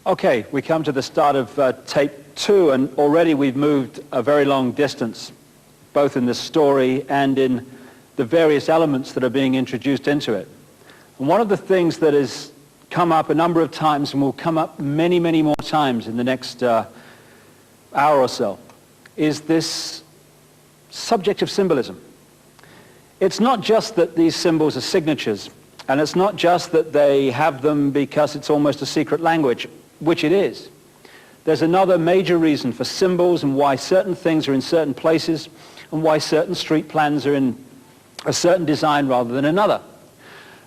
Okay, we come to the start of tape 2, and already we've moved a very long distance, both in the story and in the various elements that are being introduced into it. And one of the things that has come up a number of times and will come up many, many more times in the next hour or so is this subject of symbolism. It's not just that these symbols are signatures, and it's not just that they have them because it's almost a secret language, which it is. There's another major reason for symbols and why certain things are in certain places and why certain street plans are in a certain design rather than another.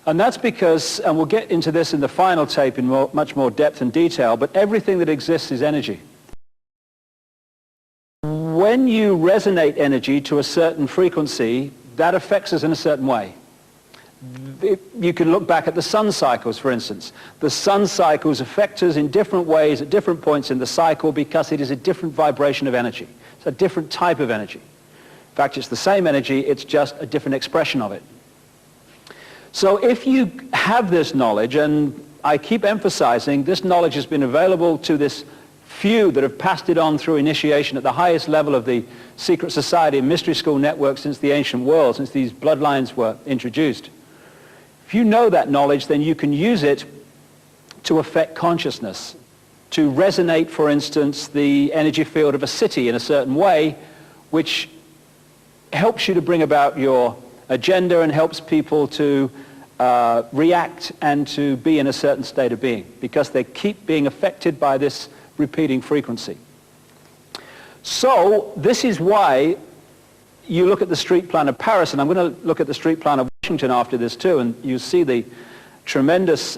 And that's because, and we'll get into this in the final tape in much more depth and detail, but everything that exists is energy. When you resonate energy to a certain frequency, that affects us in a certain way. You can look back at the sun cycles, for instance. The sun cycles affect us in different ways at different points in the cycle because it is a different vibration of energy. It's a different type of energy. In fact, it's the same energy, it's just a different expression of it. So if you have this knowledge, and I keep emphasizing this knowledge has been available to this few that have passed it on through initiation at the highest level of the secret society and mystery school network since the ancient world, since these bloodlines were introduced. If you know that knowledge, then you can use it to affect consciousness, to resonate, for instance, the energy field of a city in a certain way, which helps you to bring about your agenda and helps people to react and to be in a certain state of being, because they keep being affected by this repeating frequency. So this is why you look at the street plan of Paris, and I'm going to look at the street plan of Washington after this too, and you see the tremendous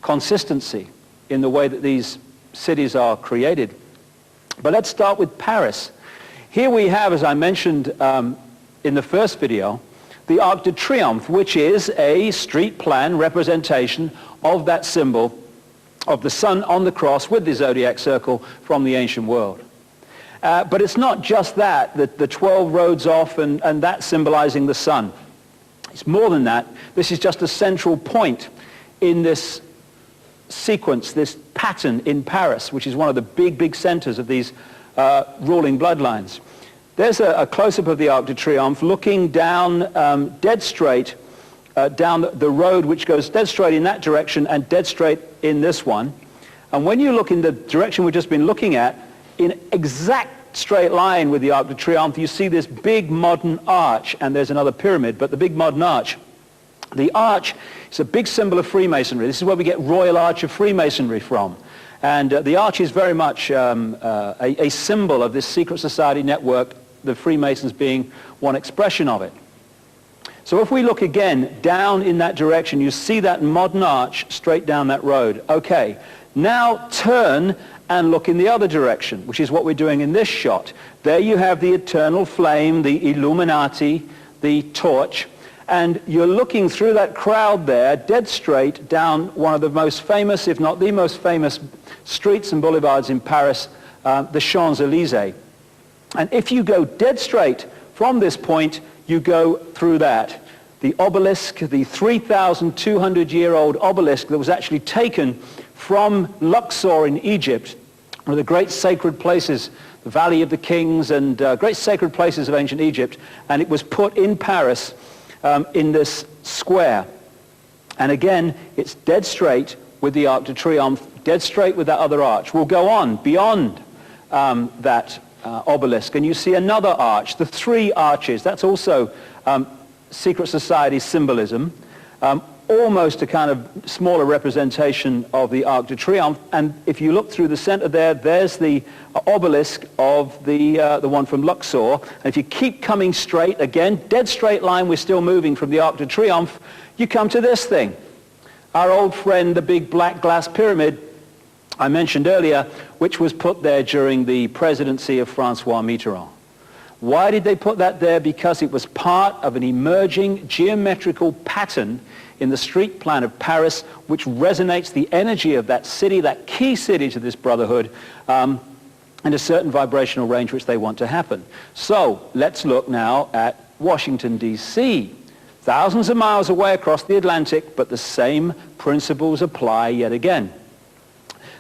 consistency in the way that these cities are created. But let's start with Paris. Here we have, as I mentioned in the first video, the Arc de Triomphe, which is a street plan representation of that symbol of the sun on the cross with the zodiac circle from the ancient world. But it's not just that, the 12 roads off and that symbolizing the sun. It's more than that. This is just a central point in this sequence, this pattern in Paris, which is one of the big, big centers of these ruling bloodlines. There's a close-up of the Arc de Triomphe looking down dead straight down the road which goes dead straight in that direction and dead straight in this one. And when you look in the direction we've just been looking at, in exact straight line with the Arc de Triomphe, you see this big modern arch, and there's another pyramid, but the big modern arch. The arch is a big symbol of Freemasonry. This is where we get Royal Arch of Freemasonry from. And the arch is very much a symbol of this secret society network, the Freemasons being one expression of it. So if we look again down in that direction, you see that modern arch straight down that road. Okay, now turn and look in the other direction, which is what we're doing in this shot. There you have the eternal flame, the Illuminati, the torch, and you're looking through that crowd there, dead straight down one of the most famous, if not the most famous, streets and boulevards in Paris, the Champs-Élysées. And if you go dead straight from this point, you go through that. The obelisk, the 3,200-year-old obelisk that was actually taken from Luxor in Egypt, one of the great sacred places, the Valley of the Kings and great sacred places of ancient Egypt, and it was put in Paris in this square. And again, it's dead straight with the Arc de Triomphe, dead straight with that other arch. We'll go on beyond that obelisk, and you see another arch, the three arches. That's also secret society symbolism, almost a kind of smaller representation of the Arc de Triomphe. And if you look through the center there, there's the obelisk of the one from Luxor. And if you keep coming straight, again, dead straight line, we're still moving from the Arc de Triomphe, you come to this thing. Our old friend, the big black glass pyramid I mentioned earlier, which was put there during the presidency of Francois Mitterrand. Why did they put that there? Because it was part of an emerging geometrical pattern in the street plan of Paris, which resonates the energy of that city, that key city to this brotherhood, in a certain vibrational range which they want to happen. So let's look now at Washington, D.C. Thousands of miles away across the Atlantic, but the same principles apply yet again.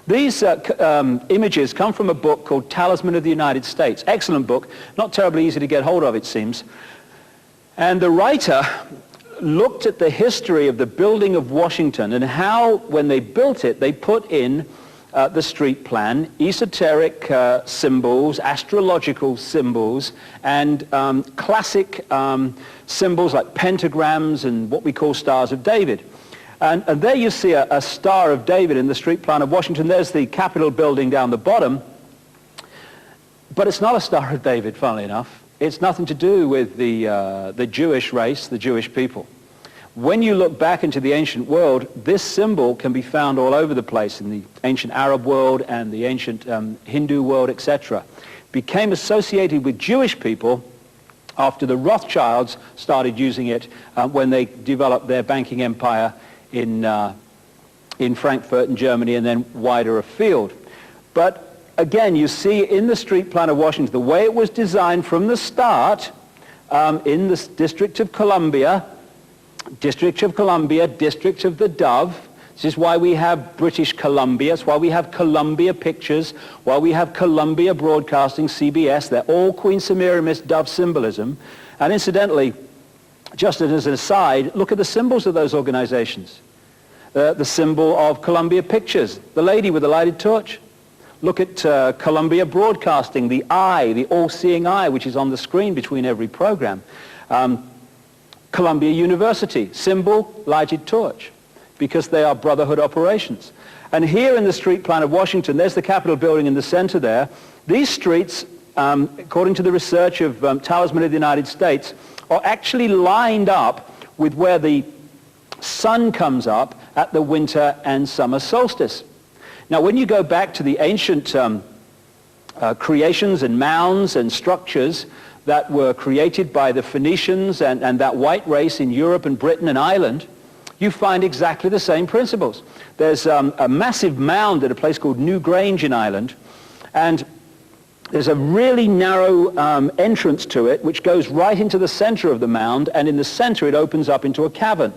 These images come from a book called Talisman of the United States. Excellent book, not terribly easy to get hold of, it seems. And the writer looked at the history of the building of Washington and how, when they built it, they put in the street plan, esoteric symbols, astrological symbols, and classic symbols like pentagrams and what we call Stars of David. And there you see a Star of David in the street plan of Washington. There's the Capitol building down the bottom. But it's not a Star of David, funnily enough. It's nothing to do with the Jewish race, the Jewish people. When you look back into the ancient world, this symbol can be found all over the place in the ancient Arab world and the ancient Hindu world, etc. Became associated with Jewish people after the Rothschilds started using it when they developed their banking empire in Frankfurt in Germany and then wider afield. But again, you see in the street plan of Washington, the way it was designed from the start in the District of Columbia, District of the Dove. This is why we have British Columbia. It's why we have Columbia Pictures, why we have Columbia Broadcasting, CBS. They're all Queen Semiramis dove symbolism. And incidentally, just as an aside, look at the symbols of those organizations. The symbol of Columbia Pictures, the lady with the lighted torch. Look at Columbia Broadcasting, the eye, the all-seeing eye, which is on the screen between every program. Columbia University, symbol, lighted torch, because they are brotherhood operations. And here in the street plan of Washington, there's the Capitol building in the center there. These streets, according to the research of Talisman of the United States, are actually lined up with where the sun comes up at the winter and summer solstice. Now, when you go back to the ancient creations and mounds and structures that were created by the Phoenicians and that white race in Europe and Britain and Ireland, you find exactly the same principles. There's a massive mound at a place called New Grange in Ireland, and there's a really narrow entrance to it which goes right into the center of the mound, and in the center it opens up into a cavern.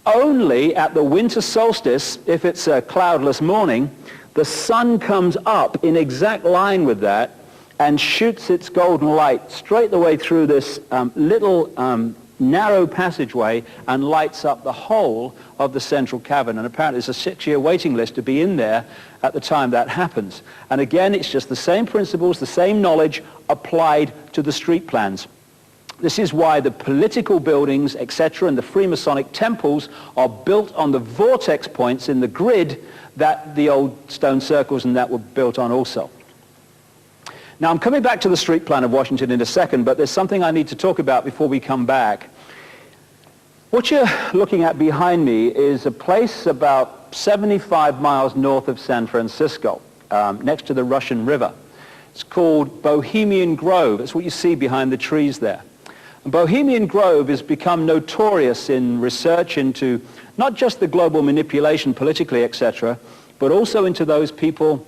Only at the winter solstice, if it's a cloudless morning, the sun comes up in exact line with that and shoots its golden light straight the way through this little narrow passageway and lights up the whole of the central cavern. And apparently there's a 6-year waiting list to be in there at the time that happens. And again, it's just the same principles, the same knowledge applied to the street plans. This is why the political buildings, etc., and the Freemasonic temples are built on the vortex points in the grid that the old stone circles and that were built on also. Now, I'm coming back to the street plan of Washington in a second, but there's something I need to talk about before we come back. What you're looking at behind me is a place about 75 miles north of San Francisco, next to the Russian River. It's called Bohemian Grove. That's what you see behind the trees there. And Bohemian Grove has become notorious in research into not just the global manipulation politically, etc., but also into those people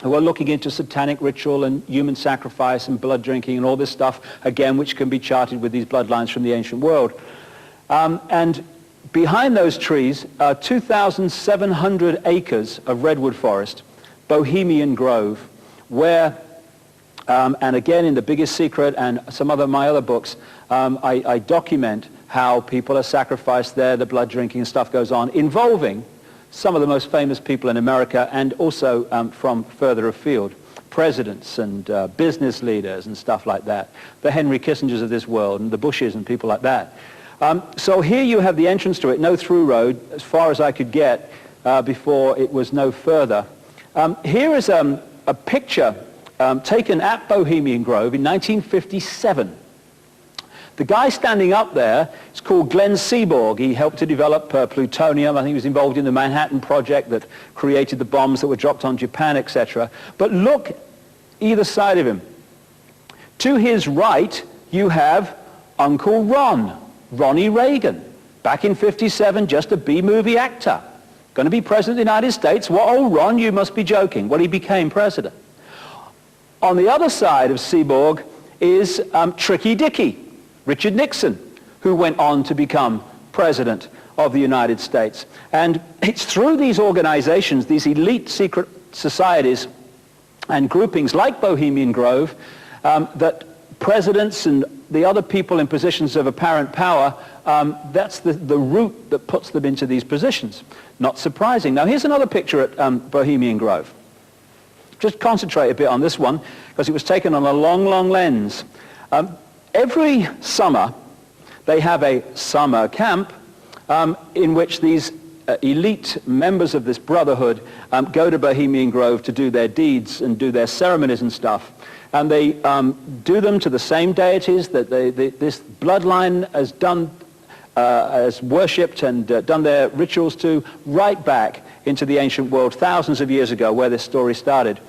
who are looking into satanic ritual and human sacrifice and blood drinking and all this stuff, again, which can be charted with these bloodlines from the ancient world. And behind those trees are 2,700 acres of redwood forest, Bohemian Grove, where, and again in The Biggest Secret and some of my other books, I document how people are sacrificed there, the blood drinking and stuff goes on, involving some of the most famous people in America and also from further afield, presidents and business leaders and stuff like that, the Henry Kissingers of this world and the Bushes and people like that. So here you have the entrance to it, no through road, as far as I could get before it was no further. Here is a picture taken at Bohemian Grove in 1957. The guy standing up there is called Glenn Seaborg. He helped to develop plutonium. I think he was involved in the Manhattan Project that created the bombs that were dropped on Japan, etc. But look either side of him. To his right, you have Uncle Ron, Ronnie Reagan. Back in '57, just a B-movie actor. Going to be president of the United States. What, oh, Ron, you must be joking. Well, he became president. On the other side of Seaborg is Tricky Dicky, Richard Nixon, who went on to become president of the United States. And it's through these organizations, these elite secret societies and groupings like Bohemian Grove, that presidents and the other people in positions of apparent power, that's the route that puts them into these positions. Not surprising. Now here's another picture at Bohemian Grove. Just concentrate a bit on this one because it was taken on a long, long lens. Every summer they have a summer camp in which these elite members of this brotherhood go to Bohemian Grove to do their deeds and do their ceremonies and stuff. And they do them to the same deities that this bloodline has done, has worshipped and done their rituals to, right back into the ancient world thousands of years ago where this story started.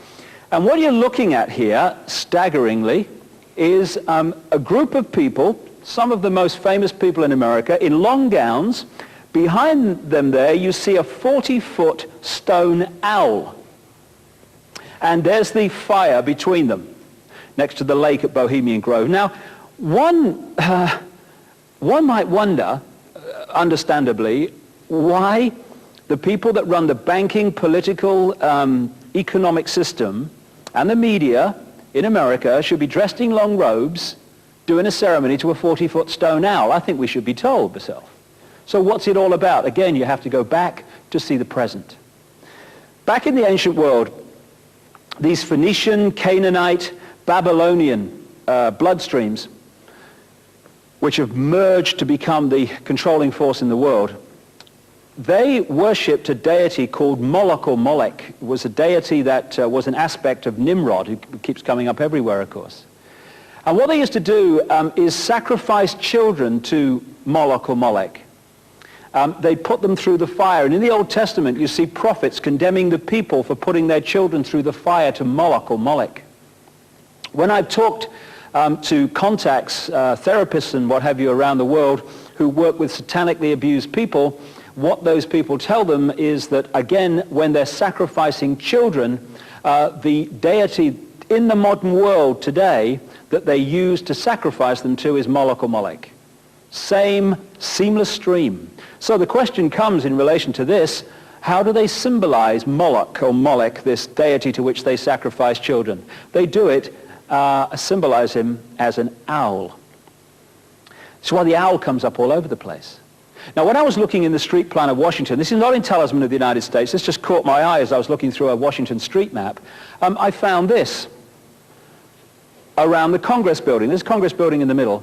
And what you're looking at here, staggeringly, is a group of people, some of the most famous people in America, in long gowns. Behind them there you see a 40-foot stone owl. And there's the fire between them, next to the lake at Bohemian Grove. Now, one might wonder, understandably, why the people that run the banking, political, economic system and the media in America should be dressed in long robes doing a ceremony to a 40-foot stone owl. I think we should be told myself. So what's it all about? Again, you have to go back to see the present. Back in the ancient world, these Phoenician, Canaanite, Babylonian bloodstreams, which have merged to become the controlling force in the world, they worshipped a deity called Moloch or Molech. It was a deity that was an aspect of Nimrod, who keeps coming up everywhere, of course. And what they used to do is sacrifice children to Moloch or Molech. They put them through the fire. And in the Old Testament, you see prophets condemning the people for putting their children through the fire to Moloch or Molech. When I've talked to contacts, therapists and what have you around the world who work with satanically abused people, what those people tell them is that, again, when they're sacrificing children, the deity in the modern world today that they use to sacrifice them to is Moloch or Molech. Same seamless stream. So the question comes in relation to this: how do they symbolize Moloch or Molech, this deity to which they sacrifice children? They do it, symbolize him as an owl. That's why the owl comes up all over the place. Now, when I was looking in the street plan of Washington, this is not in Talisman of the United States, this just caught my eye as I was looking through a Washington street map, I found this around the Congress building. There's a Congress building in the middle.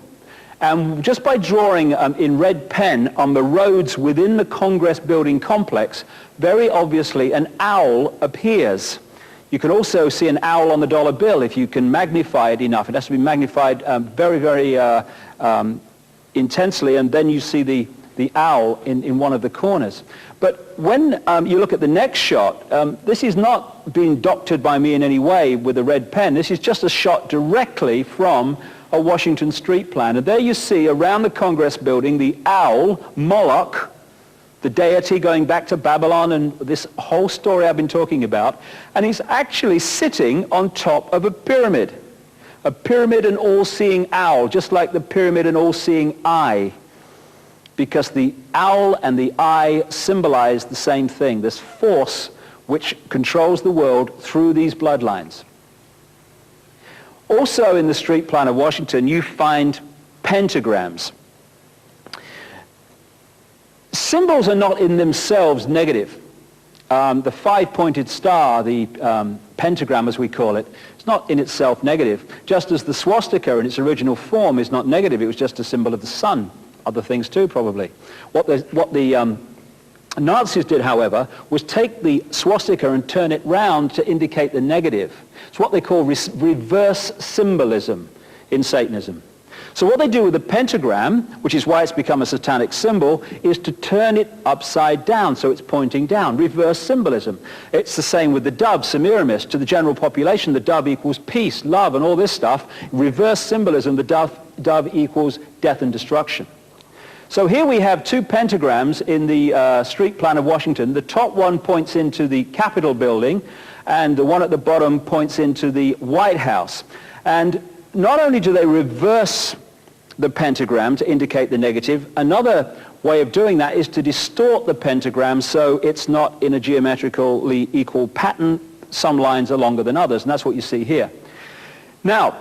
And just by drawing in red pen on the roads within the Congress building complex, very obviously an owl appears. You can also see an owl on the dollar bill if you can magnify it enough. It has to be magnified very, very intensely, and then you see the owl in one of the corners. But when you look at the next shot, this is not being doctored by me in any way with a red pen. This is just a shot directly from a Washington street plan. And there you see around the Congress building the owl, Moloch, the deity going back to Babylon and this whole story I've been talking about. And he's actually sitting on top of a pyramid and all-seeing owl, just like the pyramid and all-seeing eye. Because the owl and the eye symbolize the same thing, this force which controls the world through these bloodlines. Also in the street plan of Washington, you find pentagrams. Symbols are not in themselves negative. The five-pointed star, the pentagram as we call it, it's not in itself negative. Just as the swastika in its original form is not negative, it was just a symbol of the sun. Other things too, probably. What the Nazis did, however, was take the swastika and turn it round to indicate the negative. It's what they call reverse symbolism in Satanism. So what they do with the pentagram, which is why it's become a satanic symbol, is to turn it upside down, so it's pointing down. Reverse symbolism. It's the same with the dove, Semiramis. To the general population, the dove equals peace, love, and all this stuff. Reverse symbolism, the dove equals death and destruction. So here we have two pentagrams in the street plan of Washington. The top one points into the Capitol building, and the one at the bottom points into the White House. And not only do they reverse the pentagram to indicate the negative, another way of doing that is to distort the pentagram so it's not in a geometrically equal pattern. Some lines are longer than others, and that's what you see here. Now,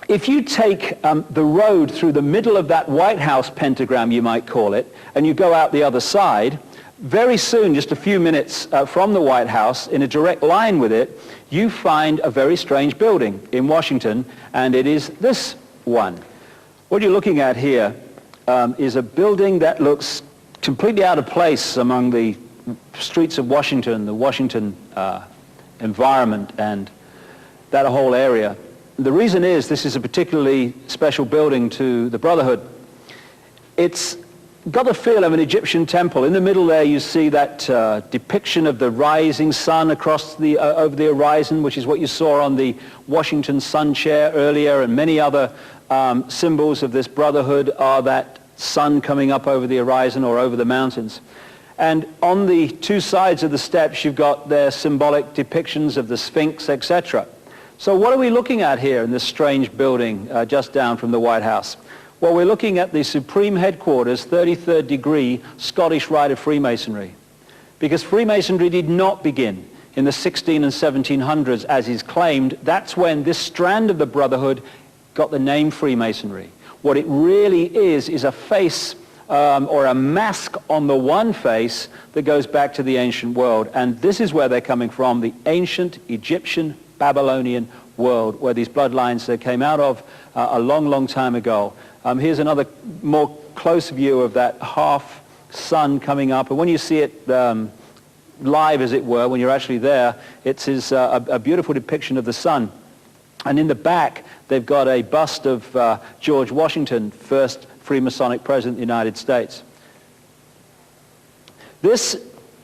if you take the road through the middle of that White House pentagram, you might call it, and you go out the other side, very soon, just a few minutes from the White House, in a direct line with it, you find a very strange building in Washington, and it is this one. What you're looking at here is a building that looks completely out of place among the streets of Washington, the Washington environment, and that whole area. The reason is this is a particularly special building to the Brotherhood. It's got the feel of an Egyptian temple. In the middle there you see that depiction of the rising sun across the over the horizon, which is what you saw on the Washington sun chair earlier, and many other symbols of this Brotherhood are that sun coming up over the horizon or over the mountains. And on the two sides of the steps you've got their symbolic depictions of the Sphinx, etc. So what are we looking at here in this strange building just down from the White House? Well, we're looking at the Supreme Headquarters, 33rd degree Scottish Rite of Freemasonry. Because Freemasonry did not begin in the 16 and 1700s, as is claimed. That's when this strand of the Brotherhood got the name Freemasonry. What it really is a face or a mask on the one face that goes back to the ancient world. And this is where they're coming from, the ancient Egyptian Babylonian world, where these bloodlines came out of a long, long time ago. Here's another more close view of that half sun coming up. And when you see it live, as it were, when you're actually there, it's a beautiful depiction of the sun. And in the back, they've got a bust of George Washington, first Freemasonic president of the United States. This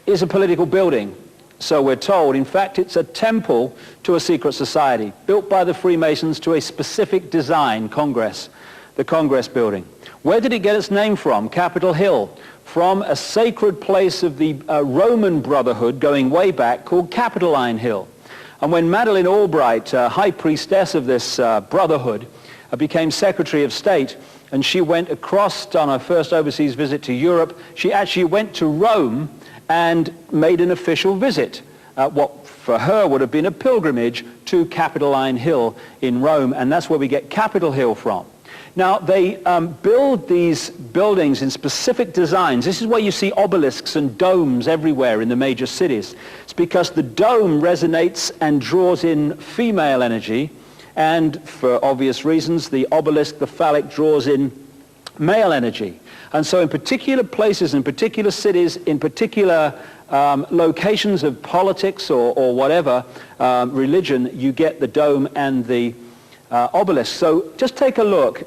is a political building, so we're told. In fact, it's a temple to a secret society, built by the Freemasons to a specific design, Congress, the Congress building. Where did it get its name from? Capitol Hill, from a sacred place of the Roman Brotherhood going way back called Capitoline Hill. And when Madeleine Albright, high priestess of this Brotherhood, became Secretary of State, and she went across on her first overseas visit to Europe, she actually went to Rome and made an official visit, what for her would have been a pilgrimage to Capitoline Hill in Rome, and that's where we get Capitol Hill from. Now, they build these buildings in specific designs. This is where you see obelisks and domes everywhere in the major cities. It's because the dome resonates and draws in female energy, and for obvious reasons, the obelisk, the phallic, draws in male energy. And so in particular places, in particular cities, in particular locations of politics or whatever, religion, you get the dome and the obelisk. So just take a look,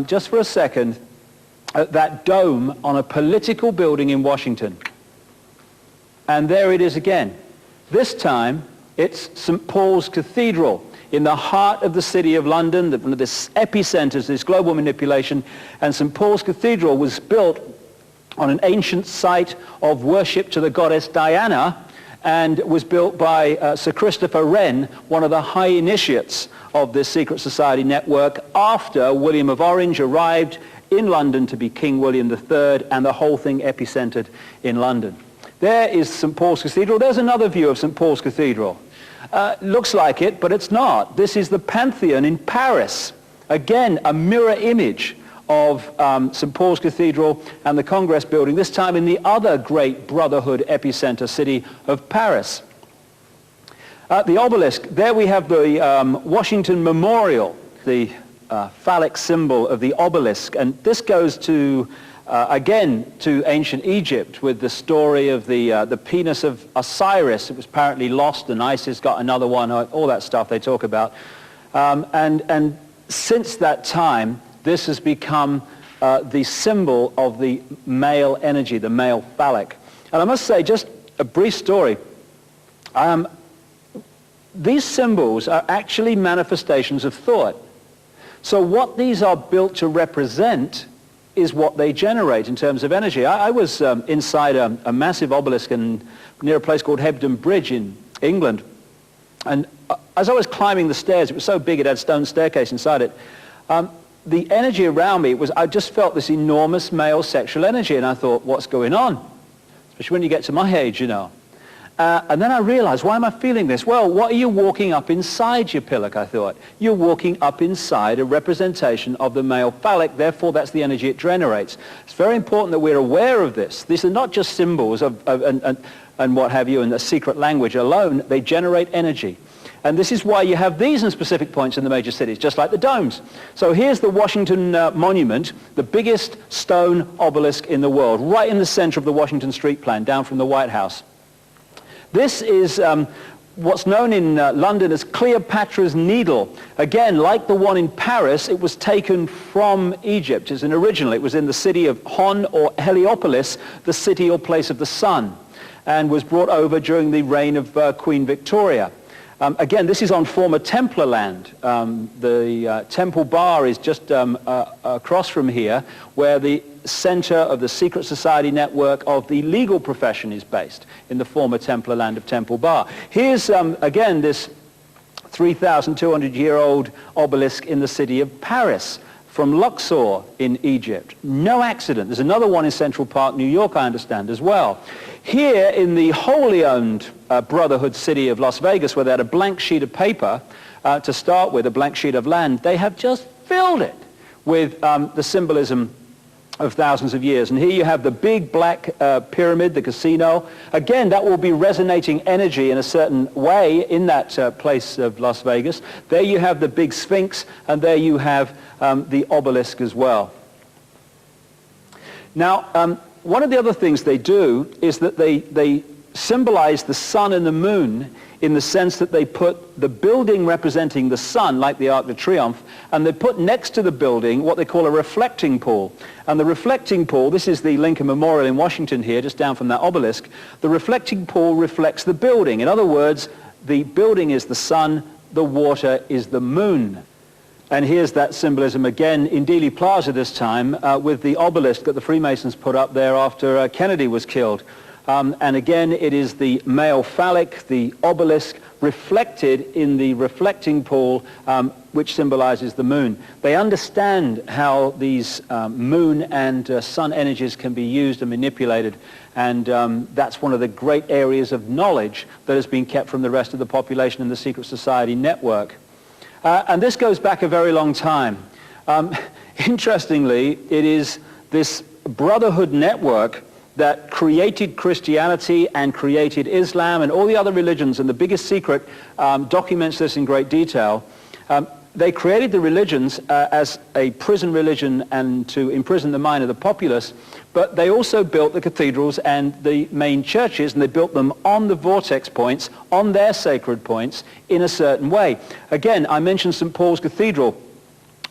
just for a second, at that dome on a political building in Washington. And there it is again. This time, it's St. Paul's Cathedral, in the heart of the city of London, one of the epicenters, this global manipulation. And St. Paul's Cathedral was built on an ancient site of worship to the goddess Diana, and was built by Sir Christopher Wren, one of the high initiates of this secret society network, after William of Orange arrived in London to be King William III, and the whole thing epicentered in London. There is St. Paul's Cathedral. There's another view of St. Paul's Cathedral. Looks like it, but it's not. This is the Pantheon in Paris. Again, a mirror image of St. Paul's Cathedral and the Congress building, this time in the other great Brotherhood epicenter city of Paris. The obelisk, there we have the Washington Memorial, the phallic symbol of the obelisk, and this goes to again to ancient Egypt, with the story of the penis of Osiris. It was apparently lost, and Isis got another one, all that stuff they talk about. And since that time, this has become the symbol of the male energy, the male phallic. And I must say, just a brief story. These symbols are actually manifestations of thought. So what these are built to represent is what they generate in terms of energy. I was inside a massive obelisk near a place called Hebden Bridge in England. And as I was climbing the stairs, it was so big it had a stone staircase inside it, the energy around me I just felt this enormous male sexual energy, and I thought, what's going on? Especially when you get to my age, you know. And then I realized, why am I feeling this? Well, what are you walking up inside, you pillock, I thought. You're walking up inside a representation of the male phallic, therefore that's the energy it generates. It's very important that we're aware of this. These are not just symbols and what have you, and a secret language alone. They generate energy. And this is why you have these in specific points in the major cities, just like the domes. So here's the Washington Monument, the biggest stone obelisk in the world, right in the center of the Washington Street Plan, down from the White House. This is what's known in London as Cleopatra's Needle. Again, like the one in Paris, it was taken from Egypt as an original. It was in the city of Hon or Heliopolis, the city or place of the sun, and was brought over during the reign of Queen Victoria. Again, this is on former Templar land. The Temple Bar is just across from here, where the center of the secret society network of the legal profession is based, in the former Templar land of Temple Bar. Here's, again, this 3,200-year-old obelisk in the city of Paris, from Luxor in Egypt. No accident. There's another one in Central Park, New York, I understand, as well. Here in the wholly owned Brotherhood city of Las Vegas, where they had a blank sheet of paper to start with, a blank sheet of land, they have just filled it with the symbolism of thousands of years. And here you have the big black pyramid, the casino. Again, that will be resonating energy in a certain way in that place of Las Vegas. There you have the big Sphinx, and there you have the obelisk as well. Now, one of the other things they do is that they symbolize the sun and the moon in the sense that they put the building representing the sun, like the Arc de Triomphe, and they put next to the building what they call a reflecting pool. And the reflecting pool, this is the Lincoln Memorial in Washington here, just down from that obelisk, the reflecting pool reflects the building. In other words, the building is the sun, the water is the moon. And here's that symbolism again in Dealey Plaza this time with the obelisk that the Freemasons put up there after Kennedy was killed. And again, it is the male phallic, the obelisk, reflected in the reflecting pool, which symbolizes the moon. They understand how these moon and sun energies can be used and manipulated, and that's one of the great areas of knowledge that has been kept from the rest of the population in the secret society network. And this goes back a very long time. Interestingly, it is this Brotherhood network that created Christianity and created Islam and all the other religions, and the biggest secret documents this in great detail. They created the religions as a prison religion and to imprison the mind of the populace, but they also built the cathedrals and the main churches, and they built them on the vortex points, on their sacred points, in a certain way. Again, I mentioned St. Paul's Cathedral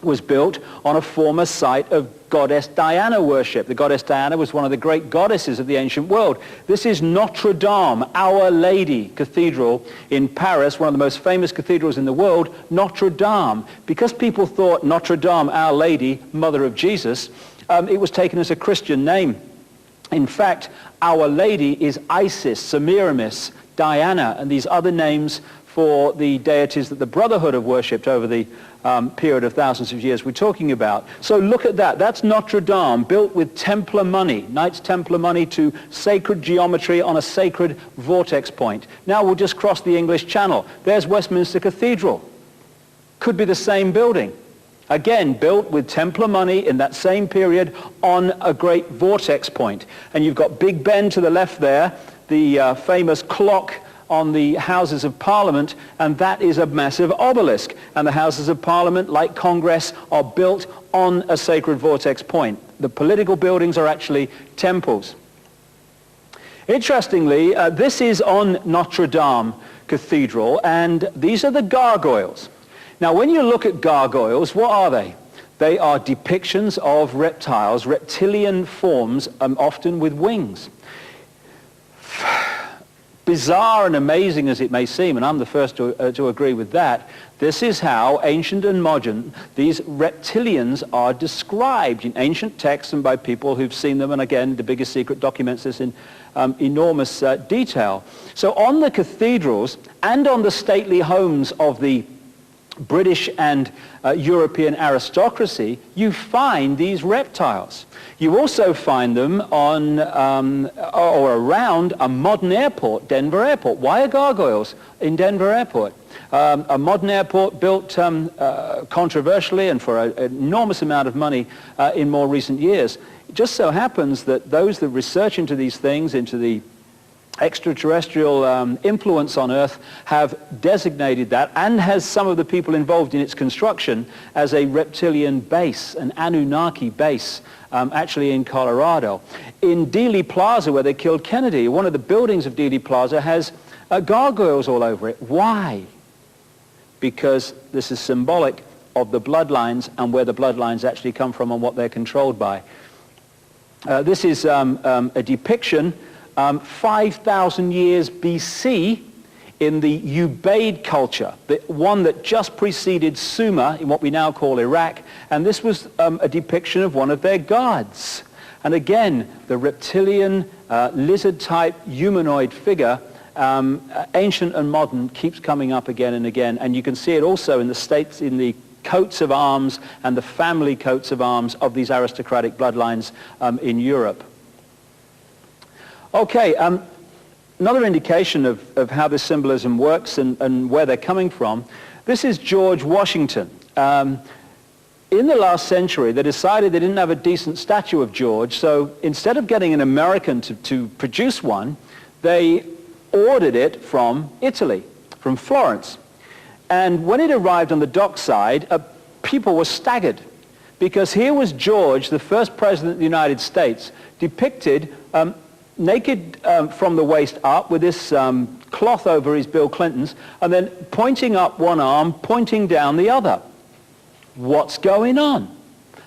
was built on a former site of goddess Diana worship. The goddess Diana was one of the great goddesses of the ancient world. This is Notre Dame, Our Lady Cathedral in Paris, one of the most famous cathedrals in the world, Notre Dame. Because people thought Notre Dame, Our Lady, Mother of Jesus, it was taken as a Christian name. In fact, Our Lady is Isis, Semiramis, Diana, and these other names for the deities that the Brotherhood have worshipped over the period of thousands of years we're talking about. So look at that. That's Notre Dame, built with Templar money, Knights Templar money, to sacred geometry on a sacred vortex point. Now we'll just cross the English Channel. There's Westminster Cathedral. Could be the same building. Again, built with Templar money in that same period on a great vortex point. And you've got Big Ben to the left there, the famous clock on the Houses of Parliament, and that is a massive obelisk. And the Houses of Parliament, like Congress, are built on a sacred vortex point. The political buildings are actually temples. Interestingly, this is on Notre Dame Cathedral, and these are the gargoyles. Now, when you look at gargoyles, what are they? They are depictions of reptiles, reptilian forms, often with wings. Bizarre and amazing as it may seem, and I'm the first to agree with that, this is how ancient and modern these reptilians are described in ancient texts and by people who've seen them, and again, the biggest secret documents this in enormous detail. So on the cathedrals and on the stately homes of the British and European aristocracy, you find these reptiles. You also find them on or around a modern airport, Denver Airport. Why are gargoyles in Denver Airport? A modern airport built controversially and for an enormous amount of money in more recent years. It just so happens that those that research into these things, into the extraterrestrial influence on Earth, have designated that, and has some of the people involved in its construction, as a reptilian base, an Anunnaki base, actually in Colorado. In Dealey Plaza, where they killed Kennedy, one of the buildings of Dealey Plaza has gargoyles all over it. Why? Because this is symbolic of the bloodlines and where the bloodlines actually come from and what they're controlled by. This is a depiction 5,000 years BC in the Ubaid culture, the one that just preceded Sumer in what we now call Iraq, and this was a depiction of one of their gods. And again, the reptilian, lizard-type humanoid figure, ancient and modern, keeps coming up again and again, and you can see it also in the states, in the coats of arms and the family coats of arms of these aristocratic bloodlines in Europe. Okay, another indication of how this symbolism works and where they're coming from. This is George Washington. In the last century, they decided they didn't have a decent statue of George, so instead of getting an American to produce one, they ordered it from Italy, from Florence. And when it arrived on the dockside, people were staggered, because here was George, the first president of the United States, depicted naked from the waist up with this cloth over his Bill Clinton's, and then pointing up one arm, pointing down the other. What's going on?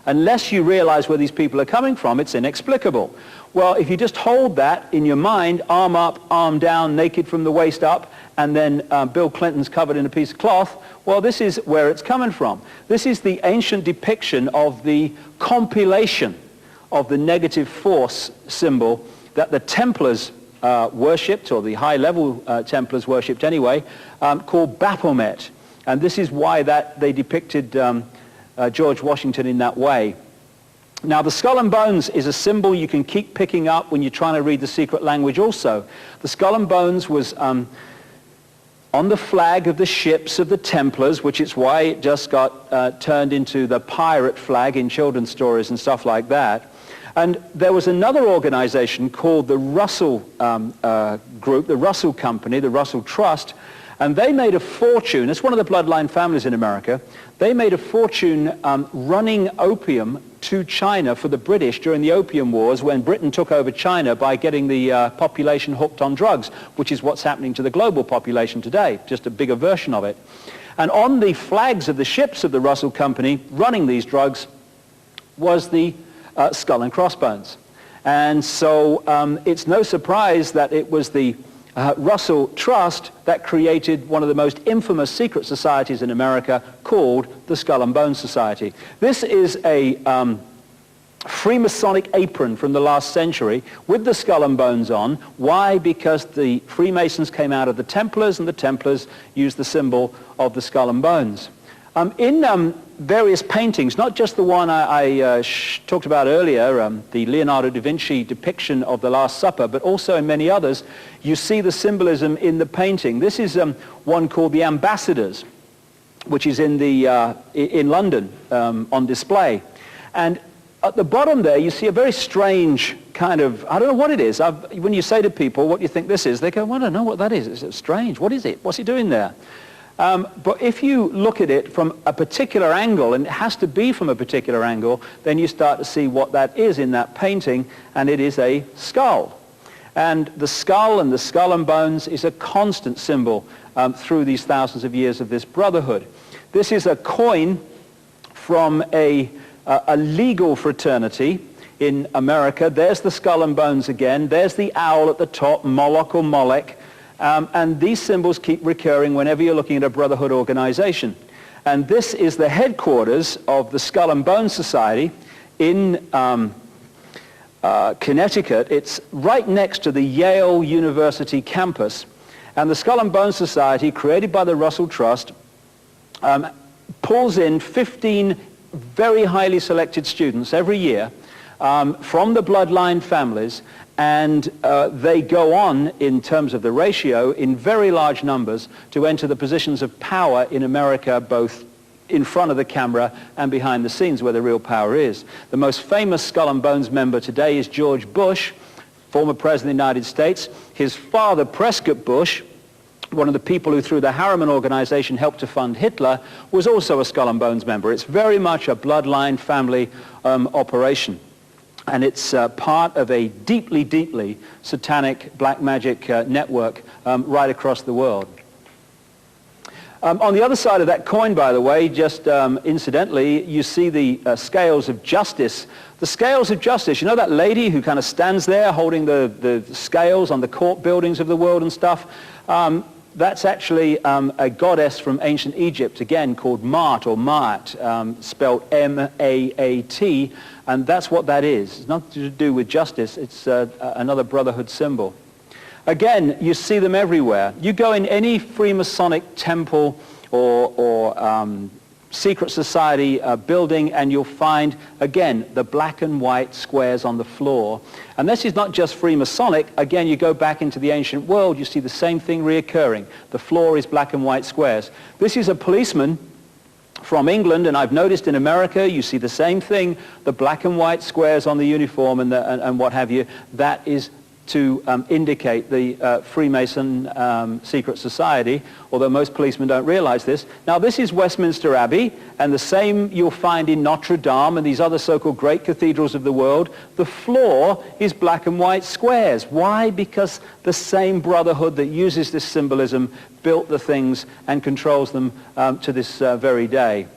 Unless you realize where these people are coming from, it's inexplicable. Well, if you just hold that in your mind, arm up, arm down, naked from the waist up, and then Bill Clinton's covered in a piece of cloth, well, this is where it's coming from. This is the ancient depiction of the compilation of the negative force symbol that the Templars worshipped, or the high-level Templars worshipped anyway, called Baphomet. And this is why they depicted George Washington in that way. Now, the skull and bones is a symbol you can keep picking up when you're trying to read the secret language also. The skull and bones was on the flag of the ships of the Templars, which is why it just got turned into the pirate flag in children's stories and stuff like that. And there was another organization called the Russell Group, the Russell Company, the Russell Trust, and they made a fortune. It's one of the bloodline families in America. They made a fortune running opium to China for the British during the Opium Wars, when Britain took over China by getting the population hooked on drugs, which is what's happening to the global population today, just a bigger version of it. And on the flags of the ships of the Russell Company running these drugs was the skull and crossbones. And so it's no surprise that it was the Russell Trust that created one of the most infamous secret societies in America, called the Skull and Bones Society. This is a Freemasonic apron from the last century with the skull and bones on. Why? Because the Freemasons came out of the Templars, and the Templars used the symbol of the skull and bones. In various paintings, not just the one I talked about earlier, the Leonardo da Vinci depiction of the Last Supper, but also in many others, you see the symbolism in the painting. This is one called The Ambassadors, which is in London on display. And at the bottom there, you see a very strange kind of, I don't know what it is. When you say to people, what do you think this is? They go, well, I don't know what that is. It's strange. What is it? What's he doing there? But if you look at it from a particular angle, and it has to be from a particular angle, then you start to see what that is in that painting, and it is a skull. And the skull and bones is a constant symbol through these thousands of years of this brotherhood. This is a coin from a legal fraternity in America. There's the skull and bones again. There's the owl at the top, Moloch or Molech. And these symbols keep recurring whenever you're looking at a brotherhood organization. And this is the headquarters of the Skull and Bones Society in Connecticut. It's right next to the Yale University campus. And the Skull and Bones Society, created by the Russell Trust, pulls in 15 very highly selected students every year from the bloodline families, and they go on, in terms of the ratio, in very large numbers to enter the positions of power in America, both in front of the camera and behind the scenes where the real power is. The most famous Skull and Bones member today is George Bush, former president of the United States. His father, Prescott Bush, one of the people who through the Harriman organization helped to fund Hitler, was also a Skull and Bones member. It's very much a bloodline family operation. And it's part of a deeply, deeply satanic black magic network right across the world. On the other side of that coin, by the way, just incidentally, you see the scales of justice. The scales of justice, you know that lady who kind of stands there holding the scales on the court buildings of the world and stuff? That's actually a goddess from ancient Egypt, again, called Maat or Maat, spelled M-A-A-T, and that's what that is. It's nothing to do with justice. It's another brotherhood symbol. Again, you see them everywhere. You go in any Freemasonic temple or secret society building, and you'll find, again, the black and white squares on the floor. And this is not just Freemasonic. Again, you go back into the ancient world, you see the same thing reoccurring. The floor is black and white squares. This is a policeman from England, and I've noticed in America you see the same thing, the black and white squares on the uniform and what have you. That is to indicate the Freemason secret society, although most policemen don't realize this. Now, this is Westminster Abbey, and the same you'll find in Notre Dame and these other so-called great cathedrals of the world. The floor is black and white squares. Why? Because the same brotherhood that uses this symbolism built the things and controls them to this very day.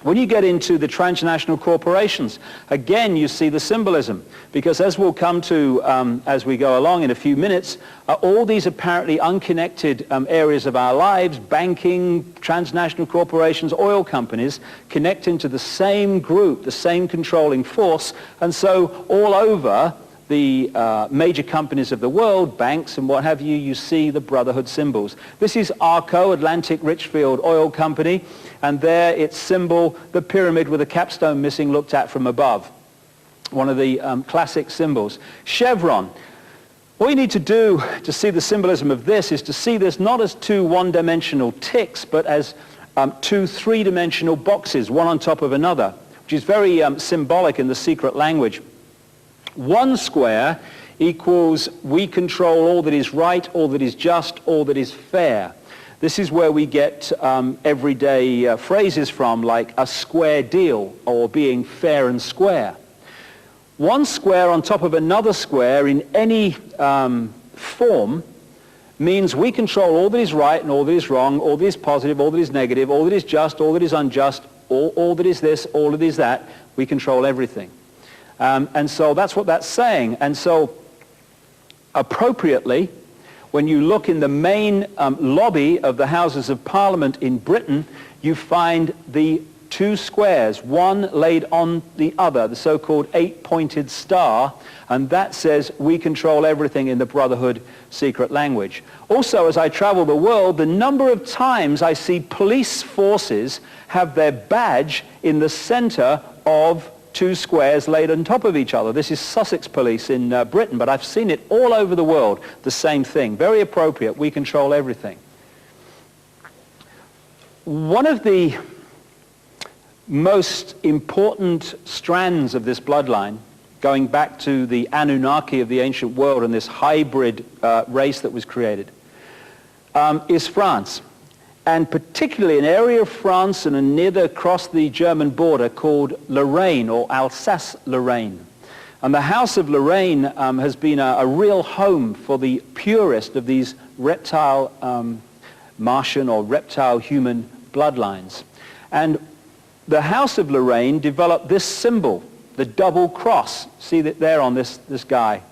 When you get into the transnational corporations, again, you see the symbolism, because as we'll come to as we go along in a few minutes, all these apparently unconnected areas of our lives, banking, transnational corporations, oil companies, connect into the same group, the same controlling force, and so all over the major companies of the world, banks and what have you, you see the brotherhood symbols. This is ARCO, Atlantic Richfield Oil Company, and there its symbol, the pyramid with a capstone missing, looked at from above. One of the classic symbols. Chevron. All you need to do to see the symbolism of this is to see this not as two one-dimensional ticks, but as two three-dimensional boxes, one on top of another, which is very symbolic in the secret language. One square equals we control all that is right, all that is just, all that is fair. This is where we get everyday phrases from, like a square deal or being fair and square. One square on top of another square in any form means we control all that is right and all that is wrong, all that is positive, all that is negative, all that is just, all that is unjust, all that is this, all that is that. We control everything. And so that's what that's saying. And so appropriately, when you look in the main lobby of the Houses of Parliament in Britain, you find the two squares, one laid on the other, the so-called eight-pointed star, and that says we control everything in the Brotherhood secret language. Also, as I travel the world, the number of times I see police forces have their badge in the center of two squares laid on top of each other. This is Sussex Police in Britain, but I've seen it all over the world, the same thing. Very appropriate. We control everything. One of the most important strands of this bloodline, going back to the Anunnaki of the ancient world and this hybrid race that was created, is France. And particularly an area of France and across the German border called Lorraine, or Alsace-Lorraine. And the House of Lorraine has been a real home for the purest of these reptile Martian or reptile human bloodlines. And the House of Lorraine developed this symbol, the double cross. See that there on this guy.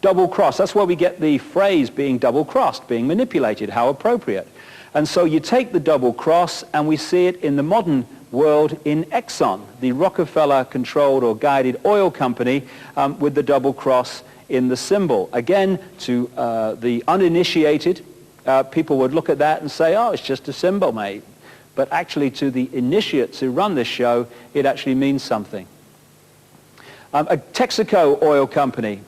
Double cross. That's where we get the phrase being double-crossed, being manipulated. How appropriate. And so you take the double cross, and we see it in the modern world in Exxon, the Rockefeller-controlled or guided oil company, with the double cross in the symbol. Again, to the uninitiated, people would look at that and say, oh, it's just a symbol, mate. but actually to the initiates who run this show, it actually means something. A Texaco oil company,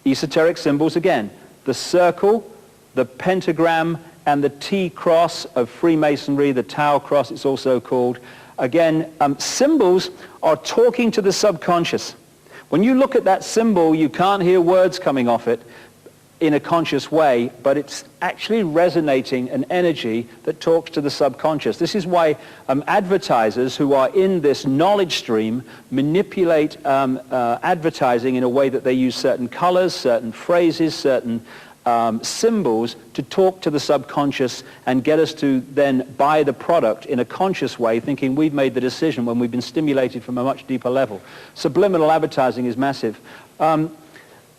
esoteric symbols again, the circle, the pentagram, and the T-cross of Freemasonry, the Tau cross it's also called. Again, symbols are talking to the subconscious. When you look at that symbol, you can't hear words coming off it in a conscious way, but it's actually resonating an energy that talks to the subconscious. This is why advertisers who are in this knowledge stream manipulate advertising in a way that they use certain colors, certain phrases, certain symbols to talk to the subconscious and get us to then buy the product in a conscious way, thinking we've made the decision when we've been stimulated from a much deeper level. Subliminal advertising is massive.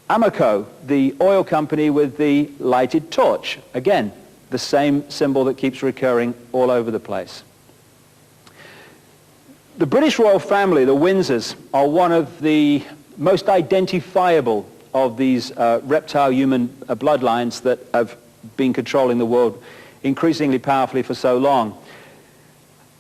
Amoco, the oil company with the lighted torch. Again, the same symbol that keeps recurring all over the place. The British royal family, the Windsors, are one of the most identifiable of these reptile-human bloodlines that have been controlling the world increasingly powerfully for so long.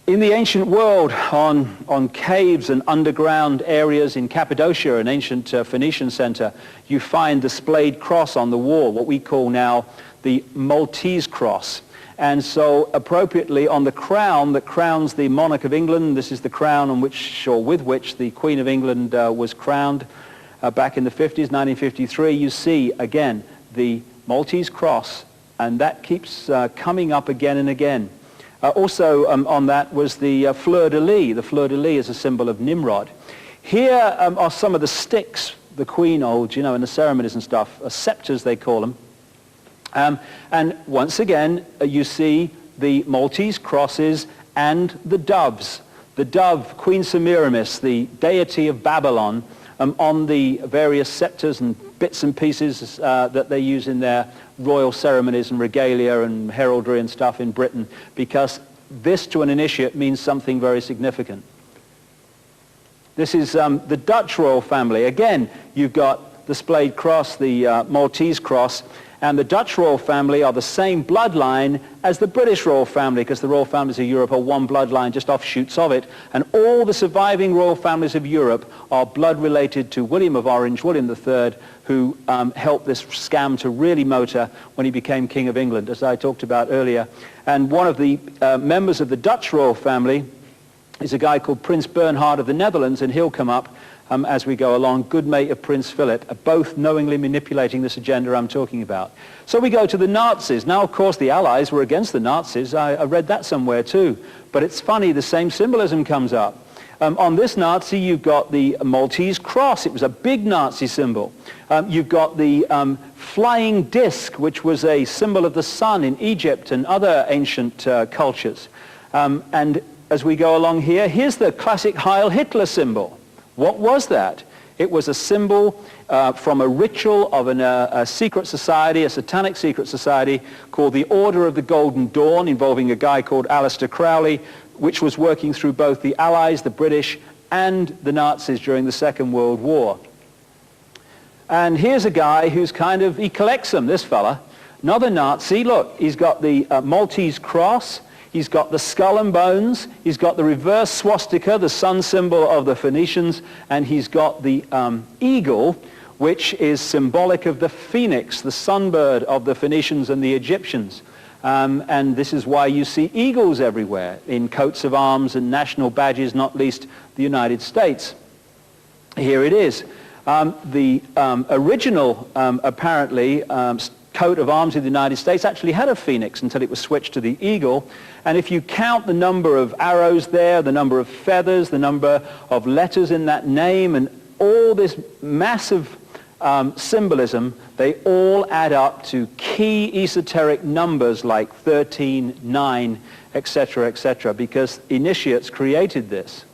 In the ancient world, on caves and underground areas in Cappadocia, an ancient Phoenician center, you find the splayed cross on the wall, what we call now the Maltese cross. And so appropriately on the crown that crowns the monarch of England, this is the crown on which, or with which, the Queen of England was crowned back in the 50s, 1953, you see again the Maltese cross, and that keeps coming up again and again. Also on that was the fleur-de-lis. The fleur-de-lis is a symbol of Nimrod. Here are some of the sticks the Queen holds, you know, in the ceremonies and stuff, scepters they call them. And once again, you see the Maltese crosses and the doves. The dove, Queen Semiramis, the deity of Babylon, on the various scepters and bits and pieces that they use in their royal ceremonies and regalia and heraldry and stuff in Britain, because this to an initiate means something very significant. This is the Dutch royal family. Again, you've got the splayed cross, the Maltese cross, and the Dutch royal family are the same bloodline as the British royal family, because the royal families of Europe are one bloodline, just offshoots of it. And all the surviving royal families of Europe are blood related to William of Orange, William III, who helped this scam to really motor when he became King of England, as I talked about earlier. And one of the members of the Dutch royal family is a guy called Prince Bernhard of the Netherlands, and he'll come up as we go along, good mate of Prince Philip, both knowingly manipulating this agenda I'm talking about. So we go to the Nazis. Now, of course, the Allies were against the Nazis. I read that somewhere too. But it's funny, the same symbolism comes up. On this Nazi, you've got the Maltese cross. It was a big Nazi symbol. You've got the flying disc, which was a symbol of the sun in Egypt and other ancient cultures. And as we go along here, here's the classic Heil Hitler symbol. What was that? It was a symbol from a ritual of a secret society, a satanic secret society called the Order of the Golden Dawn, involving a guy called Aleister Crowley, which was working through both the Allies, the British, and the Nazis during the Second World War. And here's a guy who's kind of, he collects them, this fella. Another Nazi, look, he's got the Maltese cross. He's got the skull and bones, he's got the reverse swastika, the sun symbol of the Phoenicians, and he's got the eagle, which is symbolic of the phoenix, the sunbird of the Phoenicians and the Egyptians. And this is why you see eagles everywhere in coats of arms and national badges, not least the United States. Here it is. The original, apparently, coat of arms of the United States actually had a phoenix until it was switched to the eagle. And if you count the number of arrows there, the number of feathers, the number of letters in that name, and all this massive symbolism, they all add up to key esoteric numbers like 13, 9, etc., because initiates created this.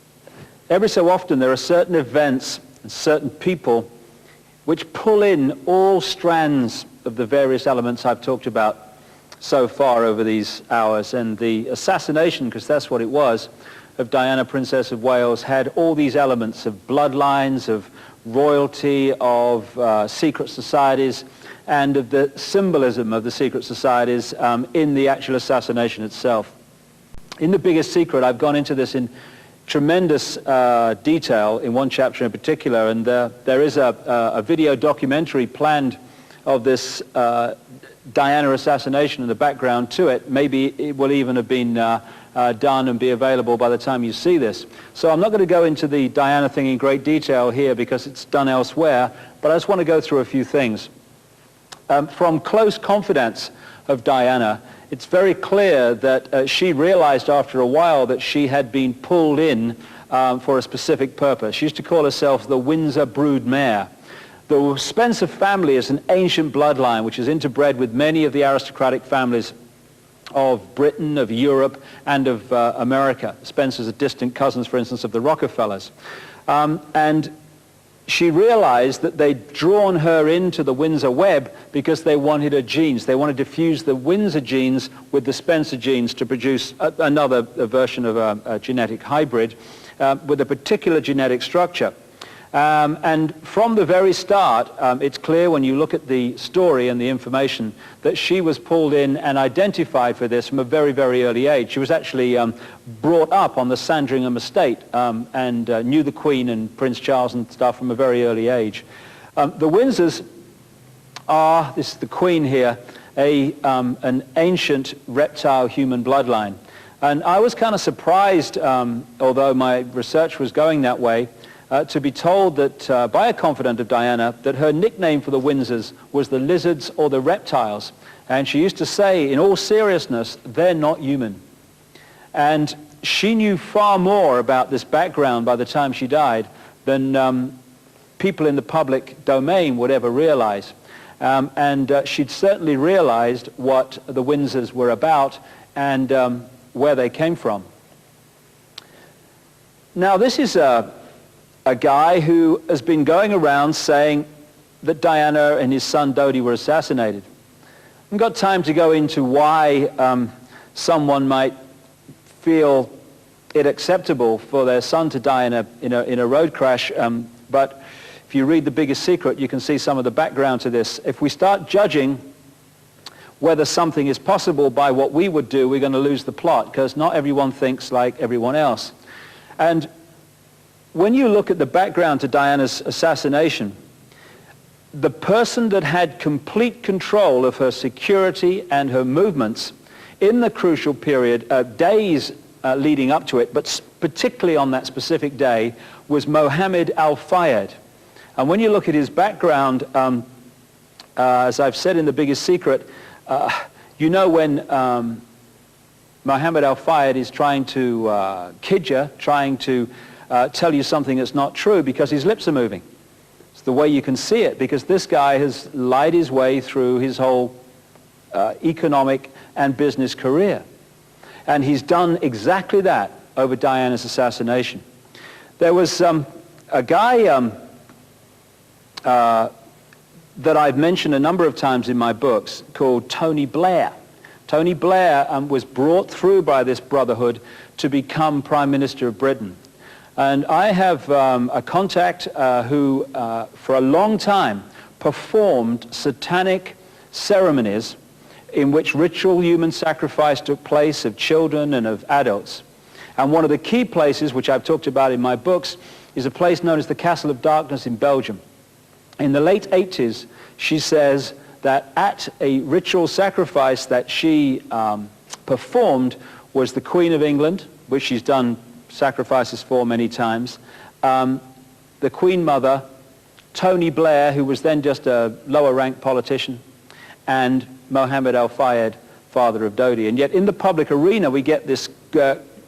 Every so often there are certain events and certain people which pull in all strands of the various elements I've talked about so far over these hours. And the assassination, because that's what it was, of Diana, Princess of Wales, had all these elements of bloodlines, of royalty, of secret societies, and of the symbolism of the secret societies in the actual assassination itself. In The Biggest Secret, I've gone into this in tremendous detail in one chapter in particular, and there is a video documentary planned of this Diana assassination and the background to it. Maybe it will even have been done and be available by the time you see this. So I'm not going to go into the Diana thing in great detail here because it's done elsewhere, but I just want to go through a few things. From close confidants of Diana, it's very clear that she realized after a while that she had been pulled in for a specific purpose. She used to call herself the Windsor brood mare. The Spencer family is an ancient bloodline which is interbred with many of the aristocratic families of Britain, of Europe, and of America. Spencers are distant cousins, for instance, of the Rockefellers. And she realized that they'd drawn her into the Windsor web because they wanted her genes. They wanted to fuse the Windsor genes with the Spencer genes to produce another version of a genetic hybrid with a particular genetic structure. And from the very start, it's clear when you look at the story and the information that she was pulled in and identified for this from a very, very early age. She was actually brought up on the Sandringham estate and knew the Queen and Prince Charles and stuff from a very early age. The Windsors are, this is the Queen here, an ancient reptile human bloodline. And I was kind of surprised, although my research was going that way, to be told that by a confidant of Diana that her nickname for the Windsors was the lizards or the reptiles. And she used to say, in all seriousness, they're not human. And she knew far more about this background by the time she died than people in the public domain would ever realize. And she'd certainly realized what the Windsors were about and where they came from. Now, this is a guy who has been going around saying that Diana and his son Dodi were assassinated. I haven't got time to go into why someone might feel it acceptable for their son to die in a road crash, but if you read The Biggest Secret, you can see some of the background to this. If we start judging whether something is possible by what we would do, we're going to lose the plot, because not everyone thinks like everyone else. And when you look at the background to Diana's assassination, the person that had complete control of her security and her movements in the crucial period, days leading up to it, but particularly on that specific day, was Mohammed Al-Fayed. And when you look at his background, as I've said in The Biggest Secret, you know when Mohammed Al-Fayed is trying to kid you, trying to tell you something that's not true because his lips are moving. It's the way you can see it, because this guy has lied his way through his whole economic and business career. And he's done exactly that over Diana's assassination. There was a guy that I've mentioned a number of times in my books called Tony Blair. Tony Blair was brought through by this brotherhood to become Prime Minister of Britain. And I have a contact who, for a long time, performed satanic ceremonies in which ritual human sacrifice took place of children and of adults. And one of the key places, which I've talked about in my books, is a place known as the Castle of Darkness in Belgium. In the late 80s, she says that at a ritual sacrifice that she performed was the Queen of England, which she's done sacrifices for many times, the Queen Mother, Tony Blair, who was then just a lower-ranked politician, and Mohammed Al-Fayed, father of Dodi. And yet in the public arena we get this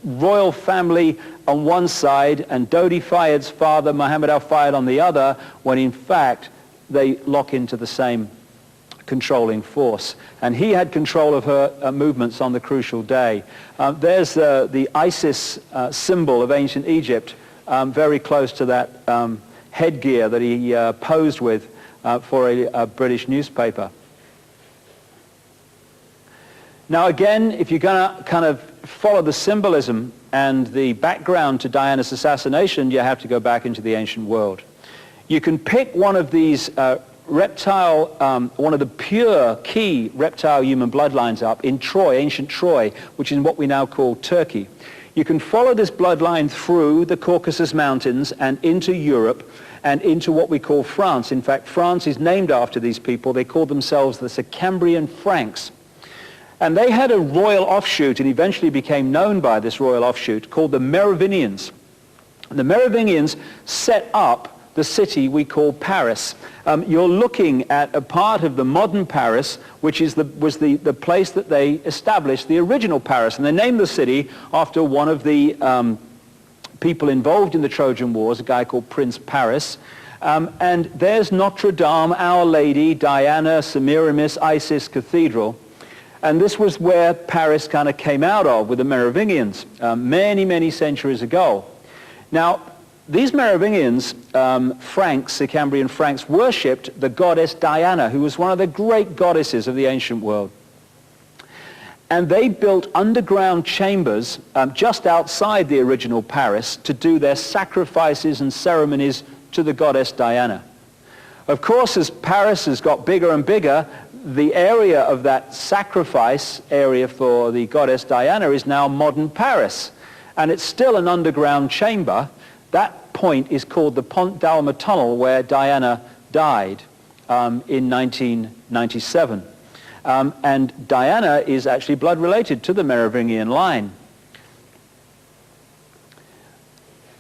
royal family on one side and Dodi Fayed's father, Mohammed Al-Fayed, on the other, when in fact they lock into the same controlling force. And he had control of her movements on the crucial day. There's the Isis symbol of ancient Egypt, very close to that headgear that he posed with for a British newspaper. Now again, if you're going to kind of follow the symbolism and the background to Diana's assassination, you have to go back into the ancient world. You can pick one of these reptile, one of the pure key reptile human bloodlines up in Troy, ancient Troy, which is what we now call Turkey. You can follow this bloodline through the Caucasus Mountains and into Europe and into what we call France. In fact, France is named after these people. They call themselves the Sicambrian Franks. And they had a royal offshoot, and eventually became known by this royal offshoot, called the Merovingians. And the Merovingians set up the city we call Paris. You're looking at a part of the modern Paris, which was the place that they established the original Paris. And they named the city after one of the people involved in the Trojan Wars, a guy called Prince Paris. And there's Notre Dame, Our Lady, Diana, Semiramis, Isis Cathedral. And this was where Paris kind of came out of with the Merovingians many, many centuries ago. Now, these Merovingians, Franks, Sicambrian Franks, worshipped the goddess Diana, who was one of the great goddesses of the ancient world. And they built underground chambers just outside the original Paris to do their sacrifices and ceremonies to the goddess Diana. Of course, as Paris has got bigger and bigger, the area of that sacrifice area for the goddess Diana is now modern Paris. And it's still an underground chamber. That point is called the Pont d'Alma Tunnel, where Diana died in 1997. And Diana is actually blood related to the Merovingian line.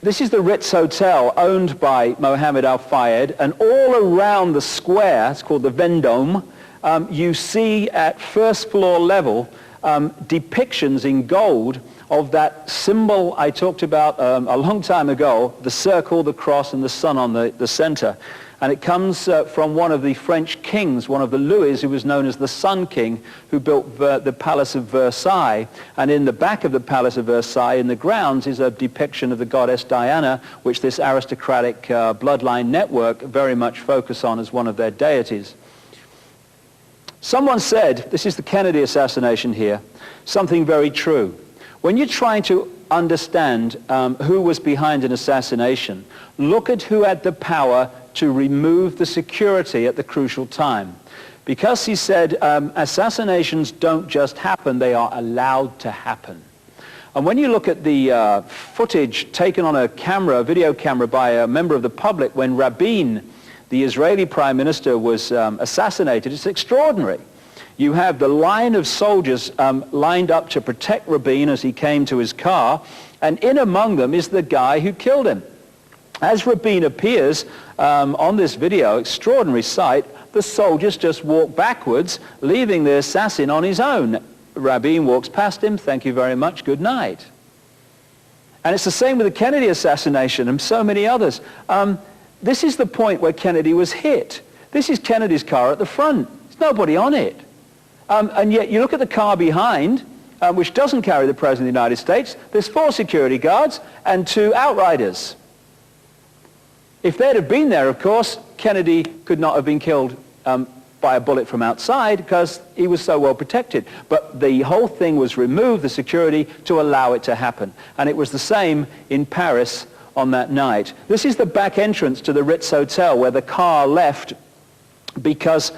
This is the Ritz Hotel, owned by Mohammed Al-Fayed, and all around the square, it's called the Vendome, you see at first floor level depictions in gold of that symbol I talked about a long time ago, the circle, the cross, and the sun on the center. And it comes from one of the French kings, one of the Louis, who was known as the Sun King, who built the Palace of Versailles. And in the back of the Palace of Versailles, in the grounds, is a depiction of the goddess Diana, which this aristocratic bloodline network very much focus on as one of their deities. Someone said, this is the Kennedy assassination here, something very true. When you're trying to understand who was behind an assassination, look at who had the power to remove the security at the crucial time. Because he said assassinations don't just happen, they are allowed to happen. And when you look at the footage taken on a camera, a video camera by a member of the public when Rabin, the Israeli prime minister, was assassinated, it's extraordinary. You have the line of soldiers lined up to protect Rabin as he came to his car, and in among them is the guy who killed him. As Rabin appears on this video, extraordinary sight, the soldiers just walk backwards, leaving the assassin on his own. Rabin walks past him, thank you very much, good night. And it's the same with the Kennedy assassination and so many others. This is the point where Kennedy was hit. This is Kennedy's car at the front. There's nobody on it. And yet you look at the car behind, which doesn't carry the President of the United States. There's 4 security guards and 2 outriders. If they'd have been there, of course, Kennedy could not have been killed by a bullet from outside because he was so well protected. But the whole thing was removed, the security, to allow it to happen. And it was the same in Paris on that night. This is the back entrance to the Ritz Hotel where the car left because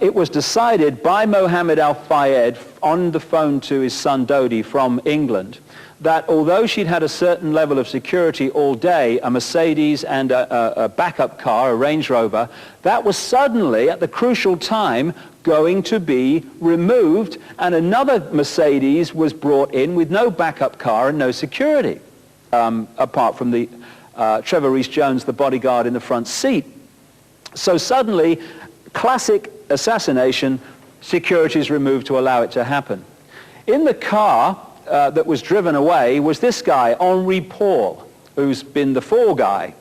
it was decided by Mohammed Al-Fayed on the phone to his son Dodi from England that although she'd had a certain level of security all day, a Mercedes and a backup car, a Range Rover, that was suddenly at the crucial time going to be removed, and another Mercedes was brought in with no backup car and no security, apart from the Trevor Rees-Jones, the bodyguard in the front seat. So suddenly, classic assassination, security is removed to allow it to happen. In the car that was driven away was this guy, Henri Paul, who's been the fall guy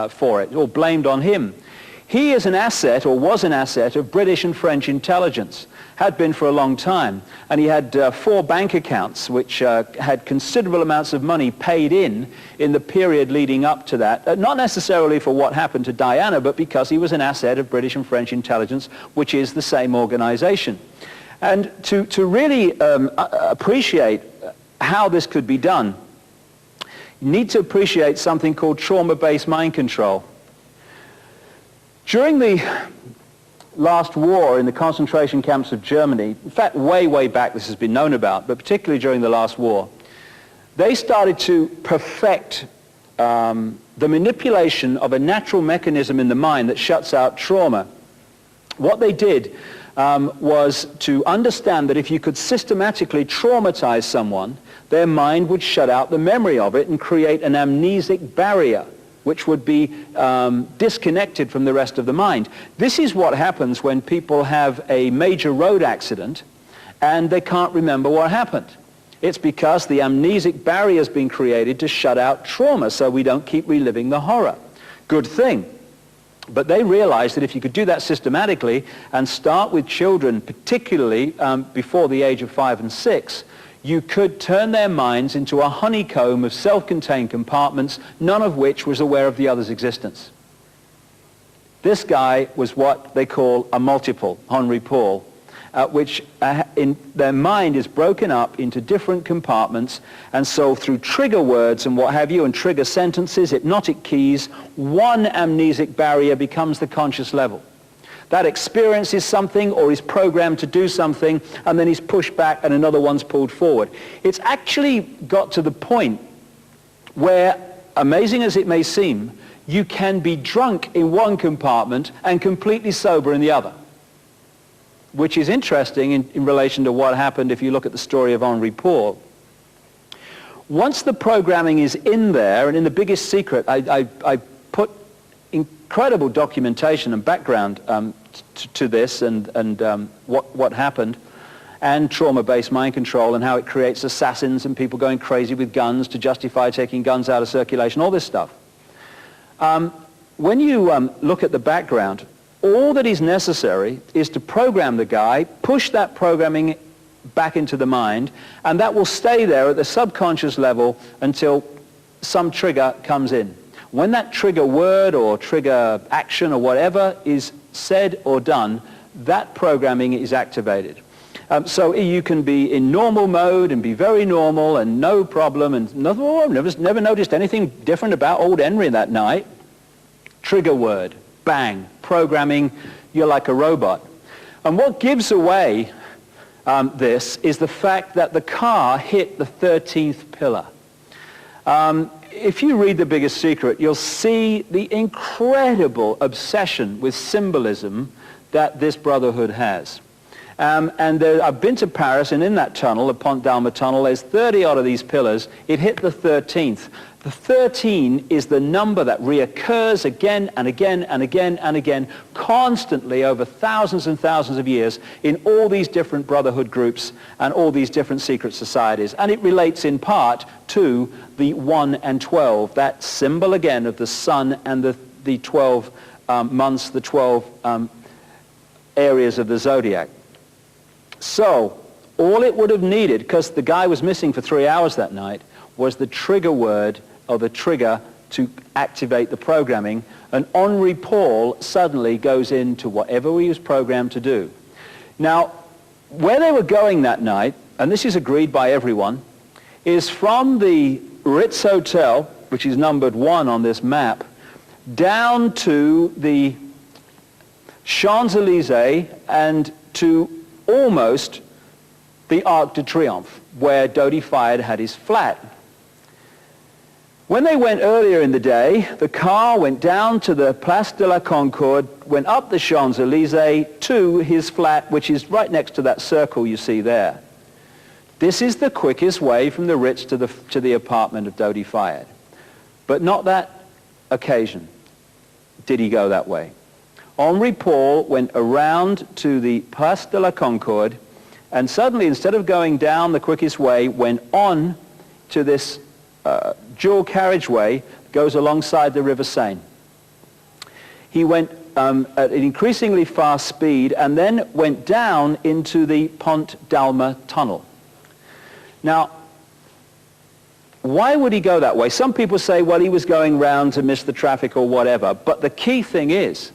for it, or blamed on him. He is an asset, or was an asset, of British and French intelligence, had been for a long time, and he had 4 bank accounts which had considerable amounts of money paid in the period leading up to that, not necessarily for what happened to Diana, but because he was an asset of British and French intelligence, which is the same organization. And to really appreciate how this could be done, you need to appreciate something called trauma-based mind control. During the last war in the concentration camps of Germany, in fact, way, way back this has been known about, but particularly during the last war, they started to perfect the manipulation of a natural mechanism in the mind that shuts out trauma. What they did was to understand that if you could systematically traumatize someone, their mind would shut out the memory of it and create an amnesic barrier, which would be disconnected from the rest of the mind. This is what happens when people have a major road accident and they can't remember what happened. It's because the amnesic barrier has been created to shut out trauma so we don't keep reliving the horror. Good thing. But they realized that if you could do that systematically and start with children, particularly before the age of 5 and 6, you could turn their minds into a honeycomb of self-contained compartments, none of which was aware of the other's existence. This guy was what they call a multiple, Henri Paul, which in their mind is broken up into different compartments, and so through trigger words and what have you, and trigger sentences, hypnotic keys, one amnesic barrier becomes the conscious level. That experiences something or is programmed to do something, and then he's pushed back and another one's pulled forward. It's actually got to the point where, amazing as it may seem, you can be drunk in one compartment and completely sober in the other, which is interesting in relation to what happened if you look at the story of Henri Paul. Once the programming is in there, and in The Biggest Secret, I put incredible documentation and background to this and what happened, and trauma-based mind control and how it creates assassins and people going crazy with guns to justify taking guns out of circulation, all this stuff. When you look at the background, all that is necessary is to program the guy, push that programming back into the mind, and that will stay there at the subconscious level until some trigger comes in. When that trigger word or trigger action or whatever is said or done, that programming is activated. So you can be in normal mode and be very normal and no problem and never noticed anything different about old Henry that night. Trigger word, bang, programming, you're like a robot. And what gives away this is the fact that the car hit the 13th pillar. If you read The Biggest Secret, you'll see the incredible obsession with symbolism that this brotherhood has. I've been to Paris, and in that tunnel, the Pont d'Alma tunnel, there's 30 odd of these pillars. It hit the 13th. The 13 is the number that reoccurs again and again and again and again, constantly over thousands and thousands of years in all these different brotherhood groups and all these different secret societies. And it relates in part to the 1 and 12, that symbol again of the sun and the 12 months, the 12 areas of the zodiac. So all it would have needed, because the guy was missing for 3 hours that night, was the trigger word or the trigger to activate the programming, and Henri Paul suddenly goes into whatever he was programmed to do. Now, where they were going that night, and this is agreed by everyone, is from the Ritz Hotel, which is numbered 1 on this map, down to the Champs-Élysées and to almost the Arc de Triomphe, where Dodi Fayed had his flat. When they went earlier in the day, the car went down to the Place de la Concorde, went up the Champs-Élysées to his flat, which is right next to that circle you see there. This is the quickest way from the Ritz to the apartment of Dodi Fayed. But not that occasion did he go that way. Henri Paul went around to the Place de la Concorde, and suddenly, instead of going down the quickest way, went on to this dual carriageway that goes alongside the River Seine. He went at an increasingly fast speed and then went down into the Pont d'Alma tunnel. Now, why would he go that way? Some people say, well, he was going round to miss the traffic or whatever, but the key thing is,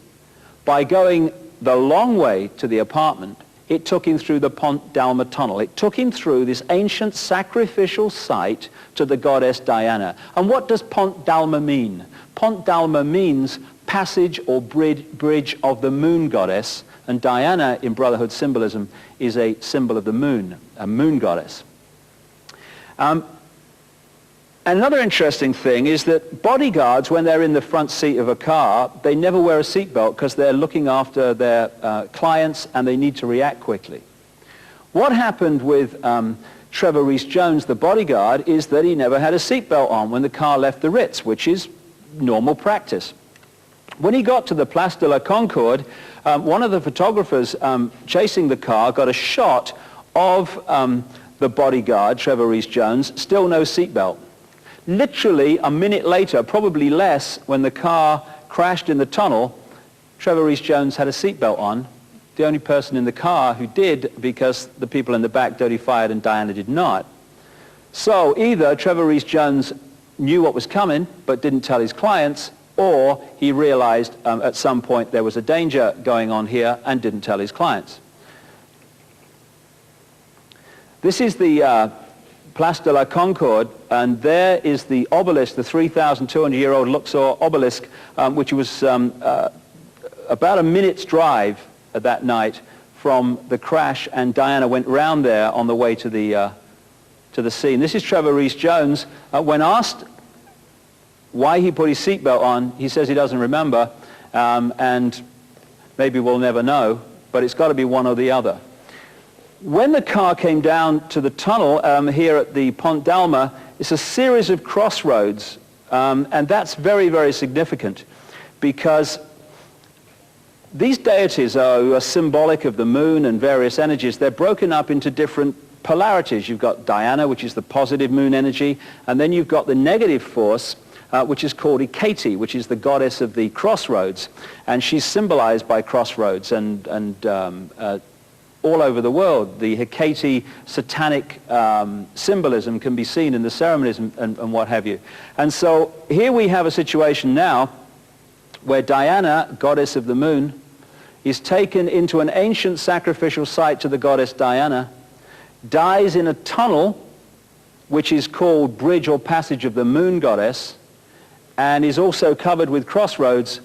by going the long way to the apartment, it took him through the Pont d'Alma tunnel. It took him through this ancient sacrificial site to the goddess Diana. And what does Pont d'Alma mean? Pont d'Alma means passage or bridge of the moon goddess, And Diana, in Brotherhood symbolism, is a symbol of the moon, a moon goddess. Another interesting thing is that bodyguards, when they're in the front seat of a car, they never wear a seatbelt because they're looking after their clients and they need to react quickly. What happened with Trevor Rees-Jones, the bodyguard, is that he never had a seatbelt on when the car left the Ritz, which is normal practice. When he got to the Place de la Concorde, one of the photographers chasing the car got a shot of the bodyguard, Trevor Rees-Jones, still no seatbelt. Literally a minute later, probably less, when the car crashed in the tunnel, Trevor Rees-Jones had a seatbelt on. The only person in the car who did, because the people in the back dirty fired and Diana did not. So either Trevor Rees-Jones knew what was coming but didn't tell his clients, or he realized at some point there was a danger going on here and didn't tell his clients. This is the Place de la Concorde, and there is the obelisk, the 3,200-year-old Luxor obelisk, which was about a minute's drive that night from the crash, and Diana went round there on the way to the scene. This is Trevor Rees-Jones. When asked why he put his seatbelt on, he says he doesn't remember, and maybe we'll never know, but it's got to be one or the other. When the car came down to the tunnel here at the Pont d'Alma, it's a series of crossroads, and that's very, very significant because these deities are symbolic of the moon and various energies. They're broken up into different polarities. You've got Diana, which is the positive moon energy, and then you've got the negative force, which is called Icke Pt2, which is the goddess of the crossroads, and she's symbolized by crossroads and all over the world. The Hecate satanic symbolism can be seen in the ceremonies and what have you. And so here we have a situation now where Diana, goddess of the moon, is taken into an ancient sacrificial site to the goddess Diana, dies in a tunnel which is called Bridge or Passage of the Moon Goddess, and is also covered with crossroads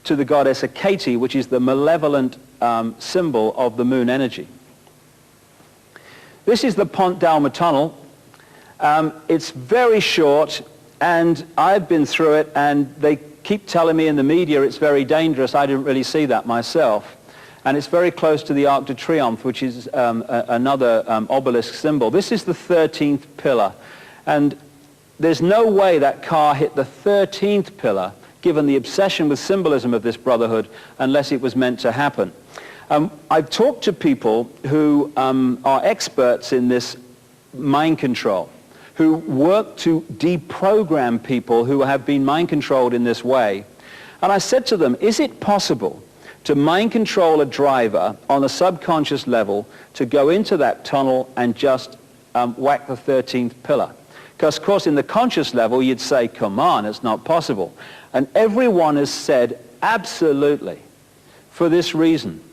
to the goddess Hecate, which is the malevolent symbol of the moon energy. This is the Pont d'Alma tunnel. It's very short, and I've been through it, and they keep telling me in the media it's very dangerous. I didn't really see that myself. And it's very close to the Arc de Triomphe, which is another obelisk symbol. This is the 13th pillar, and there's no way that car hit the 13th pillar, given the obsession with symbolism of this brotherhood, unless it was meant to happen. I've talked to people who are experts in this mind control, who work to deprogram people who have been mind controlled in this way. And I said to them, is it possible to mind control a driver on a subconscious level to go into that tunnel and just whack the 13th pillar? Because, of course, in the conscious level, you'd say, come on, it's not possible. And everyone has said, absolutely, for this reason.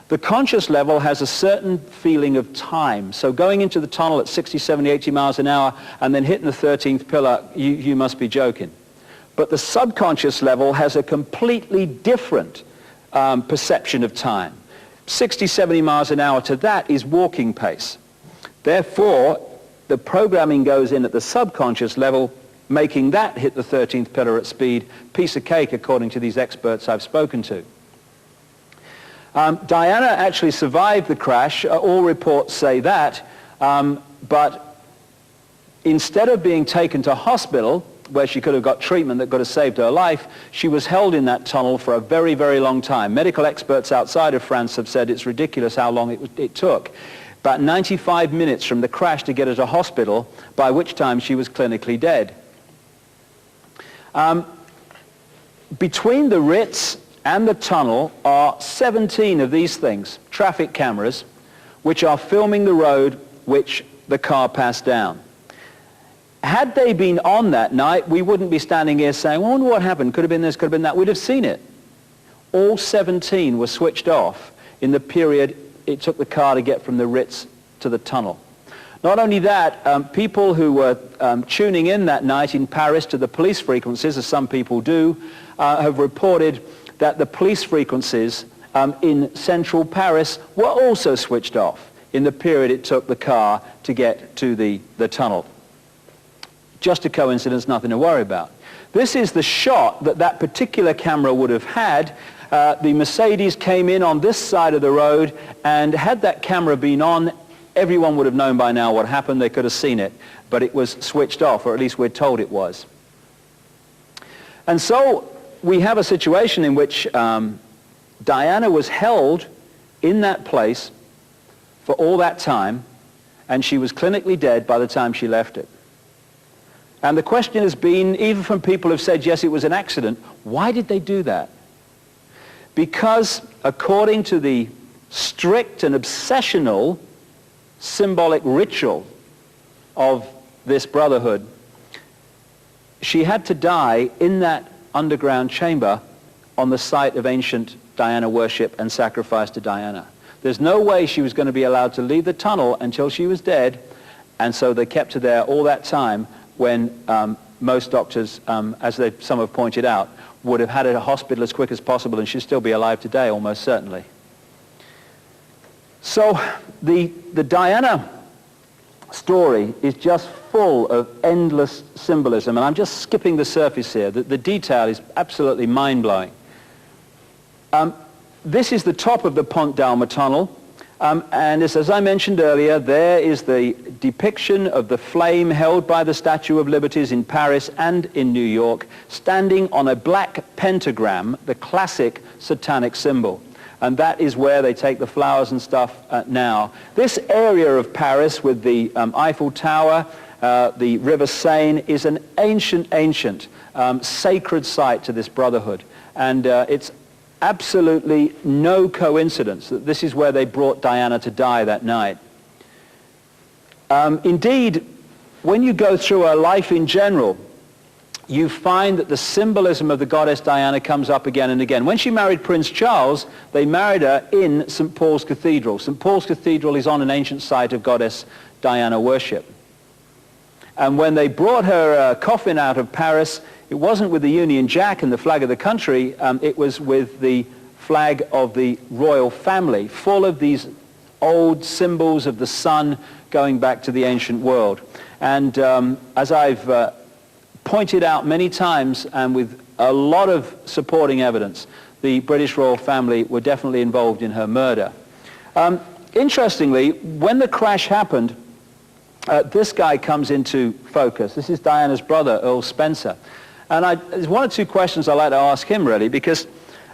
The conscious level has a certain feeling of time. So going into the tunnel at 60, 70, 80 miles an hour and then hitting the 13th pillar, you must be joking. But the subconscious level has a completely different perception of time. 60, 70 miles an hour to that is walking pace. Therefore, the programming goes in at the subconscious level, making that hit the 13th pillar at speed. Piece of cake, according to these experts I've spoken to. Diana actually survived the crash. All reports say that. But instead of being taken to hospital, where she could have got treatment that could have saved her life, she was held in that tunnel for a very, very long time. Medical experts outside of France have said it's ridiculous how long it took. About 95 minutes from the crash to get her to hospital, by which time she was clinically dead. Between the Ritz and the tunnel are 17 of these things, traffic cameras, which are filming the road which the car passed down. Had they been on that night, we wouldn't be standing here saying, well, I wonder what happened, could have been this, could have been that. We'd have seen it. All 17 were switched off in the period it took the car to get from the Ritz to the tunnel. Not only that, people who were tuning in that night in Paris to the police frequencies, as some people do, have reported that the police frequencies in central Paris were also switched off in the period it took the car to get to the tunnel. Just a coincidence, nothing to worry about. This is the shot that that particular camera would have had. The Mercedes came in on this side of the road, and had that camera been on, everyone would have known by now what happened. They could have seen it, but it was switched off, or at least we're told it was. And so we have a situation in which Diana was held in that place for all that time, and she was clinically dead by the time she left it. And the question has been, even from people who've said, yes, it was an accident, why did they do that? Because according to the strict and obsessional symbolic ritual of this brotherhood, she had to die in that underground chamber on the site of ancient Diana worship and sacrifice to Diana. There's no way she was going to be allowed to leave the tunnel until she was dead, and so they kept her there all that time, when most doctors, as some have pointed out, would have had her to hospital as quick as possible, and she'd still be alive today, almost certainly. So the Diana story is just full of endless symbolism, and I'm just skipping the surface here. The detail is absolutely mind-blowing. This is the top of the Pont d'Alma tunnel. And as I mentioned earlier, there is the depiction of the flame held by the Statue of Liberties in Paris and in New York, standing on a black pentagram, the classic satanic symbol. And that is where they take the flowers and stuff now. This area of Paris with the Eiffel Tower, the River Seine, is an ancient sacred site to this brotherhood. And it's absolutely no coincidence that this is where they brought Diana to die that night. Indeed, when you go through her life in general, you find that the symbolism of the goddess Diana comes up again and again. When she married Prince Charles, they married her in St. Paul's Cathedral. St. Paul's Cathedral is on an ancient site of goddess Diana worship. And when they brought her coffin out of Paris, it wasn't with the Union Jack and the flag of the country, it was with the flag of the royal family, full of these old symbols of the sun going back to the ancient world. And as I've pointed out many times, and with a lot of supporting evidence, the British royal family were definitely involved in her murder. Interestingly, when the crash happened, this guy comes into focus. This is Diana's brother, Earl Spencer. And there's one or two questions I'd like to ask him, really, because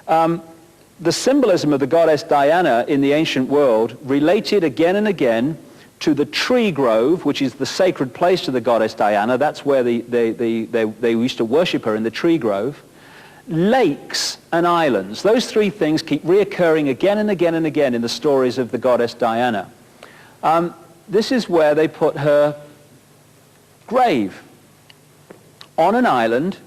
the symbolism of the goddess Diana in the ancient world related again and again to the tree grove, which is the sacred place to the goddess Diana. That's where they used to worship her, in the tree grove. Lakes and islands. Those three things keep reoccurring again and again and again in the stories of the goddess Diana. This is where they put her grave, on an island,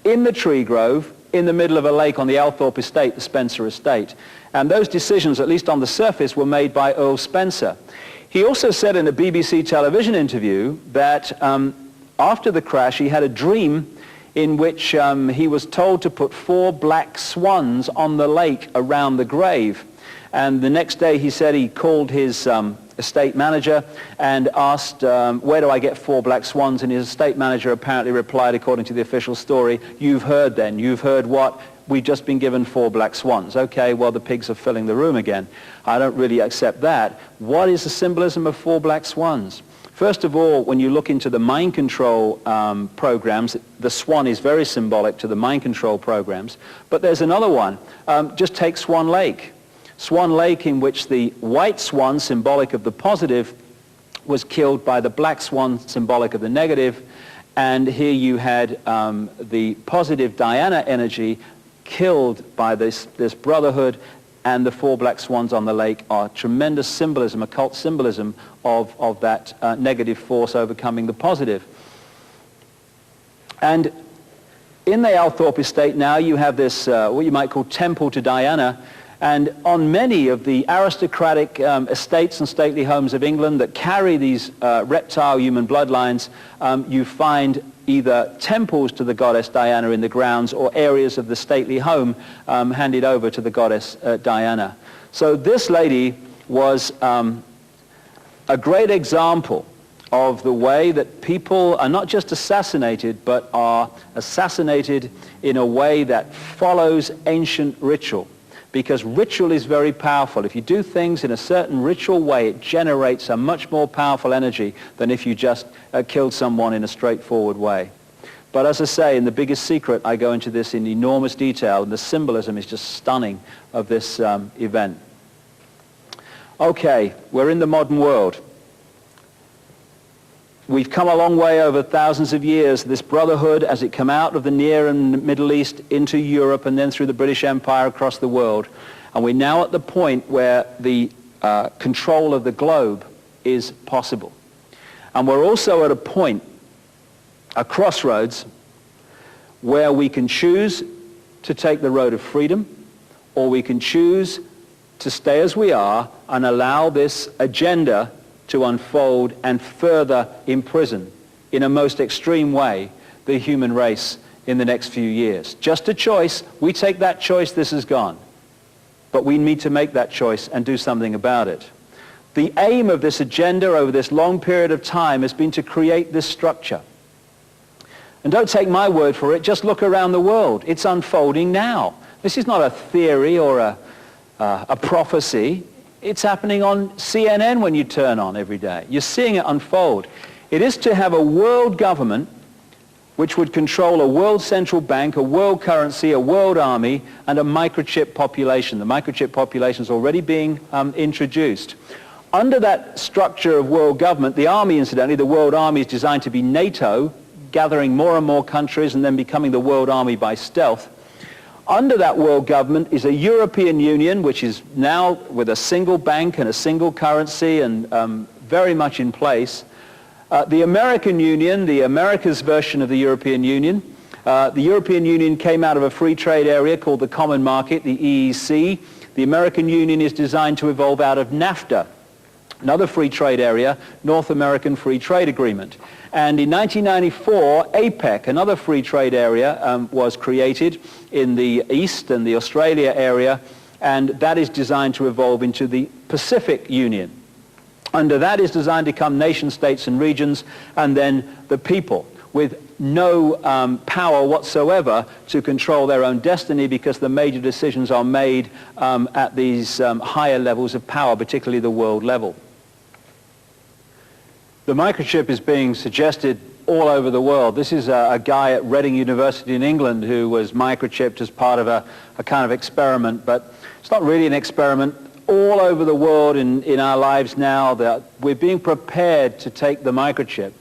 in the tree grove, in the middle of a lake on the Althorpe estate, the Spencer estate. And those decisions, at least on the surface, were made by Earl Spencer. He also said in a BBC television interview that after the crash he had a dream in which he was told to put 4 black swans on the lake around the grave. And the next day he said he called his estate manager and asked, where do I get 4 black swans? And his estate manager apparently replied, according to the official story, you've heard then. You've heard what? We've just been given 4 black swans. Okay, well, the pigs are filling the room again. I don't really accept that. What is the symbolism of 4 black swans? First of all, when you look into the mind control programs, the swan is very symbolic to the mind control programs. But there's another one. Just take Swan Lake. Swan Lake, in which the white swan, symbolic of the positive, was killed by the black swan, symbolic of the negative. And here you had the positive Diana energy killed by this brotherhood, and the 4 black swans on the lake are tremendous symbolism, occult symbolism of that negative force overcoming the positive. And in the Althorpe estate now you have this, what you might call temple to Diana, And on many of the aristocratic estates and stately homes of England that carry these reptile human bloodlines, you find either temples to the goddess Diana in the grounds or areas of the stately home handed over to the goddess Diana. So this lady was a great example of the way that people are not just assassinated, but are assassinated in a way that follows ancient ritual. Because ritual is very powerful. If you do things in a certain ritual way, it generates a much more powerful energy than if you just killed someone in a straightforward way. But as I say, in The Biggest Secret, I go into this in enormous detail, and the symbolism is just stunning of this event. Okay, we're in the modern world. We've come a long way over thousands of years. This brotherhood, as it came out of the Near and Middle East into Europe and then through the British Empire across the world. And we're now at the point where the control of the globe is possible. And we're also at a point, a crossroads, where we can choose to take the road of freedom, or we can choose to stay as we are and allow this agenda to unfold and further imprison, in a most extreme way, the human race in the next few years. Just a choice. We take that choice, this is gone. But we need to make that choice and do something about it. The aim of this agenda over this long period of time has been to create this structure. And don't take my word for it, just look around the world. It's unfolding now. This is not a theory or a prophecy. It's happening on CNN when you turn on every day. You're seeing it unfold. It is to have a world government which would control a world central bank, a world currency, a world army, and a microchip population. The microchip population is already being introduced. Under that structure of world government, the army, incidentally, the world army is designed to be NATO, gathering more and more countries and then becoming the world army by stealth. Under that world government is a European Union, which is now with a single bank and a single currency and very much in place. The American Union, the America's version of the European Union. The European Union came out of a free trade area called the Common Market, the EEC. The American Union is designed to evolve out of NAFTA, another free trade area, North American Free Trade Agreement. And in 1994, APEC, another free trade area, was created in the East and the Australia area, and that is designed to evolve into the Pacific Union. Under that is designed to come nation states and regions, and then the people with no power whatsoever to control their own destiny, because the major decisions are made at these higher levels of power, particularly the world level. The microchip is being suggested all over the world. This is a guy at Reading University in England who was microchipped as part of a kind of experiment, but it's not really an experiment. All over the world in our lives now, that we're being prepared to take the microchip.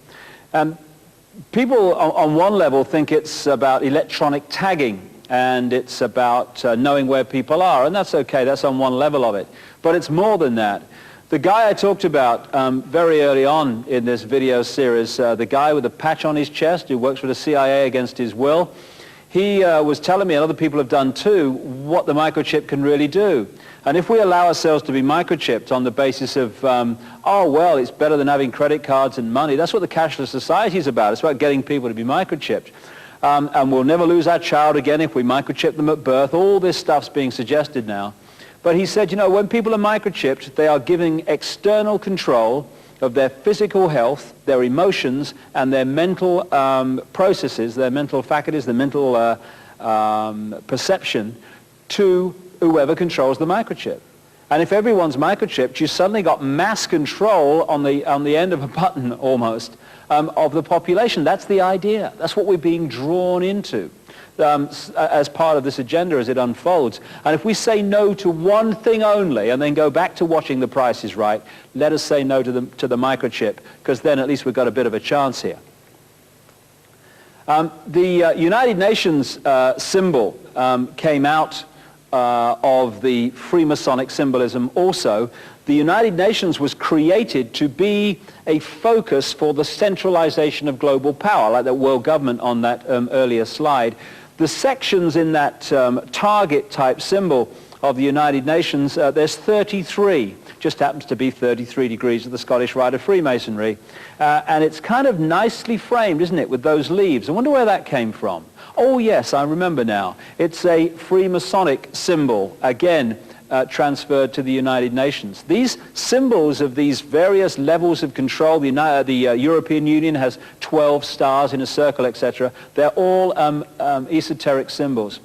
People on one level think it's about electronic tagging and it's about knowing where people are, and that's okay, that's on one level of it. But it's more than that. The guy I talked about very early on in this video series, the guy with the patch on his chest who works for the CIA against his will, he was telling me, and other people have done too, what the microchip can really do. And if we allow ourselves to be microchipped on the basis of, oh, well, it's better than having credit cards and money, that's what the cashless society is about. It's about getting people to be microchipped. And we'll never lose our child again if we microchip them at birth. All this stuff's being suggested now. But he said, you know, when people are microchipped, they are giving external control of their physical health, their emotions, and their mental processes, their mental faculties, their mental perception to whoever controls the microchip. And if everyone's microchipped, you suddenly got mass control on the end of a button almost of the population. That's the idea. That's what we're being drawn into as part of this agenda as it unfolds. And if we say no to one thing only and then go back to watching The Price is Right, let us say no to the microchip, because then at least we've got a bit of a chance here. The United Nations symbol came out of the Freemasonic symbolism also. The United Nations was created to be a focus for the centralization of global power, like the world government on that earlier slide. The sections in that target type symbol of the United Nations, there's 33. Just happens to be 33 degrees of the Scottish Rite of Freemasonry. And it's kind of nicely framed, isn't it, with those leaves. I wonder where that came from. Oh, yes, I remember now. It's a Freemasonic symbol, again, transferred to the United Nations. These symbols of these various levels of control, the European Union has 12 stars in a circle, etc. They're all esoteric symbols.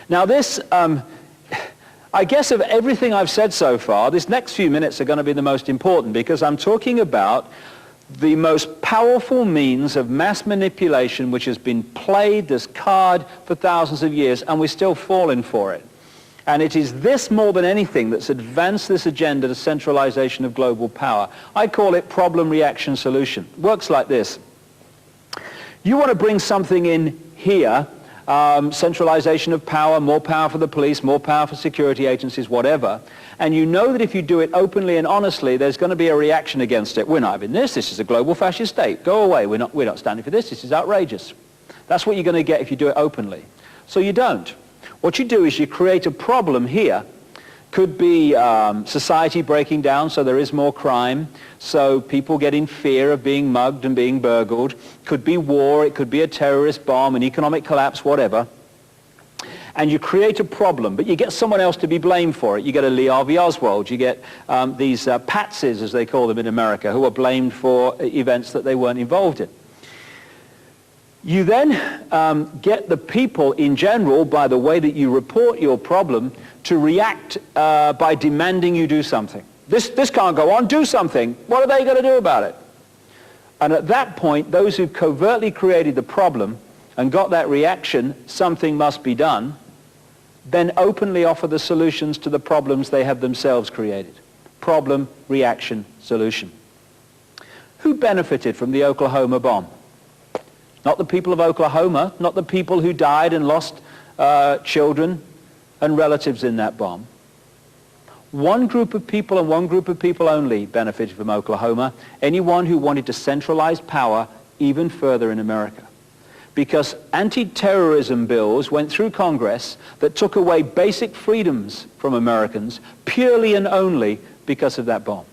Now this, I guess of everything I've said so far, this next few minutes are going to be the most important, because I'm talking about the most powerful means of mass manipulation which has been played, this card, for thousands of years, and we're still falling for it. And it is this more than anything that's advanced this agenda to centralization of global power. I call it problem, reaction, solution. It works like this. You want to bring something in here, centralization of power, more power for the police, more power for security agencies, whatever, and you know that if you do it openly and honestly, there's going to be a reaction against it. We're not having this. This is a global fascist state. Go away. We're not standing for this. This is outrageous. That's what you're going to get if you do it openly. So you don't. What you do is you create a problem here. Could be society breaking down, so there is more crime, so people get in fear of being mugged and being burgled. Could be war, it could be a terrorist bomb, an economic collapse, whatever. And you create a problem, but you get someone else to be blamed for it. You get a Lee Harvey Oswald, you get these patsies, as they call them in America, who are blamed for events that they weren't involved in. You then get the people in general, by the way that you report your problem, to react by demanding you do something. This can't go on, do something. What are they going to do about it? And at that point, those who covertly created the problem and got that reaction, something must be done, then openly offer the solutions to the problems they have themselves created. Problem, reaction, solution. Who benefited from the Oklahoma bomb? Not the people of Oklahoma, not the people who died and lost children and relatives in that bomb. One group of people and one group of people only benefited from Oklahoma. Anyone who wanted to centralize power even further in America. Because anti-terrorism bills went through Congress that took away basic freedoms from Americans purely and only because of that bomb.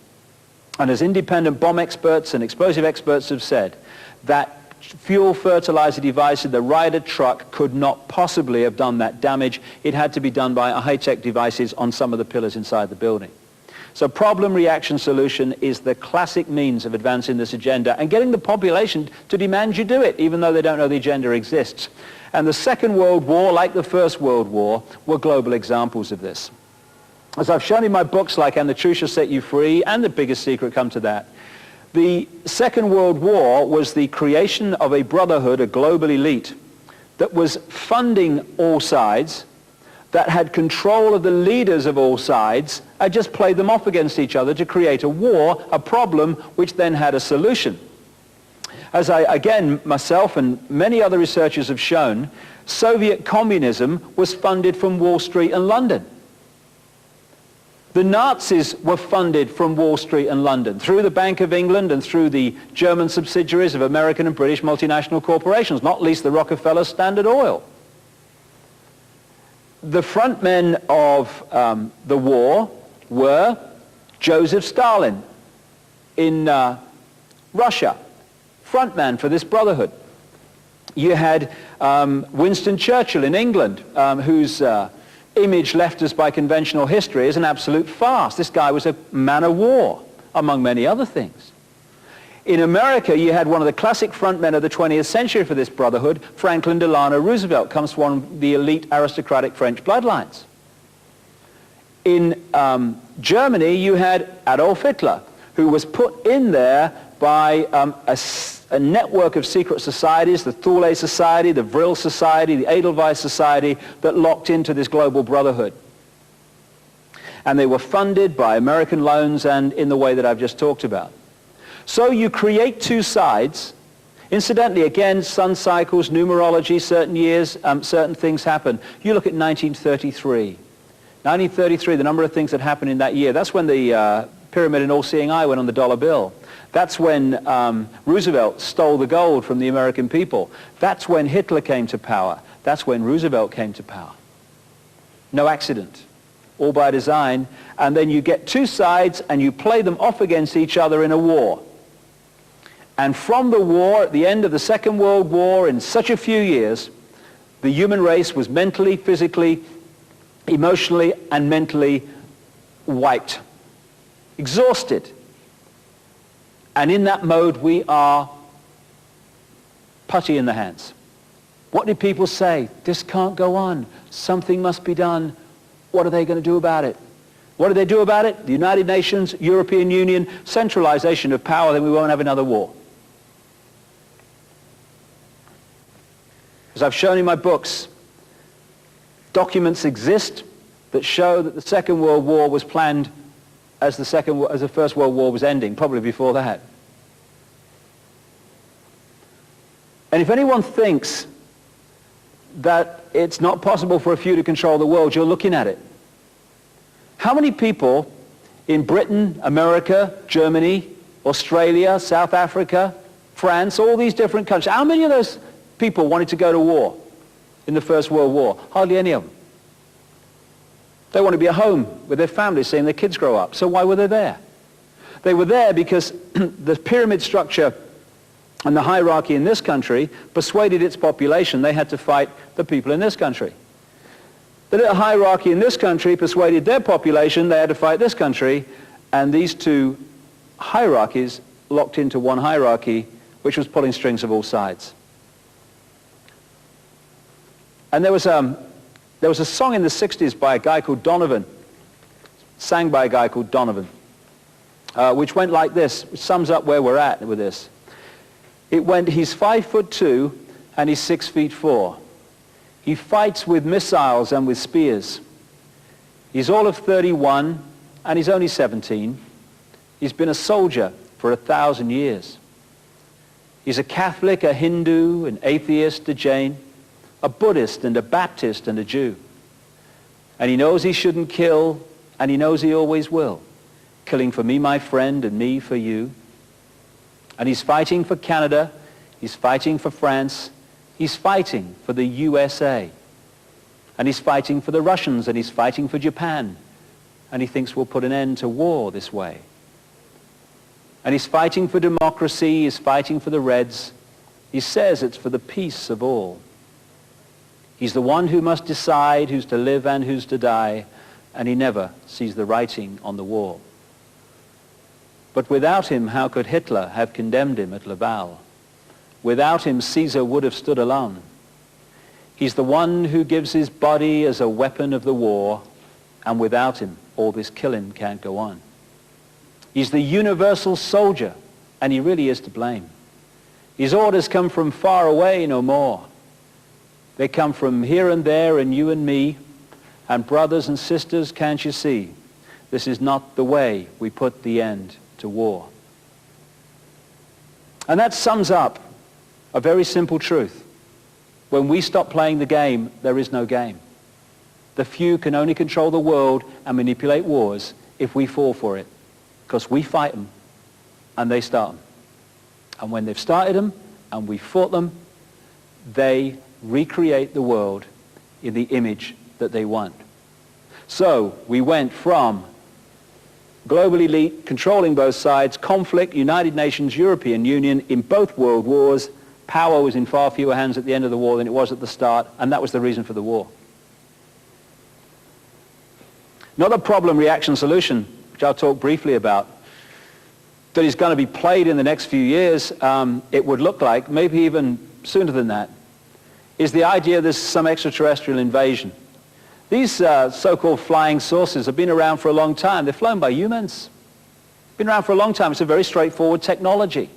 And as independent bomb experts and explosive experts have said, that fuel fertilizer device in the Ryder truck could not possibly have done that damage. It had to be done by high-tech devices on some of the pillars inside the building. So problem, reaction, solution is the classic means of advancing this agenda and getting the population to demand you do it, even though they don't know the agenda exists. And the Second World War, like the First World War, were global examples of this. As I've shown in my books like And the Truth Shall Set You Free and The Biggest Secret, come to that, the Second World War was the creation of a brotherhood, a global elite, that was funding all sides, that had control of the leaders of all sides, and just played them off against each other to create a war, a problem, which then had a solution. As again, myself and many other researchers have shown, Soviet communism was funded from Wall Street and London. The Nazis were funded from Wall Street and London, through the Bank of England and through the German subsidiaries of American and British multinational corporations, not least the Rockefeller Standard Oil. The front men of the war were Joseph Stalin in Russia, front man for this brotherhood. You had Winston Churchill in England, whose image left us by conventional history is an absolute farce. This guy was a man of war, among many other things. In America, you had one of the classic frontmen of the 20th century for this brotherhood, Franklin Delano Roosevelt, comes from one of the elite aristocratic French bloodlines. In Germany, you had Adolf Hitler, who was put in there by a network of secret societies, the Thule Society, the Vril Society, the Edelweiss Society, that locked into this global brotherhood. And they were funded by American loans and in the way that I've just talked about. So you create two sides. Incidentally, again, sun cycles, numerology, certain years, certain things happen. You look at 1933. 1933, the number of things that happened in that year. That's when the pyramid and all-seeing eye went on the dollar bill. That's when Roosevelt stole the gold from the American people. That's when Hitler came to power. That's when Roosevelt came to power. No accident. all by design, and then you get two sides and you play them off against each other in a war. And from the war, at the end of the Second World War, in such a few years, the human race was mentally, physically, emotionally, and mentally wiped, exhausted. And in that mode, we are putty in the hands. What did people say? This can't go on. Something must be done. What are they going to do about it? What do they do about it? The United Nations, European Union, centralization of power, then we won't have another war. As I've shown in my books, documents exist that show that the Second World War was planned as the First World War was ending, probably before that. And if anyone thinks that it's not possible for a few to control the world, you're looking at it. How many people in Britain, America, Germany, Australia, South Africa, France, all these different countries, how many of those people wanted to go to war in the First World War? Hardly any of them. They want to be at home with their families, seeing their kids grow up. So why were they there? They were there because the pyramid structure and the hierarchy in this country persuaded its population they had to fight the people in this country. The little hierarchy in this country persuaded their population they had to fight this country, and these two hierarchies locked into one hierarchy, which was pulling strings of all sides. And there was a song in the 60s by a guy called Donovan, sang by a guy called Donovan, which went like this, which sums up where we're at with this. It went, he's 5'2" and he's 6'4". He fights with missiles and with spears. He's all of 31 and he's only 17. He's been a soldier for 1,000 years. He's a Catholic, a Hindu, an atheist, a Jain, a Buddhist and a Baptist and a Jew. And he knows he shouldn't kill, and he knows he always will. Killing for me, my friend, and me for you. And he's fighting for Canada, he's fighting for France, he's fighting for the USA. And he's fighting for the Russians, and he's fighting for Japan. And he thinks we'll put an end to war this way. And he's fighting for democracy, he's fighting for the Reds. He says it's for the peace of all. He's the one who must decide who's to live and who's to die, and he never sees the writing on the wall. But without him, how could Hitler have condemned him at Laval? Without him, Caesar would have stood alone. He's the one who gives his body as a weapon of the war, and without him, all this killing can't go on. He's the universal soldier, and he really is to blame. His orders come from far away no more. They come from here and there and you and me, and brothers and sisters, can't you see? This is not the way we put the end to war. And that sums up a very simple truth. When we stop playing the game, there is no game. The few can only control the world and manipulate wars if we fall for it, because we fight them and they start them. And when they've started them and we fought them, they recreate the world in the image that they want. So we went from global elite controlling both sides, conflict, United Nations, European Union, in both world wars. Power was in far fewer hands at the end of the war than it was at the start, and that was the reason for the war. Not a problem, reaction, solution, which I'll talk briefly about, that is going to be played in the next few years, it would look like, maybe even sooner than that, is the idea there's some extraterrestrial invasion. These so-called flying saucers have been around for a long time. They're flown by humans. Been around for a long time. It's a very straightforward technology.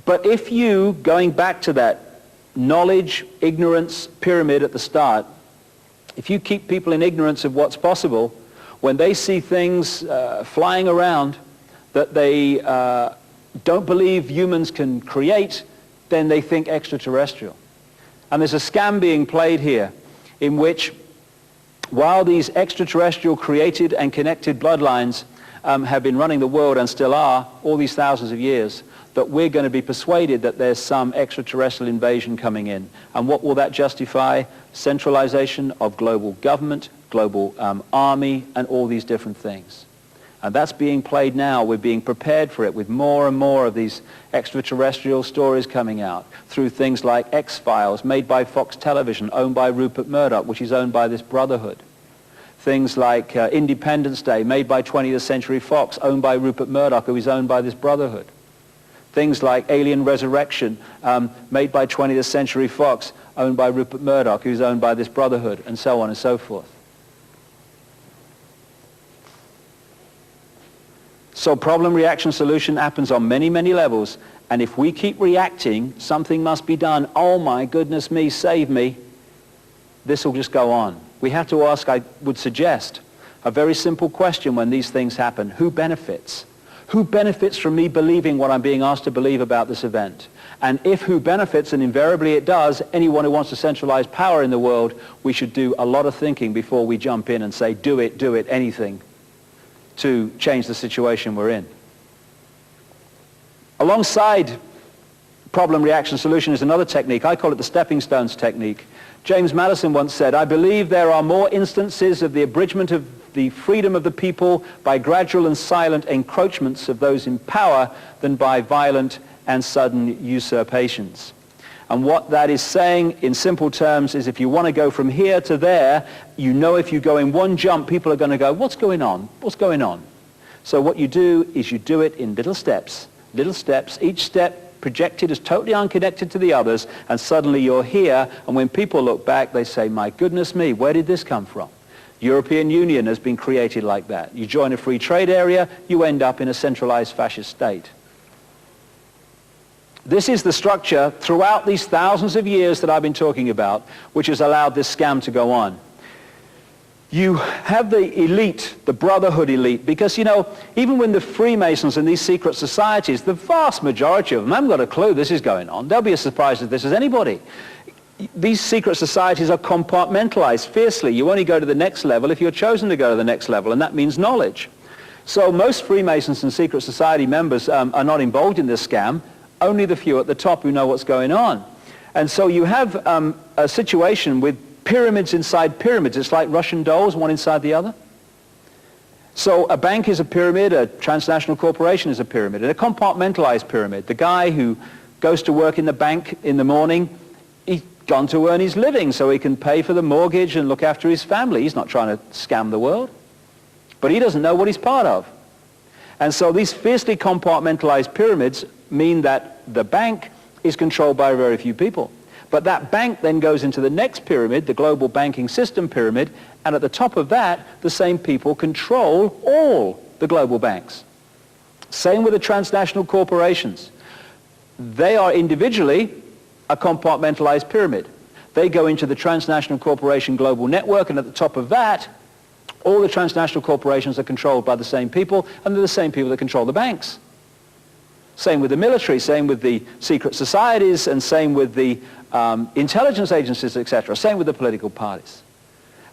But if you, going back to that knowledge, ignorance pyramid at the start, if you keep people in ignorance of what's possible, when they see things flying around that they don't believe humans can create, then they think extraterrestrial. And there's a scam being played here in which, while these extraterrestrial created and connected bloodlines have been running the world and still are all these thousands of years, that we're going to be persuaded that there's some extraterrestrial invasion coming in. And what will that justify? Centralization of global government, global army, and all these different things. And that's being played now. We're being prepared for it with more and more of these extraterrestrial stories coming out through things like X-Files, made by Fox Television, owned by Rupert Murdoch, which is owned by this Brotherhood. Things like Independence Day, made by 20th Century Fox, owned by Rupert Murdoch, who is owned by this Brotherhood. Things like Alien Resurrection, made by 20th Century Fox, owned by Rupert Murdoch, who's owned by this Brotherhood, and so on and so forth. So problem, reaction, solution happens on many, many levels. And if we keep reacting, something must be done. Oh my goodness me, save me. This will just go on. We have to ask, I would suggest, a very simple question when these things happen. Who benefits? Who benefits from me believing what I'm being asked to believe about this event? And if who benefits, and invariably it does, anyone who wants to centralize power in the world, we should do a lot of thinking before we jump in and say, do it, anything to change the situation we're in. Alongside problem, reaction, solution is another technique. I call it the stepping stones technique. James Madison once said, I believe there are more instances of the abridgment of the freedom of the people by gradual and silent encroachments of those in power than by violent and sudden usurpations. And what that is saying in simple terms is if you want to go from here to there, you know if you go in one jump, people are going to go, what's going on? What's going on? So what you do is you do it in little steps, each step projected as totally unconnected to the others, and suddenly you're here, and when people look back, they say, my goodness me, where did this come from? European Union has been created like that. You join a free trade area, you end up in a centralized fascist state. This is the structure throughout these thousands of years that I've been talking about, which has allowed this scam to go on. You have the elite, the Brotherhood elite, because, you know, even when the Freemasons and these secret societies, the vast majority of them haven't got a clue this is going on. They'll be as surprised as this as anybody. These secret societies are compartmentalized fiercely. You only go to the next level if you're chosen to go to the next level, and that means knowledge. So most Freemasons and secret society members are not involved in this scam. Only the few at the top who know what's going on. And so you have a situation with pyramids inside pyramids. It's like Russian dolls, one inside the other. So a bank is a pyramid, a transnational corporation is a pyramid, and a compartmentalized pyramid. The guy who goes to work in the bank in the morning, he's gone to earn his living so he can pay for the mortgage and look after his family. He's not trying to scam the world. But he doesn't know what he's part of. And so these fiercely compartmentalized pyramids mean that the bank is controlled by very few people. But that bank then goes into the next pyramid, the global banking system pyramid, and at the top of that, the same people control all the global banks. Same with the transnational corporations. They are individually a compartmentalized pyramid. They go into the transnational corporation global network, and at the top of that, all the transnational corporations are controlled by the same people, and they're the same people that control the banks. Same with the military, same with the secret societies, and same with the intelligence agencies, etc. Same with the political parties.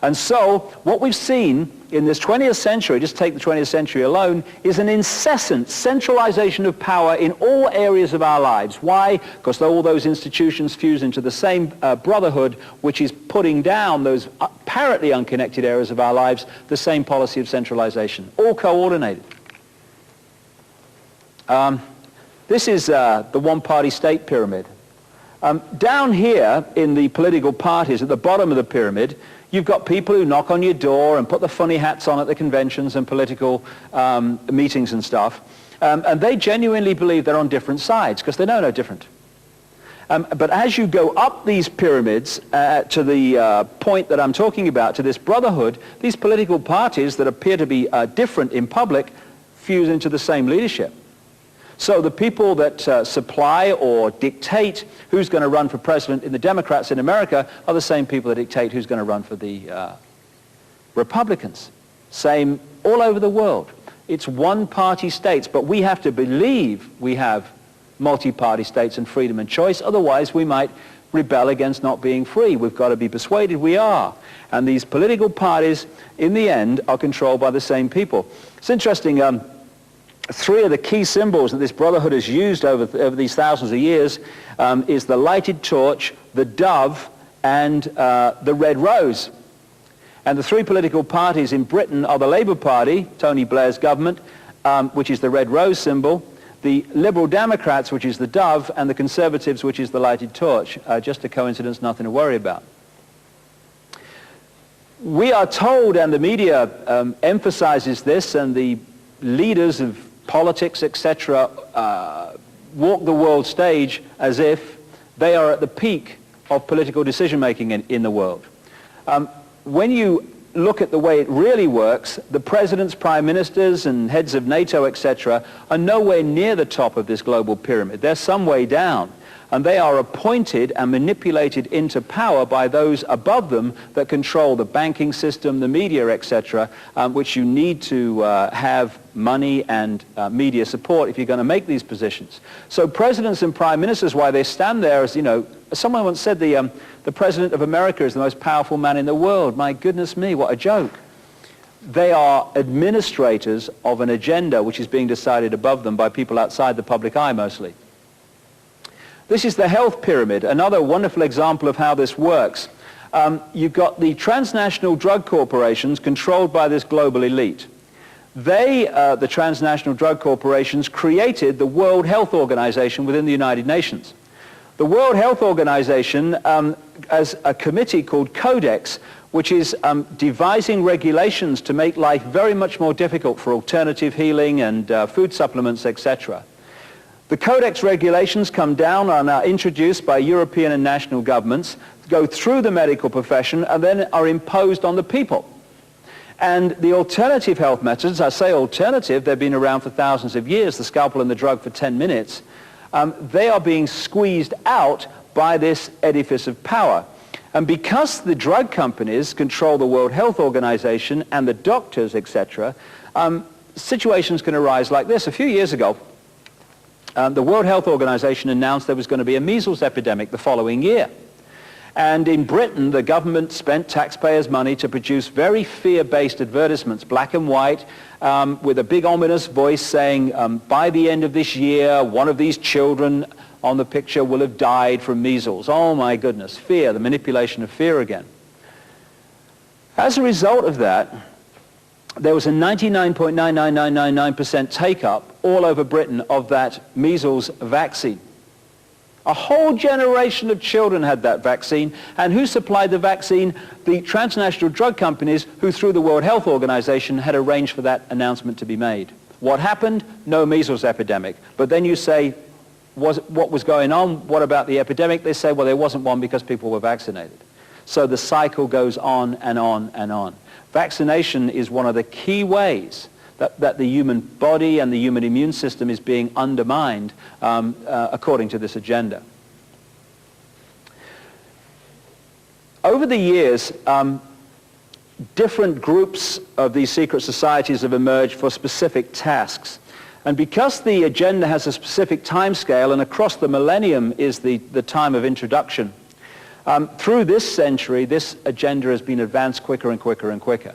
And so what we've seen in this 20th century, just take the 20th century alone, is an incessant centralization of power in all areas of our lives. Why? Because all those institutions fuse into the same brotherhood, which is putting down those apparently unconnected areas of our lives, the same policy of centralization, all coordinated. This is the one-party state pyramid. Down here in the political parties, at the bottom of the pyramid, you've got people who knock on your door and put the funny hats on at the conventions and political meetings and stuff. And they genuinely believe they're on different sides because they know no different. But as you go up these pyramids to the point that I'm talking about, to this brotherhood, these political parties that appear to be different in public fuse into the same leadership. So the people that supply or dictate who's going to run for president in the Democrats in America are the same people that dictate who's going to run for the Republicans. Same all over the world. It's one-party states, but we have to believe we have multi-party states and freedom and choice. Otherwise, we might rebel against not being free. We've got to be persuaded we are. And these political parties, in the end, are controlled by the same people. It's interesting, three of the key symbols that this brotherhood has used over these thousands of years is the lighted torch, the dove, and the red rose. And the three political parties in Britain are the Labour Party, Tony Blair's government, which is the red rose symbol, the Liberal Democrats, which is the dove, and the Conservatives, which is the lighted torch. Just a coincidence, nothing to worry about. We are told, and the media emphasizes this, and the leaders of politics, etc., walk the world stage as if they are at the peak of political decision-making in the world. When you look at the way it really works, the presidents, prime ministers, and heads of NATO, etc., are nowhere near the top of this global pyramid. They're some way down. And they are appointed and manipulated into power by those above them that control the banking system, the media, etc., which you need to have money and media support if you're going to make these positions. So presidents and prime ministers, why they stand there as, you know, someone once said the president of America is the most powerful man in the world. My goodness me, what a joke. They are administrators of an agenda which is being decided above them by people outside the public eye mostly. This is the health pyramid, another wonderful example of how this works. You've got the transnational drug corporations controlled by this global elite. They, the transnational drug corporations, created the World Health Organization within the United Nations. The World Health Organization as a committee called Codex, which is devising regulations to make life very much more difficult for alternative healing and food supplements, etc. The Codex regulations come down and are introduced by European and national governments, go through the medical profession, and then are imposed on the people. And the alternative health methods, I say alternative, they've been around for thousands of years, the scalpel and the drug for 10 minutes, they are being squeezed out by this edifice of power. And because the drug companies control the World Health Organization and the doctors, etc., situations can arise like this. A few years ago, the World Health Organization announced there was going to be a measles epidemic the following year. And in Britain, the government spent taxpayers' money to produce very fear-based advertisements, black and white, with a big ominous voice saying, by the end of this year, one of these children on the picture will have died from measles. Oh my goodness, fear, the manipulation of fear again. As a result of that, there was a 99.99999% take-up all over Britain of that measles vaccine. A whole generation of children had that vaccine, and who supplied the vaccine? The transnational drug companies who, through the World Health Organization, had arranged for that announcement to be made. What happened? No measles epidemic. But then you say, what was going on? What about the epidemic? They say, well, there wasn't one because people were vaccinated. So the cycle goes on and on and on. Vaccination is one of the key ways that the human body and the human immune system is being undermined according to this agenda. Over the years, different groups of these secret societies have emerged for specific tasks. And because the agenda has a specific time scale, and across the millennium is the time of introduction, through this century, this agenda has been advanced quicker and quicker and quicker.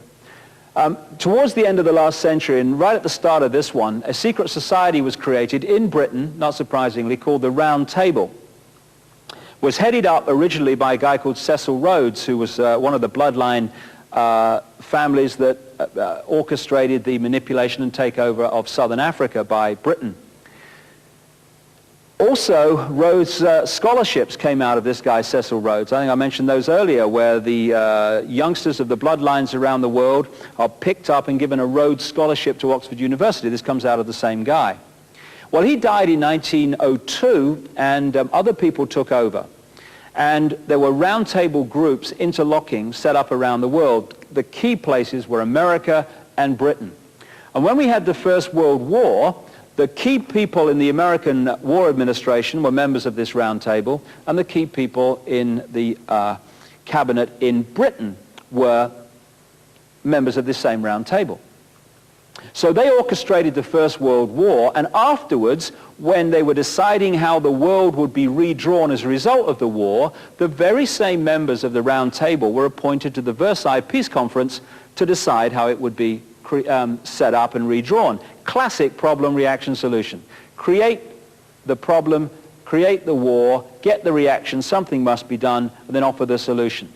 Towards the end of the last century, and right at the start of this one, a secret society was created in Britain, not surprisingly, called the Round Table. It was headed up originally by a guy called Cecil Rhodes, who was one of the bloodline families that orchestrated the manipulation and takeover of southern Africa by Britain. Also, Rhodes scholarships came out of this guy, Cecil Rhodes. I think I mentioned those earlier, where the youngsters of the bloodlines around the world are picked up and given a Rhodes scholarship to Oxford University. This comes out of the same guy. Well, he died in 1902, and other people took over. And there were roundtable groups, interlocking, set up around the world. The key places were America and Britain. And when we had the First World War, the key people in the American War Administration were members of this round table, and the key people in the cabinet in Britain were members of this same round table. So they orchestrated the First World War, and afterwards, when they were deciding how the world would be redrawn as a result of the war, the very same members of the Round Table were appointed to the Versailles Peace Conference to decide how it would be set up and redrawn. Classic problem, reaction, solution. Create the problem, create the war, get the reaction, something must be done, and then offer the solution.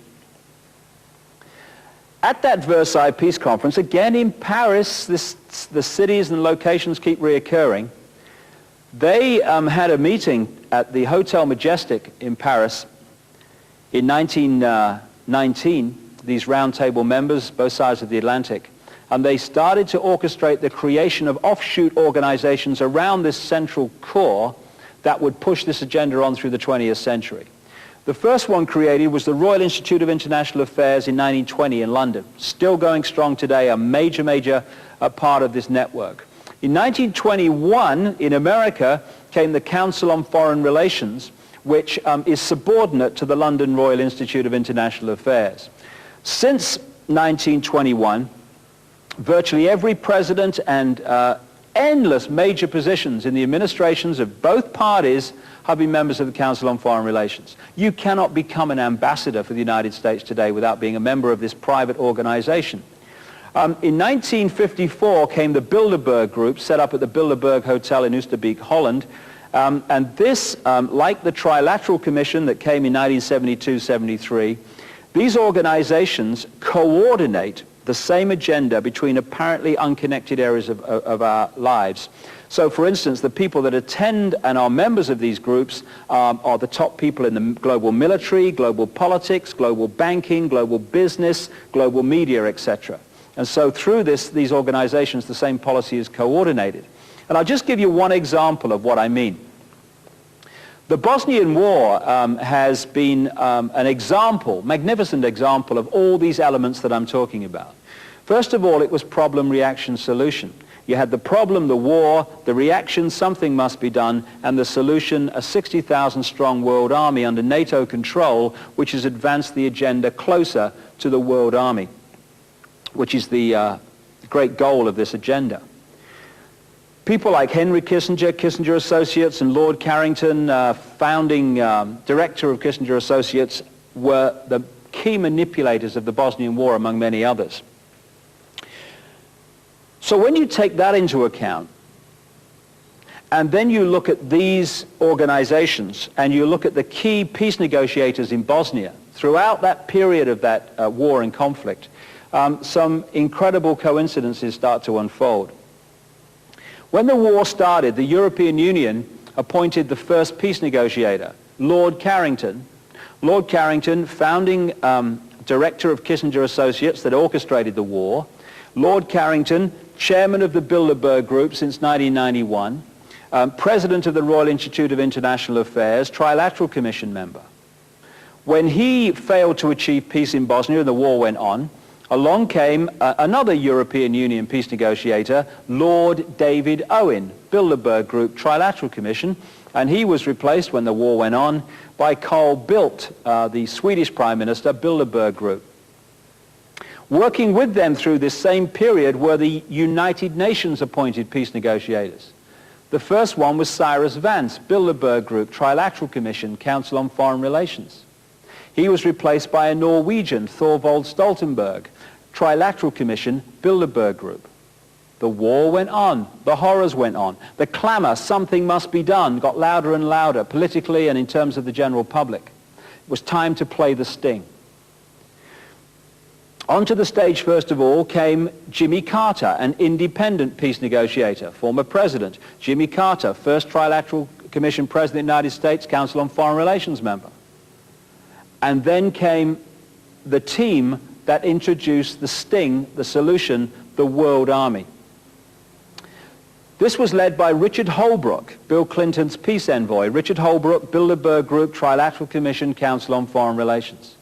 At that Versailles Peace Conference, again in Paris, the cities and locations keep reoccurring, they had a meeting at the Hotel Majestic in Paris in 1919, these Round Table members, both sides of the Atlantic, and they started to orchestrate the creation of offshoot organizations around this central core that would push this agenda on through the 20th century. The first one created was the Royal Institute of International Affairs in 1920 in London, still going strong today, a major part of this network. In 1921, in America, came the Council on Foreign Relations, which is subordinate to the London Royal Institute of International Affairs. Since 1921, virtually every president and endless major positions in the administrations of both parties have been members of the Council on Foreign Relations. You cannot become an ambassador for the United States today without being a member of this private organization. In 1954 came the Bilderberg Group, set up at the Bilderberg Hotel in Oosterbeek, Holland. And this, like the Trilateral Commission that came in 1972-73, these organizations coordinate the same agenda between apparently unconnected areas of our lives. So, for instance, the people that attend and are members of these groups are the top people in the global military, global politics, global banking, global business, global media, etc. And so through these organizations, the same policy is coordinated. And I'll just give you one example of what I mean. The Bosnian War has been an example, magnificent example of all these elements that I'm talking about. First of all, it was problem, reaction, solution. You had the problem, the war, the reaction, something must be done, and the solution, a 60,000 strong world army under NATO control, which has advanced the agenda closer to the world army, which is the great goal of this agenda. People like Henry Kissinger, Kissinger Associates, and Lord Carrington, founding director of Kissinger Associates, were the key manipulators of the Bosnian War, among many others. So when you take that into account, and then you look at these organizations, and you look at the key peace negotiators in Bosnia, throughout that period of that war and conflict, some incredible coincidences start to unfold. When the war started, the European Union appointed the first peace negotiator, Lord Carrington. Lord Carrington, founding director of Kissinger Associates that orchestrated the war. Lord Carrington, chairman of the Bilderberg Group since 1991, president of the Royal Institute of International Affairs, Trilateral Commission member. When he failed to achieve peace in Bosnia and the war went on, along came another European Union peace negotiator, Lord David Owen, Bilderberg Group, Trilateral Commission, and he was replaced when the war went on by Carl Bildt, the Swedish Prime Minister, Bilderberg Group. Working with them through this same period were the United Nations appointed peace negotiators. The first one was Cyrus Vance, Bilderberg Group, Trilateral Commission, Council on Foreign Relations. He was replaced by a Norwegian, Thorvald Stoltenberg, Trilateral Commission, Bilderberg Group. The war went on. The horrors went on. The clamor, something must be done, got louder and louder, politically and in terms of the general public. It was time to play the sting. Onto the stage, first of all, came Jimmy Carter, an independent peace negotiator, former president. Jimmy Carter, first Trilateral Commission president of the United States, Council on Foreign Relations member. And then came the team that introduced the sting, the solution, the World Army. This was led by Richard Holbrooke, Bill Clinton's peace envoy. Richard Holbrooke, Bilderberg Group, Trilateral Commission, Council on Foreign Relations.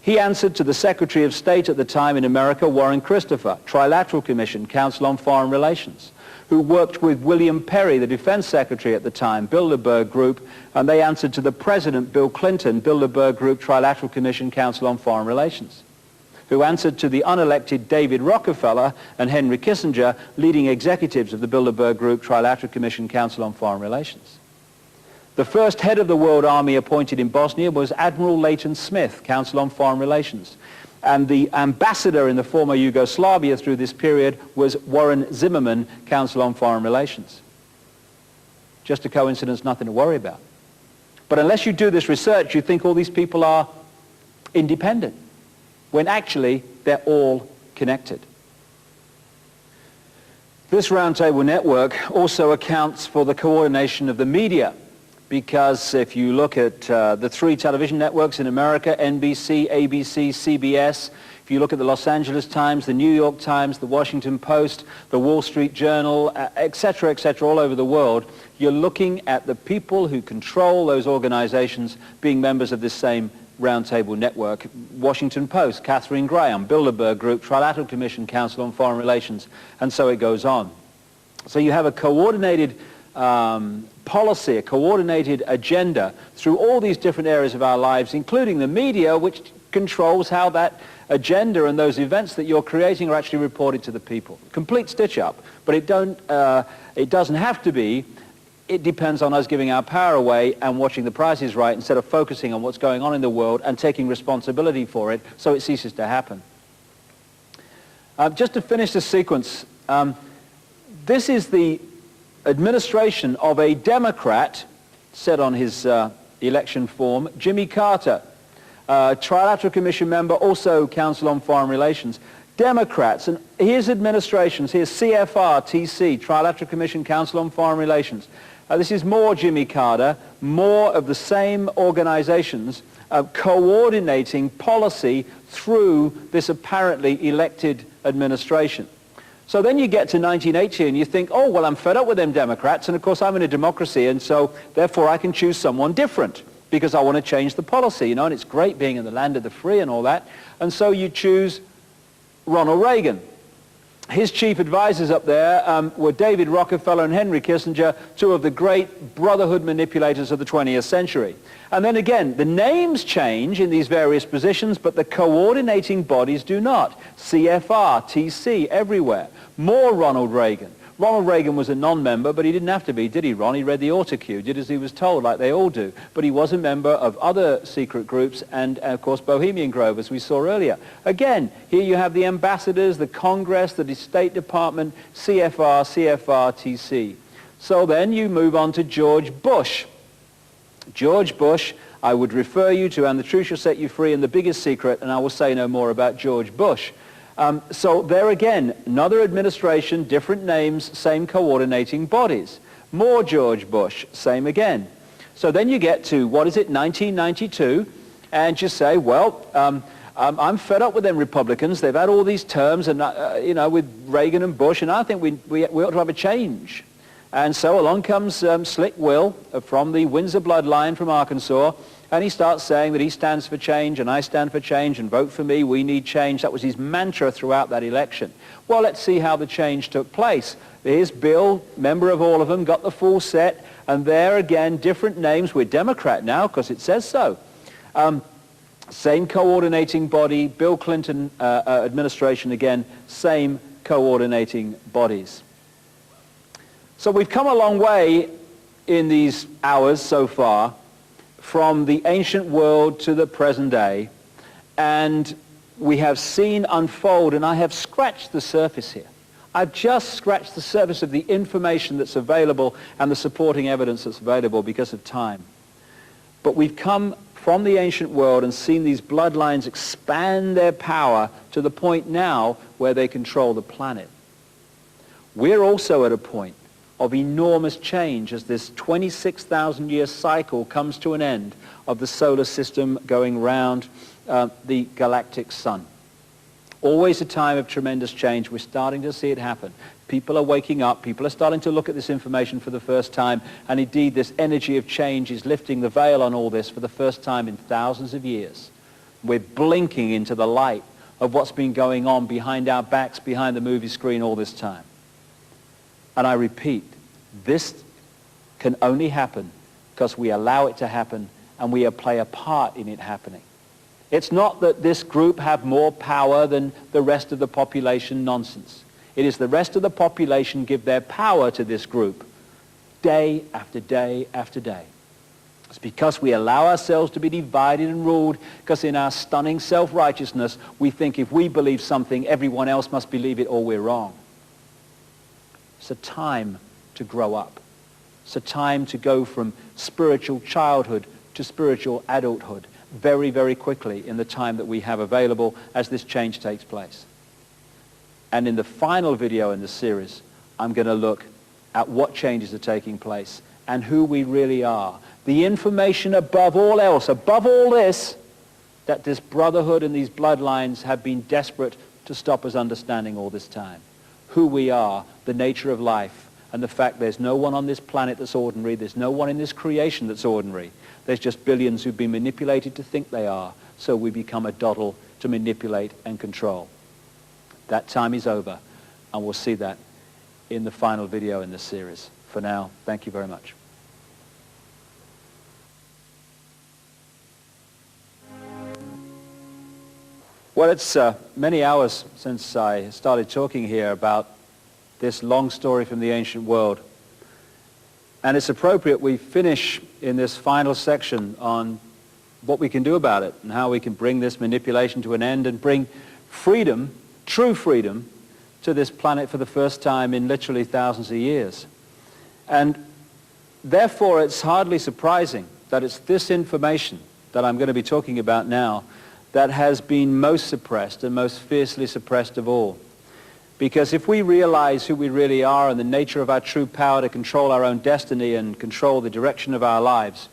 He answered to the Secretary of State at the time in America, Warren Christopher, Trilateral Commission, Council on Foreign Relations, who worked with William Perry, the Defense Secretary at the time, Bilderberg Group, and they answered to the President, Bill Clinton, Bilderberg Group, Trilateral Commission, Council on Foreign Relations. who answered to the unelected David Rockefeller and Henry Kissinger, leading executives of the Bilderberg Group, Trilateral Commission, Council on Foreign Relations. The first head of the World Army appointed in Bosnia was Admiral Leighton Smith, Council on Foreign Relations. And the ambassador in the former Yugoslavia through this period was Warren Zimmerman, Council on Foreign Relations. Just a coincidence, nothing to worry about. But unless you do this research, you think all these people are independent, when actually they're all connected. This roundtable network also accounts for the coordination of the media, because if you look at the three television networks in America, NBC, ABC, CBS, if you look at the Los Angeles Times, the New York Times, the Washington Post, the Wall Street Journal, etc., all over the world, you're looking at the people who control those organizations being members of this same roundtable network. Washington Post, Katharine Graham, Bilderberg Group, Trilateral Commission, Council on Foreign Relations, and so it goes on. So you have a coordinated policy, a coordinated agenda through all these different areas of our lives, including the media, which controls how that agenda and those events that you're creating are actually reported to the people. Complete stitch-up, but it doesn't have to be. It depends on us giving our power away and watching the Price is Right instead of focusing on what's going on in the world and taking responsibility for it so it ceases to happen. Just to finish the sequence, this is the administration of a Democrat, said on his election form, Jimmy Carter, Trilateral Commission member, also Council on Foreign Relations. Democrats, and his administrations, here's CFR, TC, Trilateral Commission, Council on Foreign Relations. This is more Jimmy Carter, more of the same organizations coordinating policy through this apparently elected administration. So then you get to 1980 and you think, oh, well, I'm fed up with them Democrats, and of course I'm in a democracy, and so therefore I can choose someone different because I want to change the policy, and it's great being in the land of the free and all that. And so you choose Ronald Reagan. His chief advisors up there were David Rockefeller and Henry Kissinger, two of the great brotherhood manipulators of the 20th century. And then again, the names change in these various positions, but the coordinating bodies do not. CFR, TC, everywhere. More Ronald Reagan. Ronald Reagan was a non-member, but he didn't have to be, did he, Ron? He read the autocue, did as he was told, like they all do. But he was a member of other secret groups and, of course, Bohemian Grove, as we saw earlier. Again, here you have the ambassadors, the Congress, the State Department, CFR, TC. So then you move on to George Bush. George Bush, I would refer you to And the Truth Shall Set You Free and The Biggest Secret, and I will say no more about George Bush. So there again, another administration, different names, same coordinating bodies. More George Bush, same again. So then you get to, 1992, and you say, well, I'm fed up with them Republicans. They've had all these terms, and with Reagan and Bush, and I think we ought to have a change. And so along comes Slick Will from the Windsor bloodline from Arkansas, and he starts saying that he stands for change and I stand for change and vote for me, we need change. That was his mantra throughout that election. Well, let's see how the change took place. Here's Bill, member of all of them, got the full set, and there again, different names. We're Democrat now because it says so. Same coordinating body, Bill Clinton administration again, same coordinating bodies. So we've come a long way in these hours so far, from the ancient world to the present day, and we have seen unfold, and I have scratched the surface here. I've just scratched the surface of the information that's available and the supporting evidence that's available because of time. But we've come from the ancient world and seen these bloodlines expand their power to the point now where they control the planet. We're also at a point of enormous change as this 26,000-year cycle comes to an end of the solar system going round the galactic sun. Always a time of tremendous change. We're starting to see it happen. People are waking up. People are starting to look at this information for the first time. And indeed, this energy of change is lifting the veil on all this for the first time in thousands of years. We're blinking into the light of what's been going on behind our backs, behind the movie screen all this time. And I repeat, this can only happen because we allow it to happen and we play a part in it happening. It's not that this group have more power than the rest of the population nonsense. It is the rest of the population give their power to this group day after day after day. It's because we allow ourselves to be divided and ruled, because in our stunning self-righteousness, we think if we believe something, everyone else must believe it or we're wrong. It's a time to grow up. It's a time to go from spiritual childhood to spiritual adulthood very, very quickly in the time that we have available as this change takes place. And in the final video in the series, I'm going to look at what changes are taking place and who we really are. The information above all else, above all this, that this brotherhood and these bloodlines have been desperate to stop us understanding all this time. Who we are, the nature of life, and the fact there's no one on this planet that's ordinary, there's no one in this creation that's ordinary. There's just billions who've been manipulated to think they are, so we become a doddle to manipulate and control. That time is over, and we'll see that in the final video in this series. For now, thank you very much. Well, it's many hours since I started talking here about this long story from the ancient world. And it's appropriate we finish in this final section on what we can do about it and how we can bring this manipulation to an end and bring freedom, true freedom, to this planet for the first time in literally thousands of years. And therefore, it's hardly surprising that it's this information that I'm going to be talking about now that has been most suppressed and most fiercely suppressed of all. Because if we realize who we really are and the nature of our true power to control our own destiny and control the direction of our lives,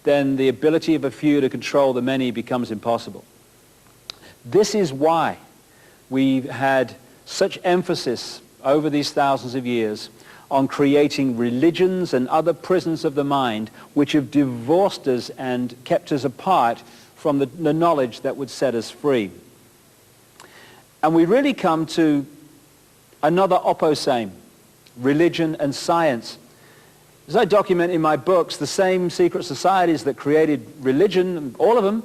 then the ability of a few to control the many becomes impossible. This is why we've had such emphasis over these thousands of years on creating religions and other prisons of the mind which have divorced us and kept us apart from the knowledge that would set us free. And we really come to another opposame, religion and science. As I document in my books, the same secret societies that created religion, all of them,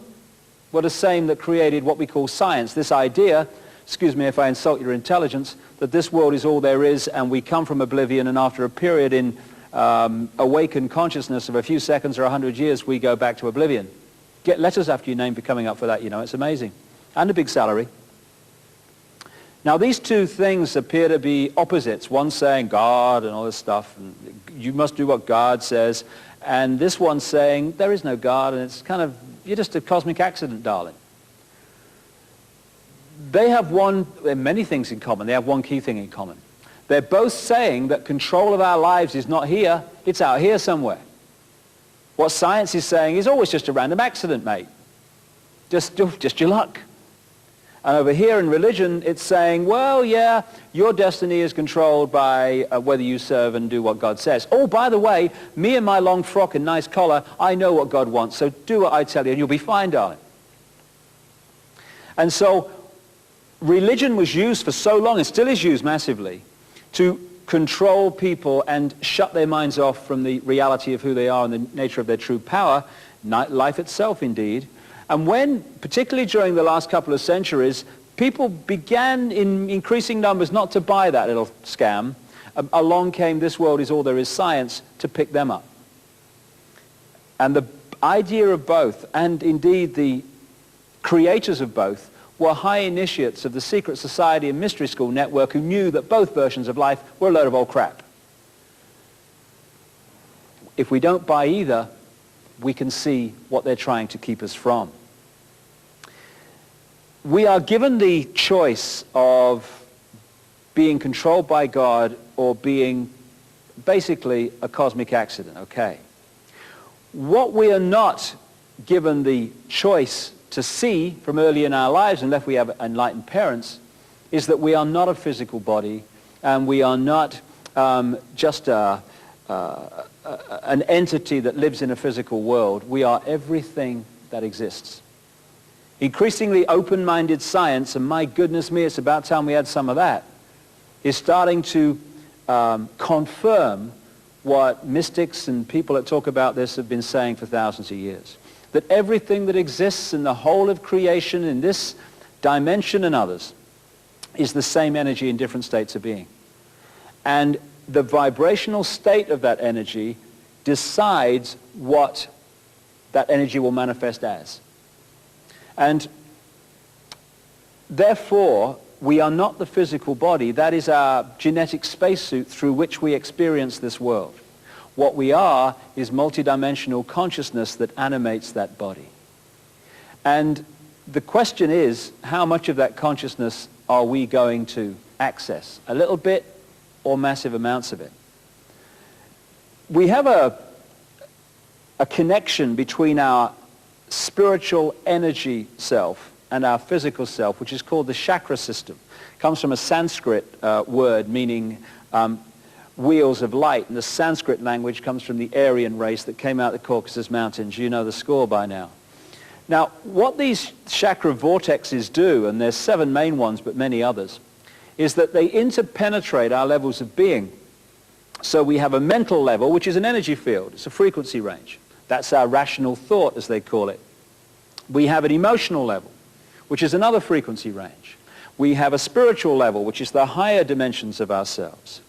were the same that created what we call science, this idea, excuse me if I insult your intelligence, that this world is all there is and we come from oblivion, and after a period in awakened consciousness of a few seconds or 100 years, we go back to oblivion. Get letters after your name for coming up for that, you know, it's amazing. And a big salary. Now these two things appear to be opposites. One saying God and all this stuff, and you must do what God says, and this one saying there is no God, and it's kind of, you're just a cosmic accident, darling. They have many things in common. They have one key thing in common. They're both saying that control of our lives is not here, it's out here somewhere. What science is saying is always just a random accident, mate. Just your luck. And over here in religion, it's saying, well, yeah, your destiny is controlled by whether you serve and do what God says. Oh, by the way, me and my long frock and nice collar, I know what God wants, so do what I tell you and you'll be fine, darling. And so religion was used for so long, and still is used massively, to control people and shut their minds off from the reality of who they are and the nature of their true power, life itself indeed. And when, particularly during the last couple of centuries, people began in increasing numbers not to buy that little scam, along came this world is all there is science to pick them up. And the idea of both, and indeed the creators of both, were high initiates of the secret society and mystery school network who knew that both versions of life were a load of old crap. If we don't buy either, we can see what they're trying to keep us from. We are given the choice of being controlled by God or being basically a cosmic accident, okay? What we are not given the choice to see from early in our lives, unless we have enlightened parents, is that we are not a physical body and we are not just an entity that lives in a physical world. We are everything that exists. Increasingly open-minded science, and my goodness me, it's about time we had some of that, is starting to confirm what mystics and people that talk about this have been saying for thousands of years. that everything that exists in the whole of creation, in this dimension and others, is the same energy in different states of being. And the vibrational state of that energy decides what that energy will manifest as. And therefore, we are not the physical body. That is our genetic spacesuit through which we experience this world. What we are is multidimensional consciousness that animates that body. And the question is, how much of that consciousness are we going to access? A little bit or massive amounts of it? We have a connection between our spiritual energy self and our physical self, which is called the chakra system. It comes from a Sanskrit word meaning wheels of light, and the Sanskrit language comes from the Aryan race that came out of the Caucasus Mountains. You know the score by now. Now, what these chakra vortexes do, and there's 7 main ones but many others, is that they interpenetrate our levels of being. So we have a mental level, which is an energy field. It's a frequency range. That's our rational thought, as they call it. We have an emotional level, which is another frequency range. We have a spiritual level, which is the higher dimensions of ourselves.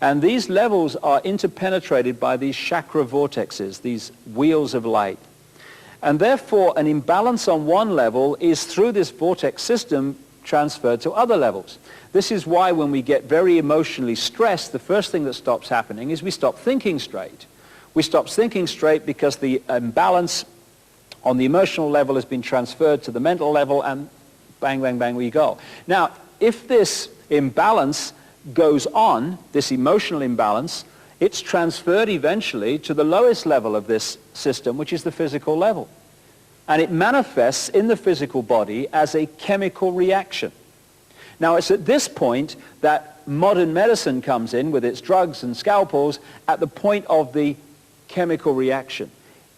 And these levels are interpenetrated by these chakra vortexes, these wheels of light. And therefore, an imbalance on one level is, through this vortex system, transferred to other levels. This is why when we get very emotionally stressed, the first thing that stops happening is we stop thinking straight. We stop thinking straight because the imbalance on the emotional level has been transferred to the mental level, and bang, bang, bang, we go. Now, if this imbalance goes on, this emotional imbalance, it's transferred eventually to the lowest level of this system, which is the physical level. And it manifests in the physical body as a chemical reaction. Now, it's at this point that modern medicine comes in with its drugs and scalpels at the point of the chemical reaction.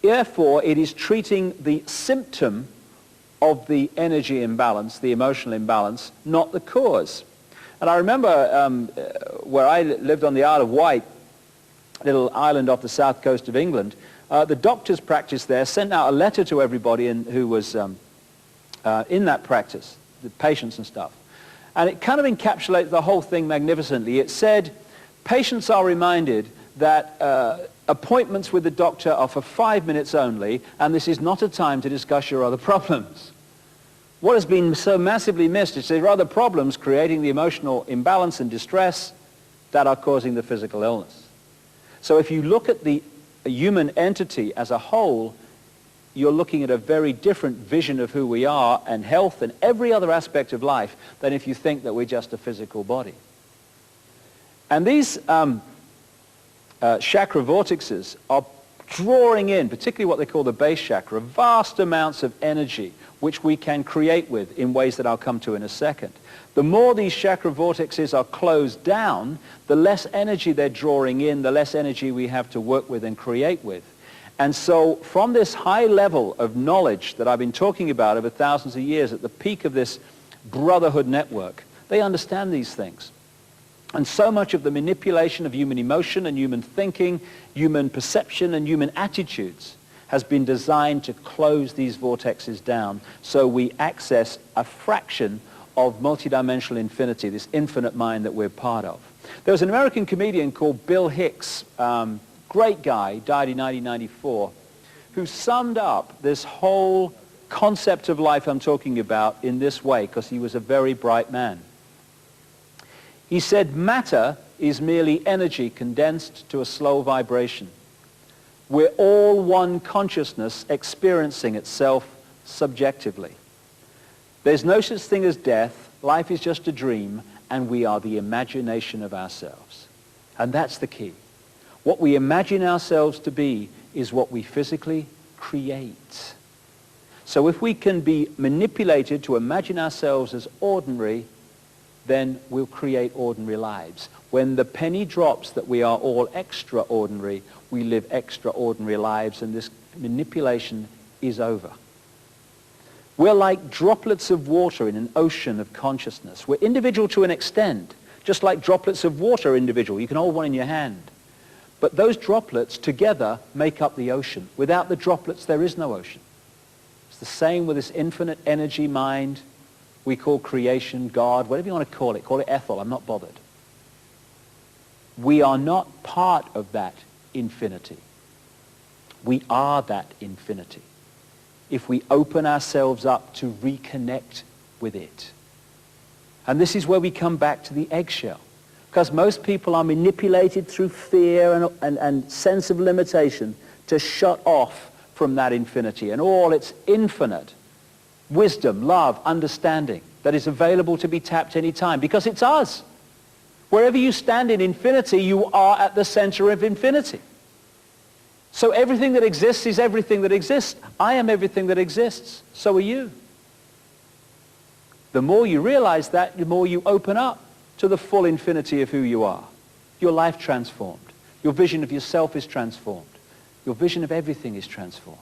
Therefore, it is treating the symptom of the energy imbalance, the emotional imbalance, not the cause. And I remember where I lived on the Isle of Wight, a little island off the south coast of England, the doctor's practice there sent out a letter to everybody who was in that practice, the patients and stuff. And it kind of encapsulates the whole thing magnificently. It said, patients are reminded that appointments with the doctor are for 5 minutes only, and this is not a time to discuss your other problems. What has been so massively missed is there are other problems creating the emotional imbalance and distress that are causing the physical illness. So if you look at the human entity as a whole, you're looking at a very different vision of who we are and health and every other aspect of life than if you think that we're just a physical body. And these chakra vortexes are drawing in, particularly what they call the base chakra, vast amounts of energy which we can create with in ways that I'll come to in a second. The more these chakra vortexes are closed down, the less energy they're drawing in, the less energy we have to work with and create with. And so from this high level of knowledge that I've been talking about over thousands of years, at the peak of this brotherhood network, they understand these things. And so much of the manipulation of human emotion and human thinking, human perception and human attitudes has been designed to close these vortexes down so we access a fraction of multidimensional infinity, this infinite mind that we're part of. There was an American comedian called Bill Hicks, great guy, died in 1994, who summed up this whole concept of life I'm talking about in this way, because he was a very bright man. He said, matter is merely energy condensed to a slow vibration. We're all one consciousness experiencing itself subjectively. There's no such thing as death. Life is just a dream, and we are the imagination of ourselves. And that's the key. What we imagine ourselves to be is what we physically create. So if we can be manipulated to imagine ourselves as ordinary, then we'll create ordinary lives. When the penny drops that we are all extraordinary, we live extraordinary lives, and this manipulation is over. We're like droplets of water in an ocean of consciousness. We're individual to an extent, just like droplets of water are individual. You can hold one in your hand. But those droplets together make up the ocean. Without the droplets, there is no ocean. It's the same with this infinite energy mind we call creation, God, whatever you want to call it Ethel, I'm not bothered. We are not part of that infinity. We are that infinity if we open ourselves up to reconnect with it. And this is where we come back to the eggshell. Because most people are manipulated through fear and sense of limitation to shut off from that infinity and all its infinite wisdom, love, understanding that is available to be tapped any time, because it's us. Wherever you stand in infinity, you are at the center of infinity. So everything that exists is everything that exists. I am everything that exists. So are you. The more you realize that, the more you open up to the full infinity of who you are. Your life transformed. Your vision of yourself is transformed. Your vision of everything is transformed.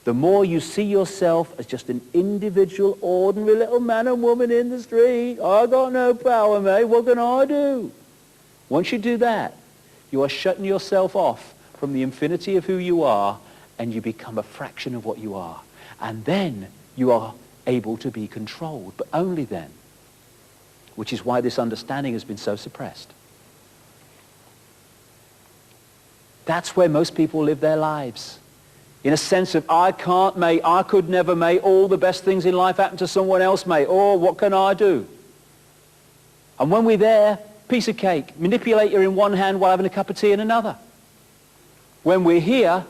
The more you see yourself as just an individual, ordinary little man and woman in the street, I got no power, mate, what can I do? Once you do that, you are shutting yourself off from the infinity of who you are, and you become a fraction of what you are. And then you are able to be controlled, but only then. Which is why this understanding has been so suppressed. That's where most people live their lives. In a sense of, I can't, mate, I could never, mate, all the best things in life happen to someone else, mate. Oh, what can I do? And when we're there, piece of cake, manipulator in one hand while having a cup of tea in another. When we're here,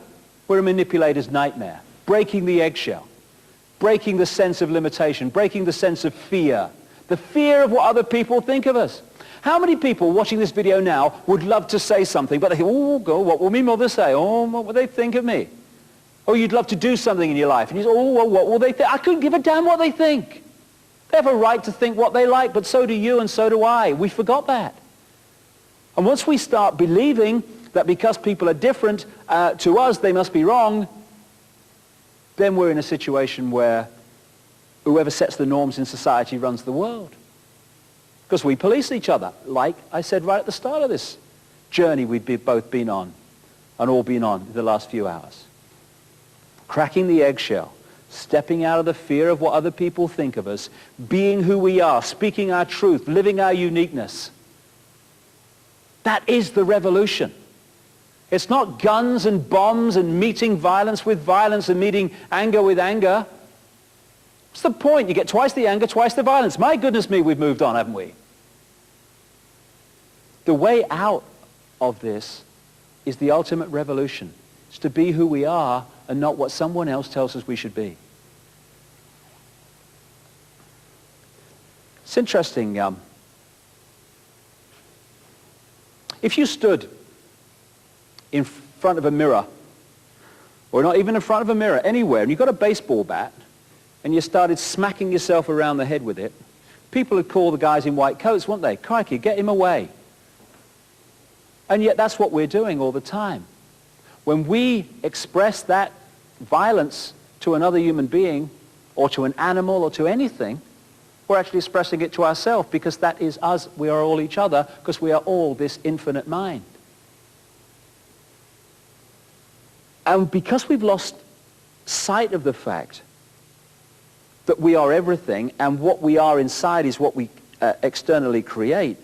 we're a manipulator's nightmare, breaking the eggshell, breaking the sense of limitation, breaking the sense of fear, the fear of what other people think of us. How many people watching this video now would love to say something, but they think, oh, God, what will my mother say? Oh, what will they think of me? Or you'd love to do something in your life, and you say, oh, well, what will they think? I couldn't give a damn what they think. They have a right to think what they like, but so do you and so do I. We forgot that. And once we start believing that because people are different to us, they must be wrong, then we're in a situation where whoever sets the norms in society runs the world. Because we police each other, like I said right at the start of this journey we've both been on, and all been on in the last few hours. Cracking the eggshell, stepping out of the fear of what other people think of us, being who we are, speaking our truth, living our uniqueness. That is the revolution. It's not guns and bombs and meeting violence with violence and meeting anger with anger. What's the point? You get twice the anger, twice the violence. My goodness me, we've moved on, haven't we? The way out of this is the ultimate revolution. It's to be who we are and not what someone else tells us we should be. It's interesting. If you stood in front of a mirror, or not even in front of a mirror, anywhere, and you got a baseball bat, and you started smacking yourself around the head with it, people would call the guys in white coats, wouldn't they? Crikey, get him away. And yet that's what we're doing all the time. When we express that violence to another human being, or to an animal, or to anything, we're actually expressing it to ourselves, because that is us. We are all each other, because we are all this infinite mind. And because we've lost sight of the fact that we are everything, and what we are inside is what we externally create,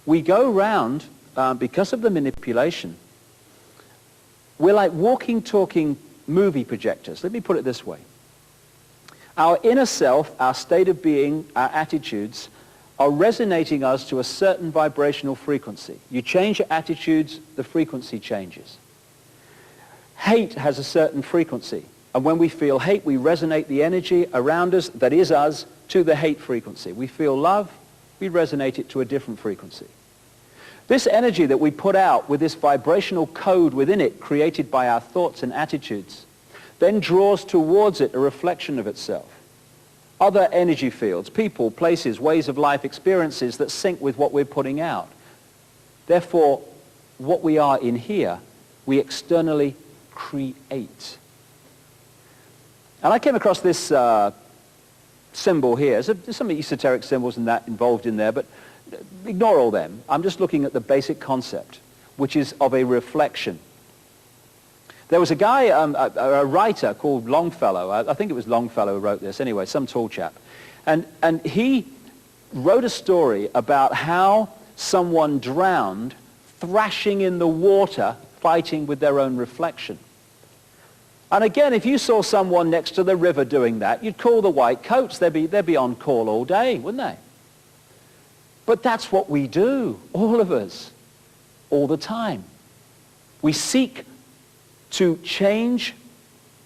we go round, because of the manipulation, we're like walking, talking movie projectors. Let me put it this way. Our inner self, our state of being, our attitudes, are resonating us to a certain vibrational frequency. You change your attitudes, the frequency changes. Hate has a certain frequency. And when we feel hate, we resonate the energy around us, that is us, to the hate frequency. We feel love, we resonate it to a different frequency. This energy that we put out with this vibrational code within it, created by our thoughts and attitudes, then draws towards it a reflection of itself. Other energy fields, people, places, ways of life, experiences that sync with what we're putting out. Therefore, what we are in here, we externally create. And I came across this symbol here. There's some esoteric symbols and that involved in there, but ignore all them. I'm just looking at the basic concept, which is of a reflection. There was a guy, a writer called Longfellow. I think it was Longfellow who wrote this. Anyway, some tall chap. And he wrote a story about how someone drowned thrashing in the water, fighting with their own reflection. And again, if you saw someone next to the river doing that, you'd call the white coats. They'd be on call all day, wouldn't they? But that's what we do, all of us, all the time. We seek to change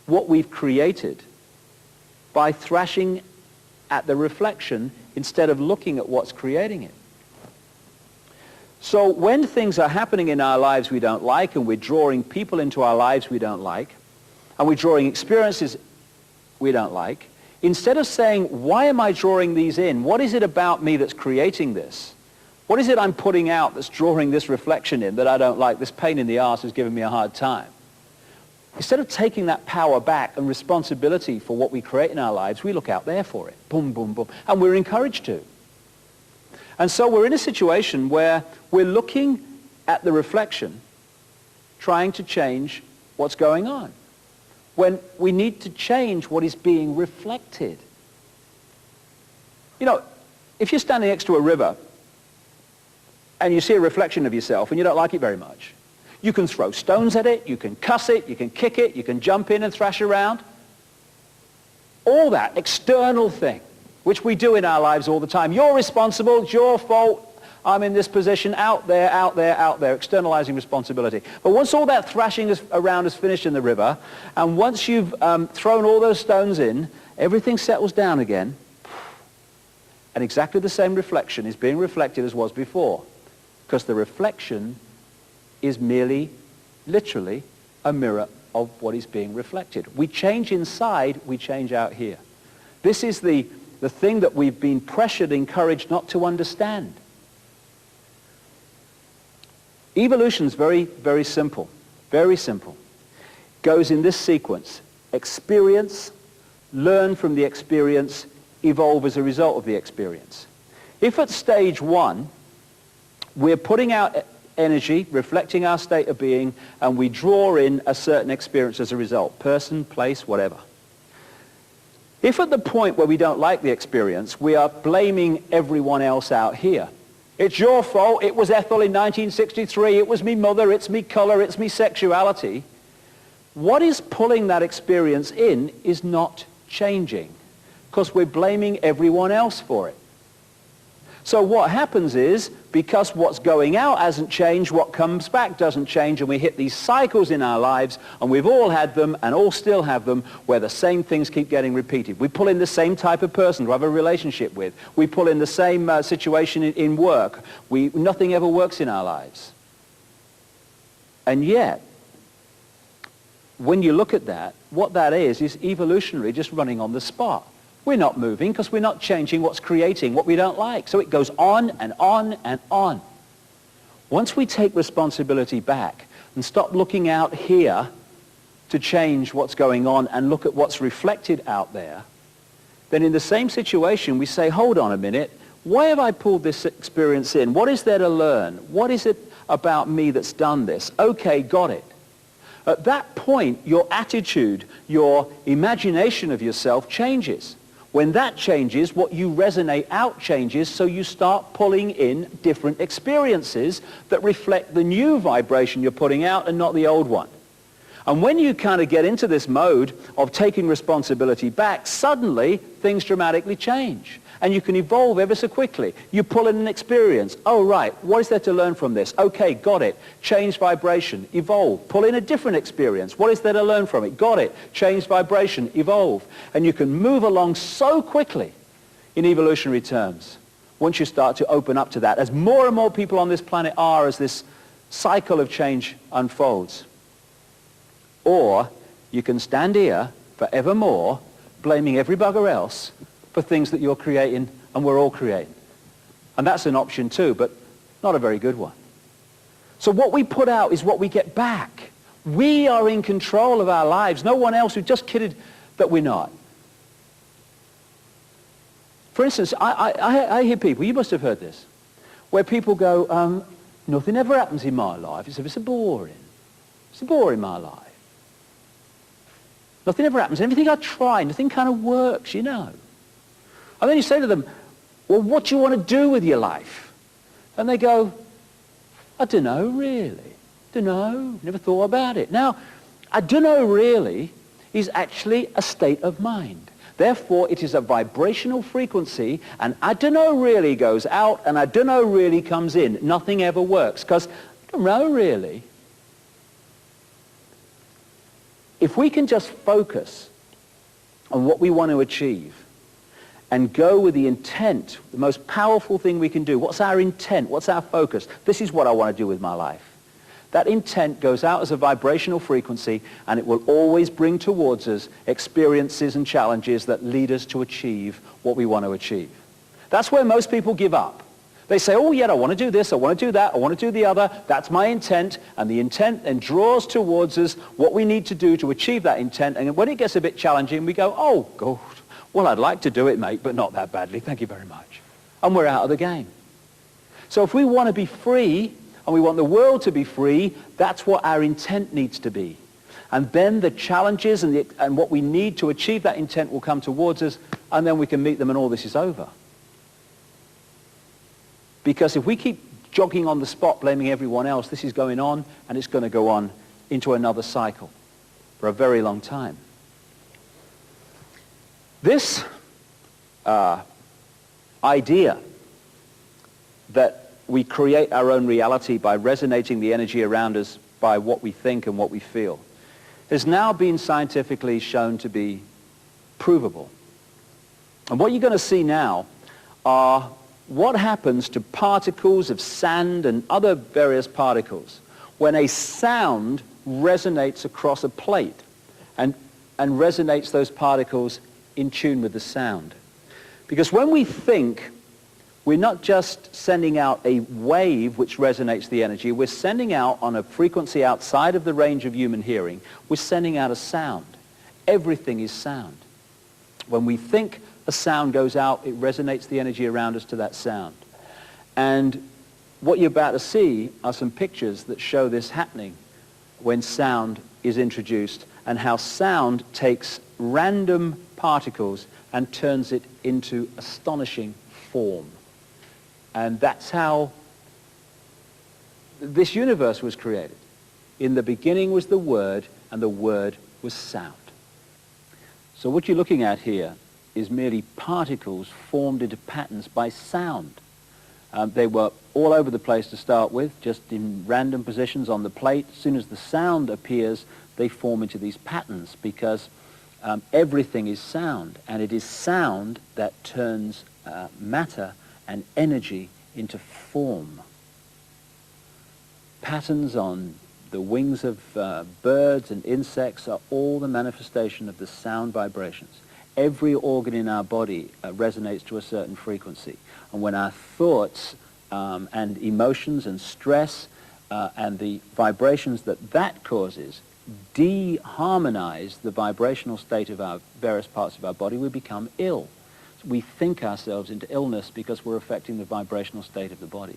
what we've created by thrashing at the reflection instead of looking at what's creating it. So when things are happening in our lives we don't like, and we're drawing people into our lives we don't like, and we're drawing experiences we don't like, instead of saying, why am I drawing these in? What is it about me that's creating this? What is it I'm putting out that's drawing this reflection in that I don't like? This pain in the arse is giving me a hard time. Instead of taking that power back and responsibility for what we create in our lives, we look out there for it. Boom, boom, boom. And we're encouraged to. And so we're in a situation where we're looking at the reflection, trying to change what's going on, when we need to change what is being reflected. You know, if you're standing next to a river and you see a reflection of yourself and you don't like it very much, you can throw stones at it, you can cuss it, you can kick it, you can jump in and thrash around. All that external thing, which we do in our lives all the time. You're responsible, it's your fault, I'm in this position, out there, out there, out there, externalizing responsibility. But once all that thrashing around is finished in the river, and once you've thrown all those stones in, everything settles down again, and exactly the same reflection is being reflected as was before, because the reflection is merely, literally, a mirror of what is being reflected. We change inside, we change out here. This is the thing that we've been pressured, encouraged not to understand. Evolution's very, very simple. Very simple. Goes in this sequence. Experience, learn from the experience, evolve as a result of the experience. If at stage one, we're putting out energy, reflecting our state of being, and we draw in a certain experience as a result, person, place, whatever. If at the point where we don't like the experience, we are blaming everyone else out here. It's your fault, it was Ethel in 1963, it was me mother, it's me color, it's me sexuality. What is pulling that experience in is not changing, because we're blaming everyone else for it. So what happens is, because what's going out hasn't changed, what comes back doesn't change, and we hit these cycles in our lives, and we've all had them, and all still have them, where the same things keep getting repeated. We pull in the same type of person to have a relationship with. We pull in the same situation in work. Nothing ever works in our lives. And yet, when you look at that, what that is evolutionary, just running on the spot. We're not moving because we're not changing what's creating what we don't like. So it goes on and on and on. Once we take responsibility back and stop looking out here to change what's going on and look at what's reflected out there, then in the same situation we say, hold on a minute, why have I pulled this experience in? What is there to learn? What is it about me that's done this? Okay, got it. At that point, your attitude, your imagination of yourself changes. When that changes, what you resonate out changes, so you start pulling in different experiences that reflect the new vibration you're putting out and not the old one. And when you kind of get into this mode of taking responsibility back, suddenly things dramatically change. And you can evolve ever so quickly. You pull in an experience. Oh, right, what is there to learn from this? Okay, got it. Change vibration, evolve. Pull in a different experience. What is there to learn from it? Got it. Change vibration, evolve. And you can move along so quickly in evolutionary terms once you start to open up to that. As more and more people on this planet are, as this cycle of change unfolds. Or you can stand here forevermore blaming every bugger else for things that you're creating and we're all creating. And that's an option too, but not a very good one. So what we put out is what we get back. We are in control of our lives. No one else. Who just kidded that we're not. For instance, I hear people, you must have heard this, where people go, nothing ever happens in my life. It's boring. It's boring, my life. Nothing ever happens. Everything I try, nothing kind of works, you know. And then you say to them, well, what do you want to do with your life? And they go, I don't know, really. Don't know. Never thought about it. Now, I don't know, really, is actually a state of mind. Therefore, it is a vibrational frequency, and I don't know really goes out, and I don't know really comes in. Nothing ever works, because I don't know really. If we can just focus on what we want to achieve and go with the intent, the most powerful thing we can do, what's our intent? What's our focus? This is what I want to do with my life. That intent goes out as a vibrational frequency, and it will always bring towards us experiences and challenges that lead us to achieve what we want to achieve. That's where most people give up. They say, oh, yeah, I want to do this, I want to do that, I want to do the other. That's my intent, and the intent then draws towards us what we need to do to achieve that intent. And when it gets a bit challenging, we go, oh, God, well, I'd like to do it, mate, but not that badly. Thank you very much. And we're out of the game. So if we want to be free, and we want the world to be free, that's what our intent needs to be. And then the challenges and what we need to achieve that intent will come towards us, and then we can meet them and all this is over. Because if we keep jogging on the spot, blaming everyone else, this is going on, and it's going to go on into another cycle for a very long time. This idea that we create our own reality by resonating the energy around us by what we think and what we feel has now been scientifically shown to be provable. And what you're going to see now are what happens to particles of sand and other various particles when a sound resonates across a plate and resonates those particles in tune with the sound. Because when we think, we're not just sending out a wave which resonates the energy, we're sending out on a frequency outside of the range of human hearing, we're sending out a sound. Everything is sound. When we think a sound goes out, it resonates the energy around us to that sound. And what you're about to see are some pictures that show this happening when sound is introduced, and how sound takes random particles and turns it into astonishing form. And that's how this universe was created. In the beginning was the Word, and the Word was sound. So what you're looking at here is merely particles formed into patterns by sound. They were all over the place to start with, just in random positions on the plate. As soon as the sound appears, they form into these patterns, because everything is sound, and it is sound that turns matter and energy into form. Patterns on the wings of birds and insects are all the manifestation of the sound vibrations. Every organ in our body resonates to a certain frequency. And when our thoughts and emotions and stress and the vibrations that causes de-harmonize the vibrational state of our various parts of our body, we become ill. We think ourselves into illness because we're affecting the vibrational state of the body.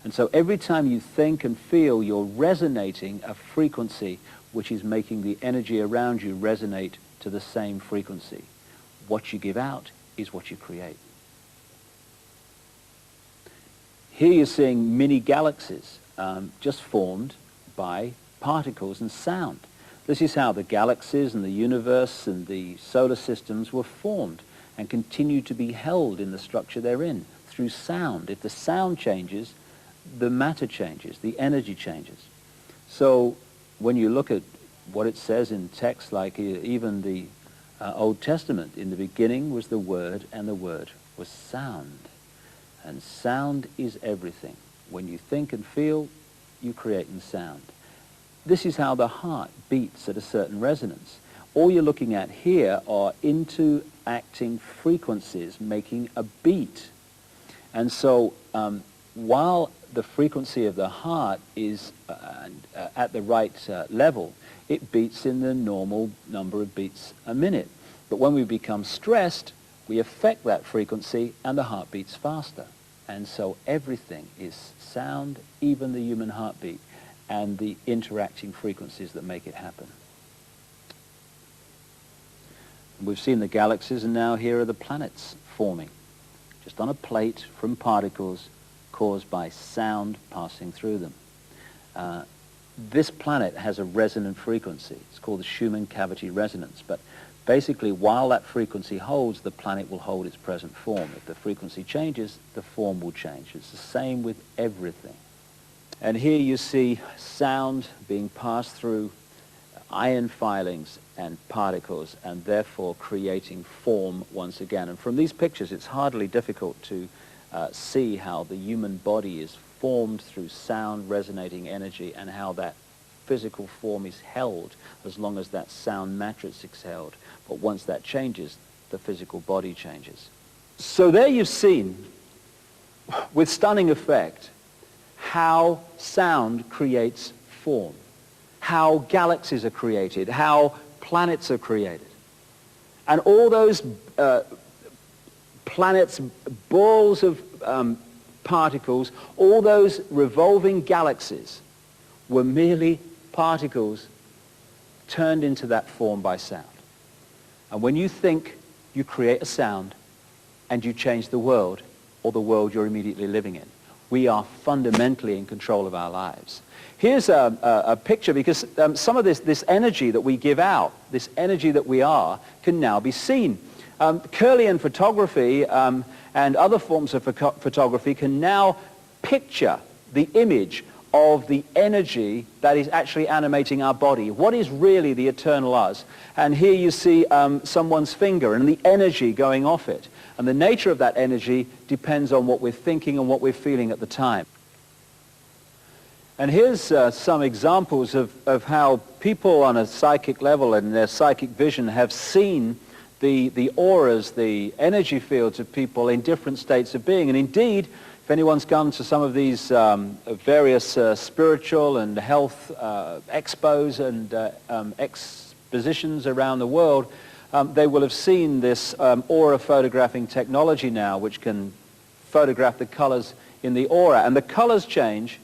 And so every time you think and feel, you're resonating a frequency which is making the energy around you resonate to the same frequency. What you give out is what you create. Here you're seeing mini galaxies just formed by particles and sound. This is how the galaxies and the universe and the solar systems were formed and continue to be held in the structure they're in through sound. If the sound changes, the matter changes, the energy changes. So when you look at what it says in texts like even the Old Testament, in the beginning was the Word, and the Word was sound. And sound is everything. When you think and feel, you create in sound. This is how the heart beats at a certain resonance. All you're looking at here are interacting frequencies making a beat. And so while the frequency of the heart is at the right level, it beats in the normal number of beats a minute. But when we become stressed, we affect that frequency and the heart beats faster. And so everything is sound, even the human heartbeat, and the interacting frequencies that make it happen. We've seen the galaxies, and now here are the planets forming, just on a plate from particles caused by sound passing through them. This planet has a resonant frequency. It's called the Schumann cavity resonance. But basically, while that frequency holds, the planet will hold its present form. If the frequency changes, the form will change. It's the same with everything. And here you see sound being passed through ion filings and particles, and therefore creating form once again. And from these pictures, it's hardly difficult to see how the human body is formed through sound resonating energy, and how that physical form is held as long as that sound matrix is held. But once that changes, the physical body changes. So there you've seen, with stunning effect, how sound creates form, how galaxies are created, how planets are created. And all those planets, balls of particles, all those revolving galaxies were merely particles turned into that form by sound. And when you think, you create a sound and you change the world, or the world you're immediately living in. We are fundamentally in control of our lives. Here's a picture, because some of this energy that we give out, this energy that we are, can now be seen. Kirlian photography and other forms of photography can now picture the image of the energy that is actually animating our body. What is really the eternal us? And here you see someone's finger and the energy going off it. And the nature of that energy depends on what we're thinking and what we're feeling at the time. And here's some examples of how people on a psychic level and their psychic vision have seen the auras, the energy fields of people in different states of being. And indeed, if anyone's gone to some of these various spiritual and health expos and expositions around the world, they will have seen this aura photographing technology now, which can photograph the colors in the aura. And the colors change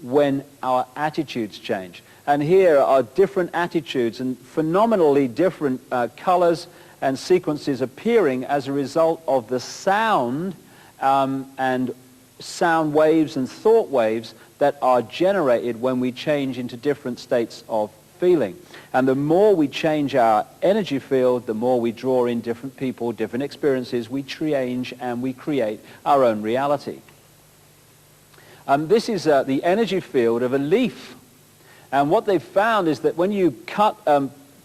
when our attitudes change. And here are different attitudes and phenomenally different colors and sequences appearing as a result of the sound and sound waves and thought waves that are generated when we change into different states of feeling. And the more we change our energy field, the more we draw in different people, different experiences, we change and we create our own reality. This is the energy field of a leaf. And what they've found is that when you cut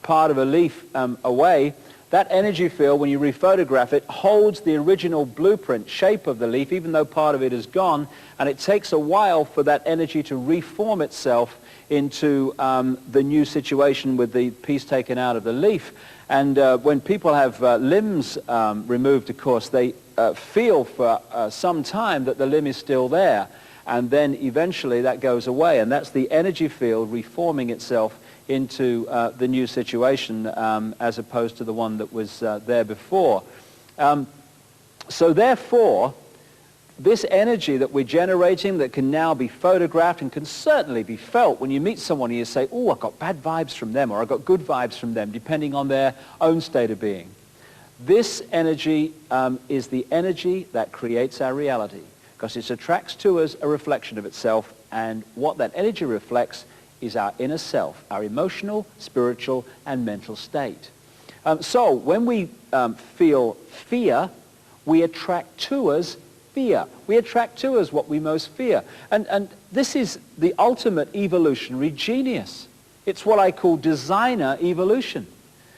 part of a leaf away, that energy field, when you rephotograph it, holds the original blueprint shape of the leaf, even though part of it is gone, and it takes a while for that energy to reform itself into the new situation with the piece taken out of the leaf. And when people have limbs removed, of course, they feel for some time that the limb is still there, and then eventually that goes away, and that's the energy field reforming itself into the new situation as opposed to the one that was there before. So therefore, this energy that we're generating that can now be photographed and can certainly be felt when you meet someone and you say, oh, I got bad vibes from them, or I got good vibes from them, depending on their own state of being. This energy is the energy that creates our reality, because it attracts to us a reflection of itself, and what that energy reflects is our inner self, our emotional, spiritual, and mental state. So when we feel fear, we attract to us fear. We attract to us what we most fear. And this is the ultimate evolutionary genius. It's what I call designer evolution.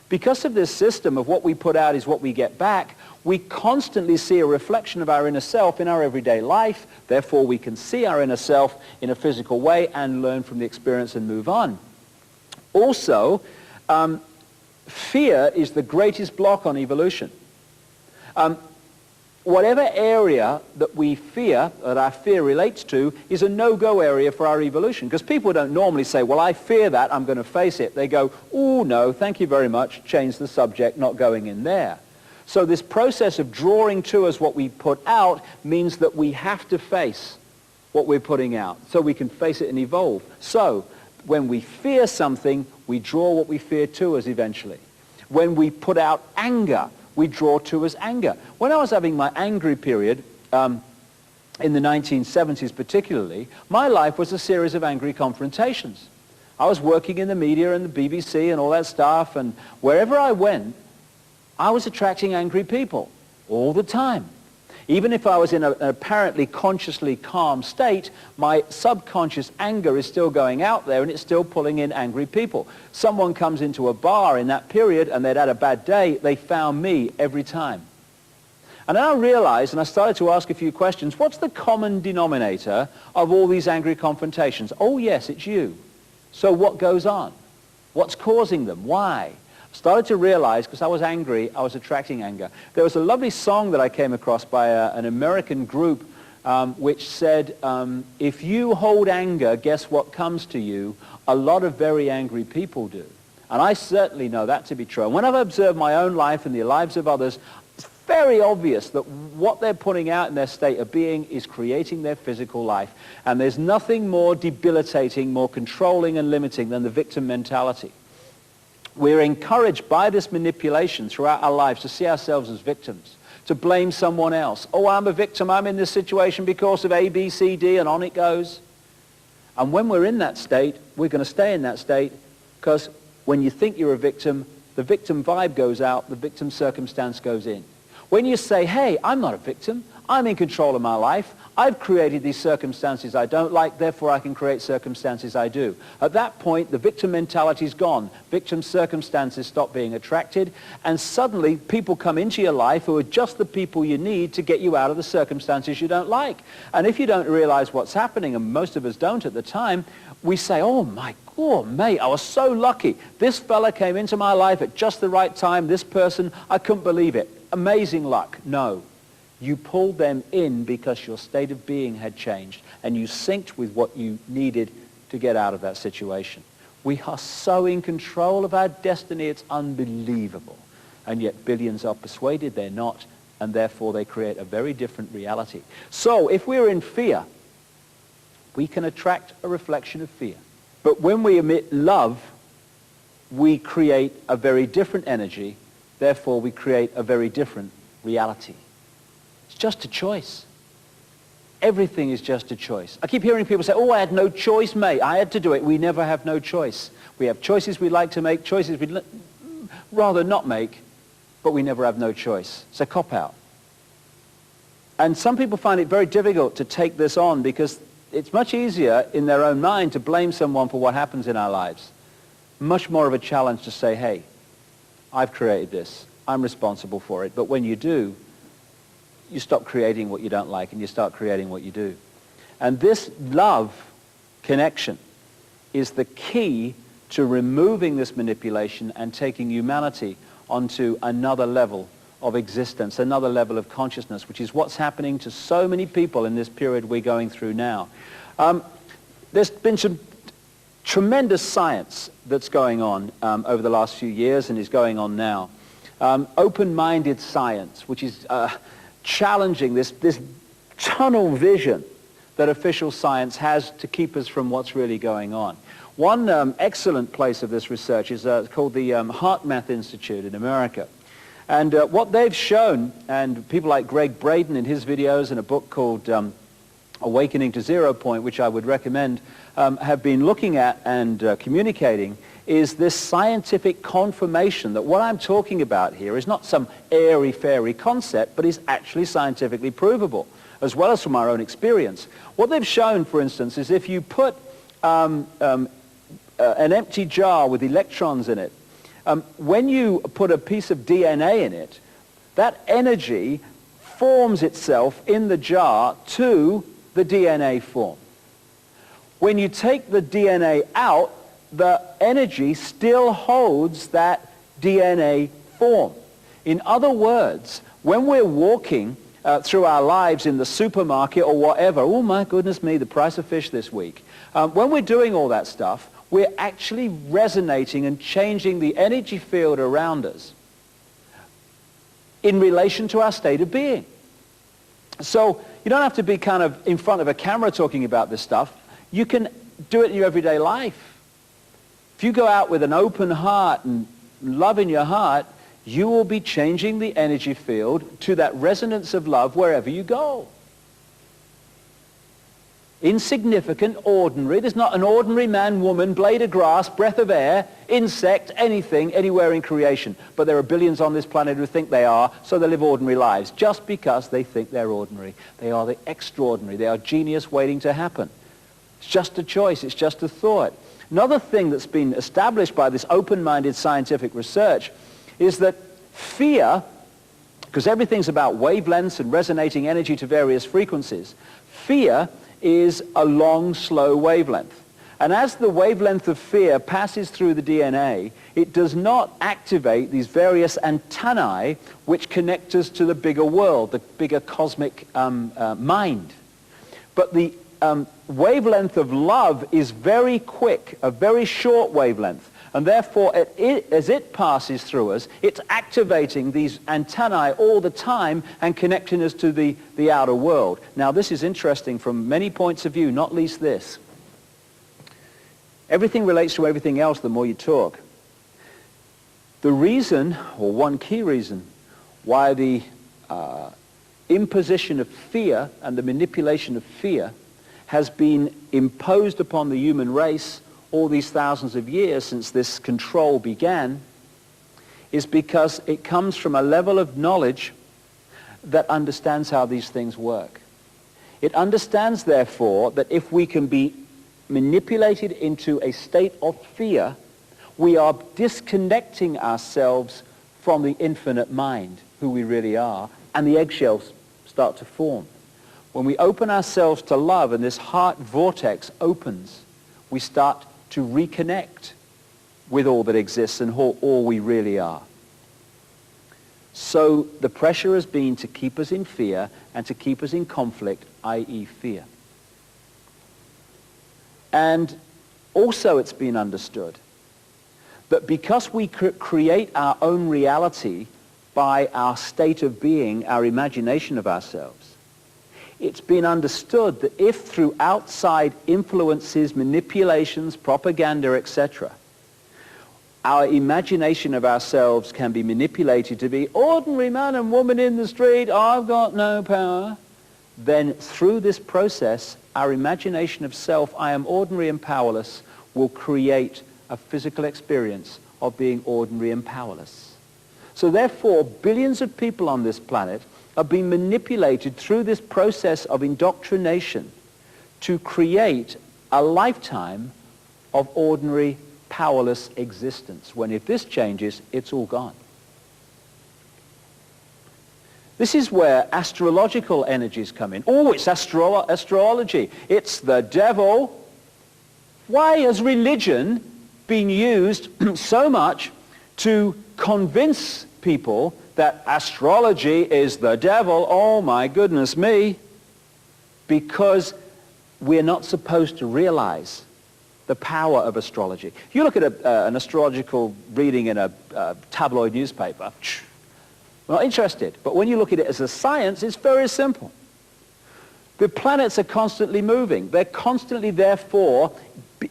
Because of this system of what we put out is what we get back, we constantly see a reflection of our inner self in our everyday life. Therefore, we can see our inner self in a physical way and learn from the experience and move on. Also, fear is the greatest block on evolution. Whatever area that we fear, that our fear relates to, is a no-go area for our evolution. Because people don't normally say, well, I fear that, I'm going to face it. They go, oh, no, thank you very much, change the subject, not going in there. So this process of drawing to us what we put out means that we have to face what we're putting out so we can face it and evolve. So when we fear something, we draw what we fear to us eventually. when we put out anger, we draw to us anger. When I was having my angry period, in the 1970s particularly, my life was a series of angry confrontations. I was working in the media and the BBC and all that stuff, and wherever I went, I was attracting angry people all the time. Even if I was in an apparently consciously calm state, my subconscious anger is still going out there and it's still pulling in angry people. Someone comes into a bar in that period and they'd had a bad day, they found me every time. And then I realized, and I started to ask a few questions, what's the common denominator of all these angry confrontations? Oh yes, it's you. So what goes on? What's causing them? Why? I started to realize, because I was angry, I was attracting anger. There was a lovely song that I came across by an American group which said, if you hold anger, guess what comes to you? A lot of very angry people do. And I certainly know that to be true. And when I've observed my own life and the lives of others, it's very obvious that what they're putting out in their state of being is creating their physical life. And there's nothing more debilitating, more controlling and limiting than the victim mentality. We're encouraged by this manipulation throughout our lives to see ourselves as victims, to blame someone else. Oh, I'm a victim, I'm in this situation because of A, B, C, D, and on it goes. And when we're in that state, we're going to stay in that state, because when you think you're a victim, the victim vibe goes out, the victim circumstance goes in. When you say, hey, I'm not a victim, I'm in control of my life, I've created these circumstances I don't like, therefore I can create circumstances I do. At that point, the victim mentality is gone. Victim circumstances stop being attracted, and suddenly people come into your life who are just the people you need to get you out of the circumstances you don't like. And if you don't realize what's happening, and most of us don't at the time, we say, oh my God, mate, I was so lucky. This fella came into my life at just the right time. This person, I couldn't believe it. Amazing luck. No. You pulled them in because your state of being had changed and you synced with what you needed to get out of that situation. We are so in control of our destiny, it's unbelievable. And yet billions are persuaded they're not, and therefore they create a very different reality. So if we're in fear, we can attract a reflection of fear. But when we emit love, we create a very different energy, therefore we create a very different reality. It's just a choice. Everything is just a choice. I keep hearing people say, oh, I had no choice, mate. I had to do it. We never have no choice. We have choices we like to make, choices we'd rather not make, but we never have no choice. It's a cop-out. And some people find it very difficult to take this on because it's much easier in their own mind to blame someone for what happens in our lives. Much more of a challenge to say, hey, I've created this. I'm responsible for it. But when you do, you stop creating what you don't like and you start creating what you do. And this love connection is the key to removing this manipulation and taking humanity onto another level of existence, another level of consciousness, which is what's happening to so many people in this period we're going through now. There's been some tremendous science that's going on over the last few years and is going on now. Open-minded science, which is challenging this tunnel vision that official science has to keep us from what's really going on. One excellent place of this research is called the HeartMath Institute in America. And what they've shown, and people like Greg Braden in his videos and a book called Awakening to Zero Point, which I would recommend, have been looking at and communicating, is this scientific confirmation that what I'm talking about here is not some airy-fairy concept, but is actually scientifically provable, as well as from our own experience. What they've shown, for instance, is if you put an empty jar with electrons in it, when you put a piece of DNA in it, that energy forms itself in the jar to the DNA form. When you take the DNA out, the energy still holds that DNA form. In other words, when we're walking through our lives in the supermarket or whatever, oh my goodness me, the price of fish this week. When we're doing all that stuff, we're actually resonating and changing the energy field around us in relation to our state of being. So you don't have to be kind of in front of a camera talking about this stuff. You can do it in your everyday life. If you go out with an open heart and love in your heart, you will be changing the energy field to that resonance of love wherever you go. Insignificant, ordinary. There's not an ordinary man, woman, blade of grass, breath of air, insect, anything, anywhere in creation. But there are billions on this planet who think they are, so they live ordinary lives, just because they think they're ordinary. They are the extraordinary. They are genius waiting to happen. It's just a choice. It's just a thought. Another thing that's been established by this open-minded scientific research is that fear, because everything's about wavelengths and resonating energy to various frequencies, fear is a long, slow wavelength. And as the wavelength of fear passes through the DNA, it does not activate these various antennae which connect us to the bigger world, the bigger cosmic mind. But the wavelength of love is very quick, a very short wavelength. And therefore, as it passes through us, it's activating these antennae all the time and connecting us to the outer world. Now, this is interesting from many points of view, not least this. Everything relates to everything else the more you talk. The reason, or one key reason, why the imposition of fear and the manipulation of fear has been imposed upon the human race all these thousands of years since this control began, is because it comes from a level of knowledge that understands how these things work. It understands, therefore, that if we can be manipulated into a state of fear, we are disconnecting ourselves from the infinite mind, who we really are, and the eggshells start to form. When we open ourselves to love and this heart vortex opens, we start to reconnect with all that exists and all we really are. So the pressure has been to keep us in fear and to keep us in conflict, i.e. fear. And also it's been understood that because we create our own reality by our state of being, our imagination of ourselves, it's been understood that if through outside influences, manipulations, propaganda, etc., our imagination of ourselves can be manipulated to be ordinary man and woman in the street, I've got no power, then through this process, our imagination of self, I am ordinary and powerless, will create a physical experience of being ordinary and powerless. So therefore, billions of people on this planet are being manipulated through this process of indoctrination to create a lifetime of ordinary, powerless existence, when if this changes, it's all gone. This is where astrological energies come in. Oh, it's astrology. It's the devil. Why has religion been used so much to convince people that astrology is the devil? Oh my goodness me. Because we're not supposed to realize the power of astrology. If you look at an astrological reading in a tabloid newspaper, we're not interested. But when you look at it as a science, it's very simple. The planets are constantly moving. They're constantly, therefore,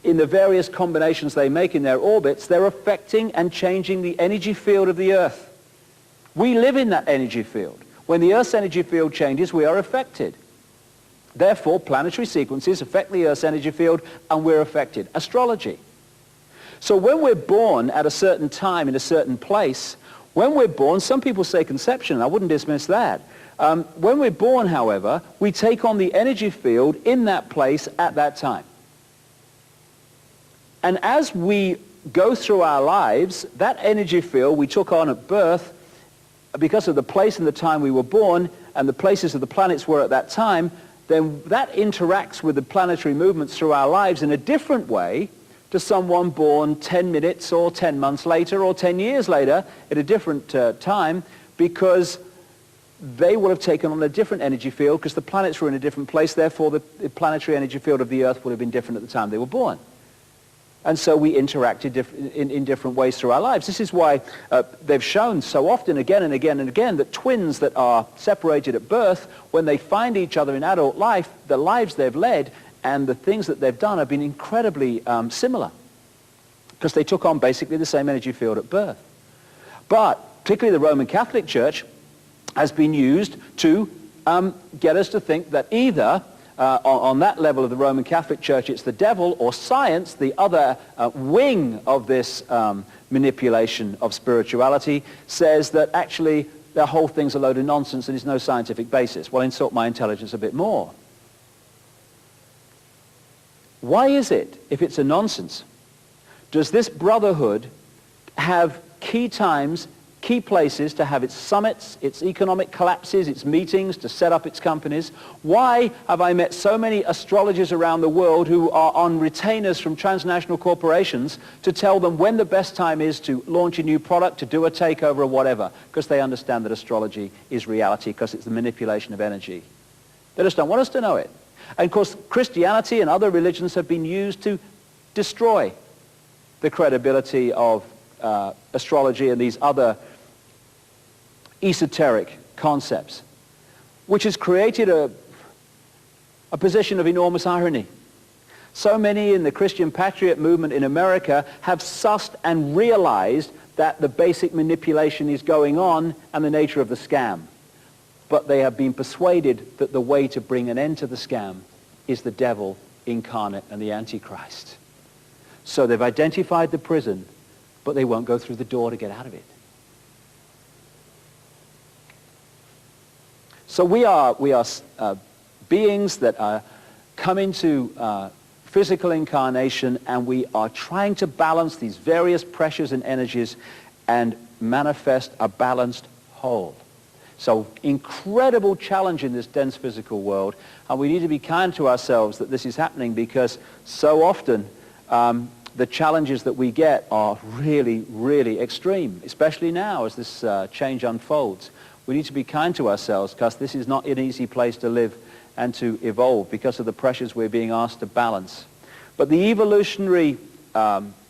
in the various combinations they make in their orbits, they're affecting and changing the energy field of the Earth. We live in that energy field. When the Earth's energy field changes, we are affected. Therefore, planetary sequences affect the Earth's energy field, and we're affected. Astrology. So when we're born at a certain time in a certain place, when we're born, some people say conception, and I wouldn't dismiss that. When we're born, however, we take on the energy field in that place at that time. And as we go through our lives, that energy field we took on at birth, because of the place and the time we were born and the places of the planets were at that time, then that interacts with the planetary movements through our lives in a different way to someone born 10 minutes or 10 months later or 10 years later at a different time, because they will have taken on a different energy field because the planets were in a different place. Therefore, the planetary energy field of the Earth would have been different at the time they were born. And so we interacted in different ways through our lives. This is why they've shown so often, again and again and again, that twins that are separated at birth, when they find each other in adult life, the lives they've led and the things that they've done have been incredibly similar, because they took on basically the same energy field at birth. But particularly the Roman Catholic Church has been used to get us to think that either on that level of the Roman Catholic Church it's the devil, or science, the other wing of this manipulation of spirituality, says that actually the whole thing's a load of nonsense and there's no scientific basis. Well, insult my intelligence a bit more. Why is it, if it's a nonsense, does this brotherhood have key times, key places to have its summits, its economic collapses, its meetings, to set up its companies? Why have I met so many astrologers around the world who are on retainers from transnational corporations to tell them when the best time is to launch a new product, to do a takeover or whatever? Because they understand that astrology is reality, because it's the manipulation of energy. They just don't want us to know it. And of course, Christianity and other religions have been used to destroy the credibility of astrology and these other esoteric concepts, which has created a position of enormous irony. So many in the Christian Patriot movement in America have sussed and realized that the basic manipulation is going on and the nature of the scam. But they have been persuaded that the way to bring an end to the scam is the devil incarnate and the Antichrist. So they've identified the prison, but they won't go through the door to get out of it. So we are beings that come into physical incarnation, and we are trying to balance these various pressures and energies and manifest a balanced whole. So incredible challenge in this dense physical world, and we need to be kind to ourselves that this is happening, because so often the challenges that we get are really, really extreme, especially now as this change unfolds. We need to be kind to ourselves, because this is not an easy place to live and to evolve because of the pressures we're being asked to balance. But the evolutionary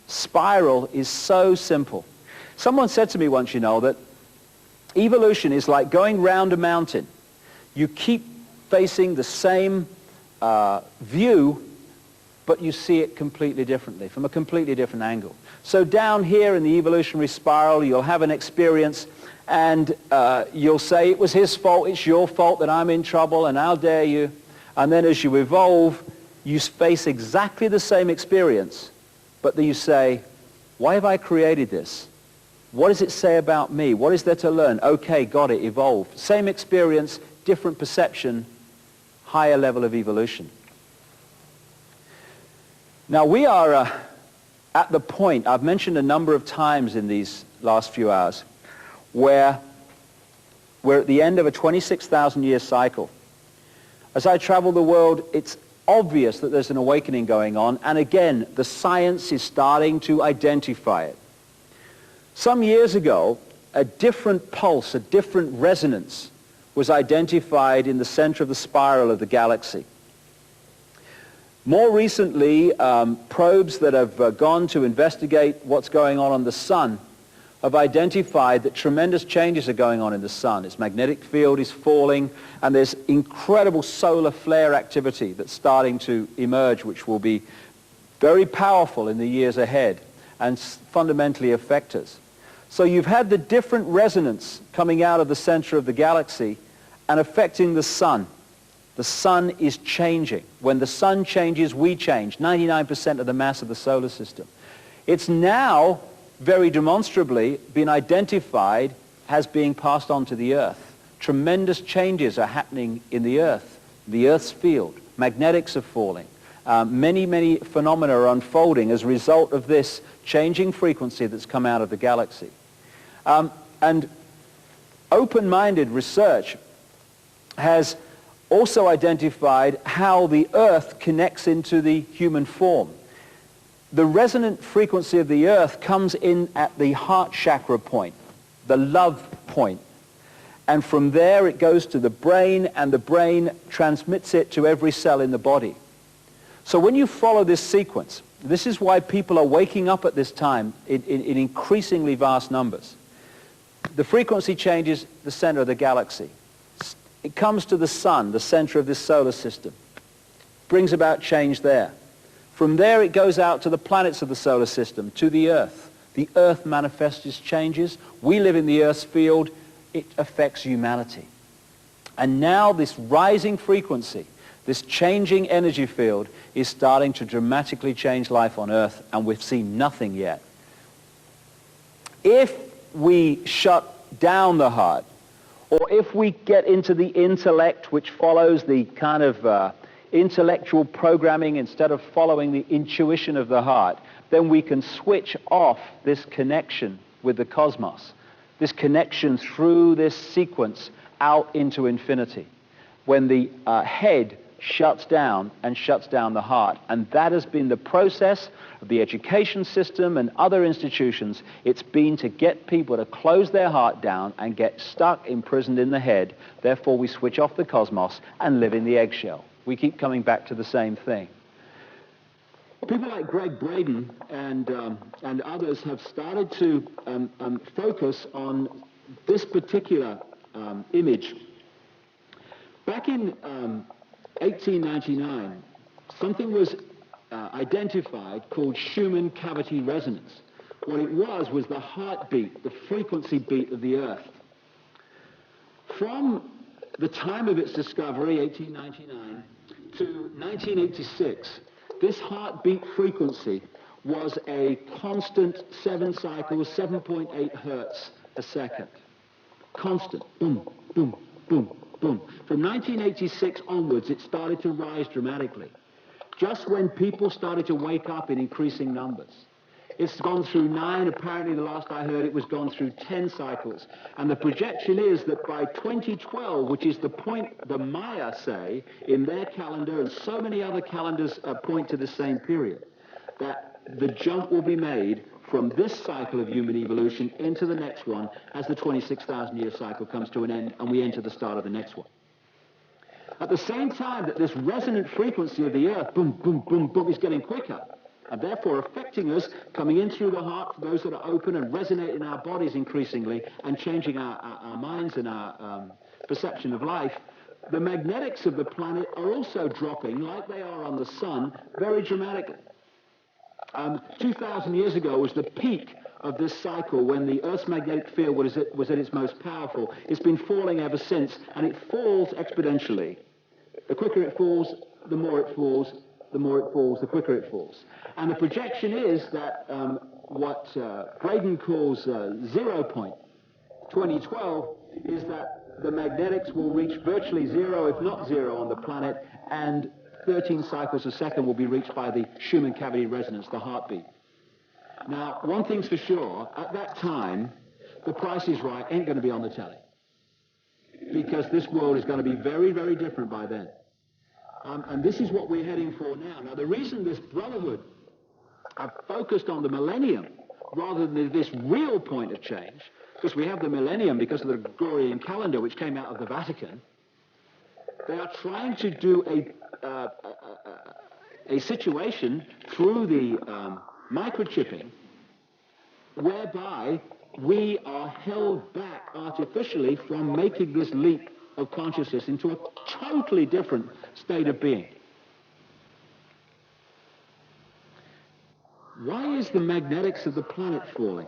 spiral is so simple. Someone said to me once, that evolution is like going round a mountain. You keep facing the same view, but you see it completely differently, from a completely different angle. So down here in the evolutionary spiral, you'll have an experience, and you'll say, it was his fault, it's your fault that I'm in trouble, and how dare you. And then as you evolve, you face exactly the same experience, but then you say, why have I created this? What does it say about me? What is there to learn? Okay, got it, evolved. Same experience, different perception, higher level of evolution. Now we are at the point, I've mentioned a number of times in these last few hours, where we're at the end of a 26,000 year cycle. As I travel the world, it's obvious that there's an awakening going on, and again, the science is starting to identify it. Some years ago, a different pulse, a different resonance was identified in the center of the spiral of the galaxy. More recently, probes that have gone to investigate what's going on the sun have identified that tremendous changes are going on in the sun. Its magnetic field is falling, and there's incredible solar flare activity that's starting to emerge, which will be very powerful in the years ahead and fundamentally affect us. So you've had the different resonance coming out of the center of the galaxy and affecting the sun. The sun is changing. When the sun changes, we change. 99% of the mass of the solar system. It's now very demonstrably been identified as being passed on to the Earth. Tremendous changes are happening in the Earth's field. Magnetics are falling. Many phenomena are unfolding as a result of this changing frequency that's come out of the galaxy. And open-minded research has also identified how the Earth connects into the human form. The resonant frequency of the Earth comes in at the heart chakra point, the love point. And from there it goes to the brain, and the brain transmits it to every cell in the body. So when you follow this sequence, this is why people are waking up at this time in increasingly vast numbers. The frequency changes the center of the galaxy. It comes to the sun, the center of this solar system, brings about change there. From there it goes out to the planets of the solar system, to the Earth. The Earth manifests its changes. We live in the Earth's field. It affects humanity. And now this rising frequency, this changing energy field, is starting to dramatically change life on Earth, and we've seen nothing yet. If we shut down the heart, or if we get into the intellect, which follows the kind of intellectual programming instead of following the intuition of the heart, then we can switch off this connection with the cosmos, this connection through this sequence out into infinity, when the head shuts down and shuts down the heart. And that has been the process of the education system and other institutions. It's been to get people to close their heart down and get stuck, imprisoned in the head. Therefore, we switch off the cosmos and live in the eggshell. We keep coming back to the same thing. People like Greg Braden and others have started to focus on this particular image. Back in 1899, something was identified called Schumann cavity resonance. What it was the heartbeat, the frequency beat of the Earth. From the time of its discovery, 1899, to 1986, this heartbeat frequency was a constant 7 cycles, 7.8 hertz a second. Constant. Boom, boom, boom, boom. From 1986 onwards, it started to rise dramatically. Just when people started to wake up in increasing numbers. It's gone through 9, apparently the last I heard it was gone through 10 cycles. And the projection is that by 2012, which is the point the Maya say in their calendar, and so many other calendars point to the same period, that the jump will be made from this cycle of human evolution into the next one as the 26,000-year cycle comes to an end and we enter the start of the next one. At the same time that this resonant frequency of the Earth, boom, boom, boom, boom, is getting quicker, and therefore affecting us, coming in through the heart for those that are open and resonate in our bodies increasingly and changing our minds and our perception of life, the magnetics of the planet are also dropping, like they are on the sun, very dramatically. 2,000 years ago was the peak of this cycle when the Earth's magnetic field was at its most powerful. It's been falling ever since, and it falls exponentially. The quicker it falls, the more it falls, the more it falls, the quicker it falls. And the projection is that what Braden calls 0 point, 2012, is that the magnetics will reach virtually zero, if not zero, on the planet, and 13 cycles a second will be reached by the Schumann cavity resonance, the heartbeat. Now, one thing's for sure, at that time, The Price is Right ain't going to be on the telly, because this world is going to be very, very different by then. And this is what we're heading for now. Now, the reason this brotherhood have focused on the millennium rather than this real point of change, because we have the millennium because of the Gregorian calendar, which came out of the Vatican, they are trying to do a situation through the microchipping whereby we are held back artificially from making this leap of consciousness into a totally different state of being. Why is the magnetics of the planet falling?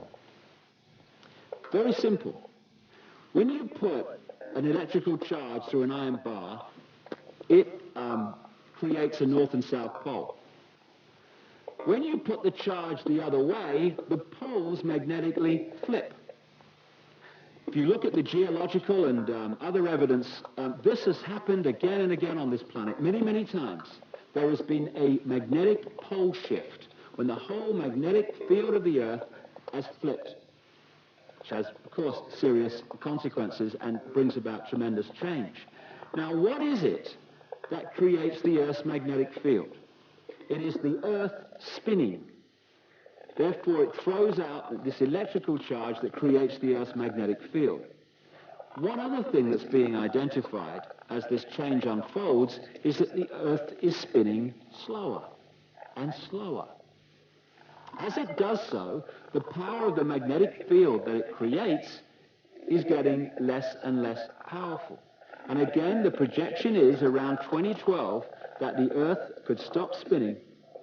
Very simple. When you put an electrical charge through an iron bar, it creates a north and south pole. When you put the charge the other way, the poles magnetically flip. If you look at the geological and other evidence, this has happened again and again on this planet, many, many times. There has been a magnetic pole shift when the whole magnetic field of the Earth has flipped, which has, of course, serious consequences and brings about tremendous change. Now, what is it that creates the Earth's magnetic field? It is the Earth spinning. Therefore, it throws out this electrical charge that creates the Earth's magnetic field. One other thing that's being identified as this change unfolds is that the Earth is spinning slower and slower. As it does so, the power of the magnetic field that it creates is getting less and less powerful. And again, the projection is around 2012 that the Earth could stop spinning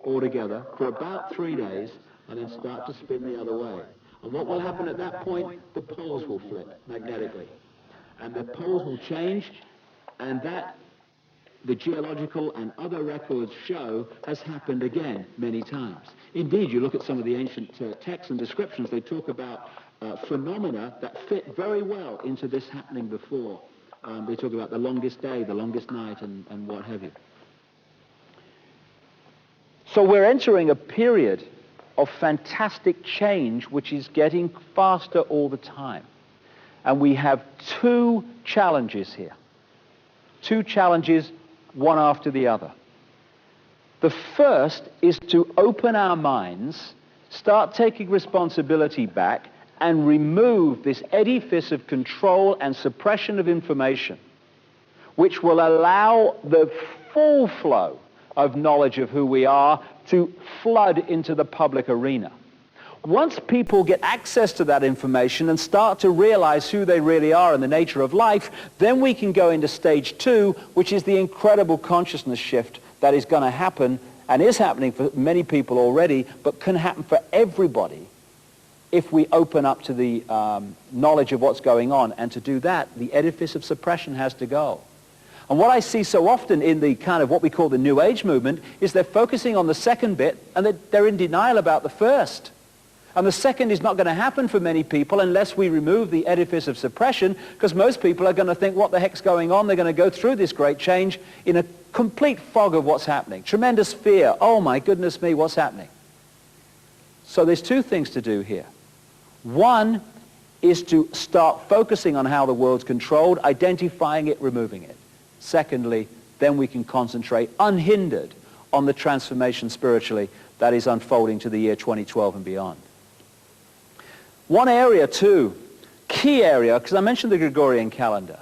altogether for about 3 days, and then start to spin the other way. And what will happen at that point? The poles will flip magnetically. And the poles will change, and that, the geological and other records show, has happened again many times. Indeed, you look at some of the ancient texts and descriptions, they talk about phenomena that fit very well into this happening before. They talk about the longest day, the longest night, and what have you. So we're entering a period of fantastic change which is getting faster all the time. And we have two challenges here. Two challenges, one after the other. The first is to open our minds, start taking responsibility back, and remove this edifice of control and suppression of information, which will allow the full flow of knowledge of who we are to flood into the public arena. Once people get access to that information and start to realize who they really are and the nature of life, then we can go into stage two, which is the incredible consciousness shift that is going to happen and is happening for many people already, but can happen for everybody if we open up to the knowledge of what's going on. And to do that, the edifice of suppression has to go. And what I see so often in the kind of what we call the New Age movement is they're focusing on the second bit and they're in denial about the first. And the second is not going to happen for many people unless we remove the edifice of suppression, because most people are going to think, what the heck's going on? They're going to go through this great change in a complete fog of what's happening. Tremendous fear. Oh my goodness me, what's happening? So there's two things to do here. One is to start focusing on how the world's controlled, identifying it, removing it. Secondly, then we can concentrate unhindered on the transformation spiritually that is unfolding to the year 2012 and beyond. One area too, key area, because I mentioned the Gregorian calendar,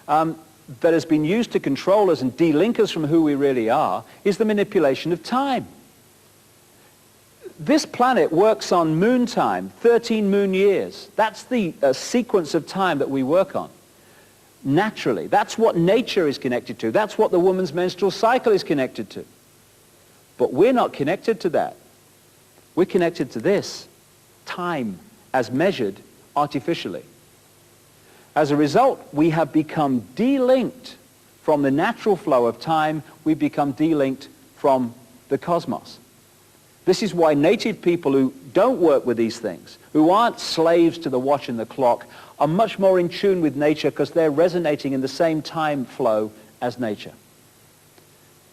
that has been used to control us and de-link us from who we really are, is the manipulation of time. This planet works on moon time, 13 moon years. That's the sequence of time that we work on. Naturally. That's what nature is connected to. That's what the woman's menstrual cycle is connected to. But we're not connected to that. We're connected to this, time as measured artificially. As a result, we have become de-linked from the natural flow of time. We've become de-linked from the cosmos. This is why native people who don't work with these things, who aren't slaves to the watch and the clock, are much more in tune with nature because they're resonating in the same time flow as nature.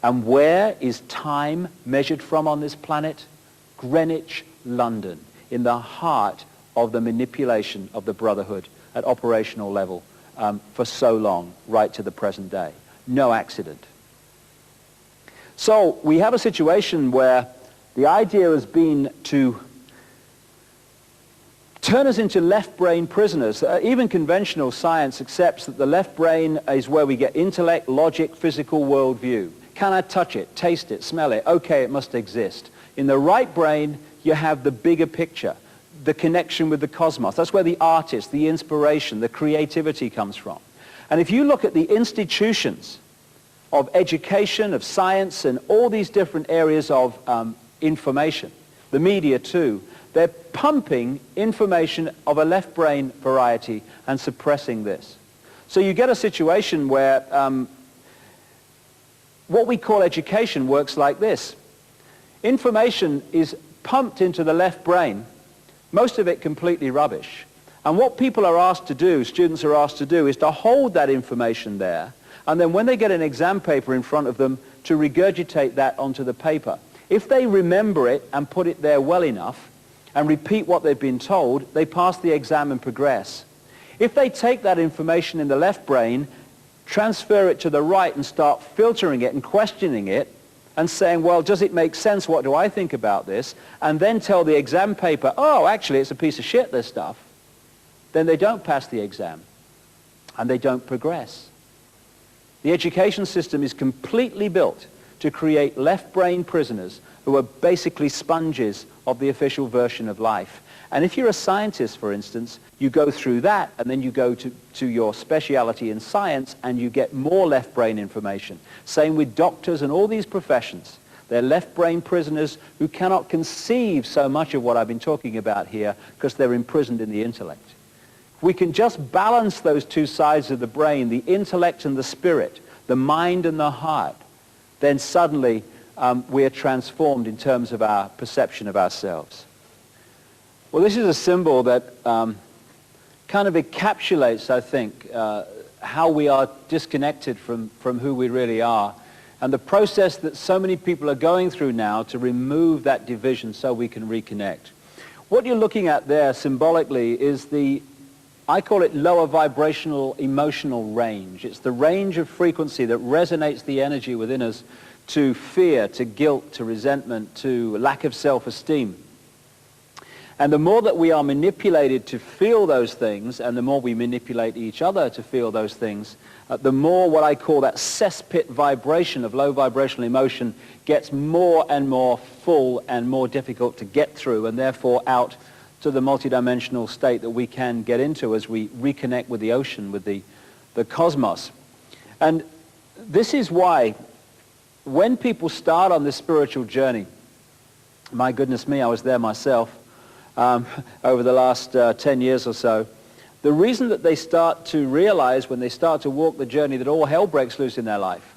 And where is time measured from on this planet? Greenwich, London, in the heart of the manipulation of the Brotherhood at operational level for so long, right to the present day. No accident. So we have a situation where the idea has been to turn us into left brain prisoners. Even conventional science accepts that the left brain is where we get intellect, logic, physical worldview. Can I touch it, taste it, smell it? Okay, it must exist. In the right brain, you have the bigger picture, the connection with the cosmos. That's where the artist, the inspiration, the creativity comes from. And if you look at the institutions of education, of science, and all these different areas of information, the media too, they're pumping information of a left brain variety and suppressing this. So you get a situation where what we call education works like this. Information is pumped into the left brain, most of it completely rubbish. And what people are asked to do, students are asked to do, is to hold that information there, and then when they get an exam paper in front of them, to regurgitate that onto the paper. If they remember it and put it there well enough and repeat what they've been told, they pass the exam and progress. If they take that information in the left brain, transfer it to the right and start filtering it and questioning it and saying, well, does it make sense? What do I think about this? And then tell the exam paper, oh, actually, it's a piece of shit, this stuff. Then they don't pass the exam and they don't progress. The education system is completely built to create left brain prisoners who are basically sponges of the official version of life. And if you're a scientist, for instance, you go through that and then you go to your speciality in science and you get more left brain information. Same with doctors and all these professions. They're left brain prisoners who cannot conceive so much of what I've been talking about here because they're imprisoned in the intellect. If we can just balance those two sides of the brain, the intellect and the spirit, the mind and the heart, then suddenly we are transformed in terms of our perception of ourselves. Well, this is a symbol that kind of encapsulates, I think, how we are disconnected from who we really are, and the process that so many people are going through now to remove that division so we can reconnect. What you're looking at there symbolically is I call it lower vibrational emotional range. It's the range of frequency that resonates the energy within us to fear, to guilt, to resentment, to lack of self-esteem. And the more that we are manipulated to feel those things, and the more we manipulate each other to feel those things, the more what I call that cesspit vibration of low vibrational emotion gets more and more full and more difficult to get through, and therefore out to the multidimensional state that we can get into as we reconnect with the ocean, with the cosmos. And this is why when people start on this spiritual journey, my goodness me, I was there myself, over the last 10 years or so, the reason that they start to realize when they start to walk the journey that all hell breaks loose in their life,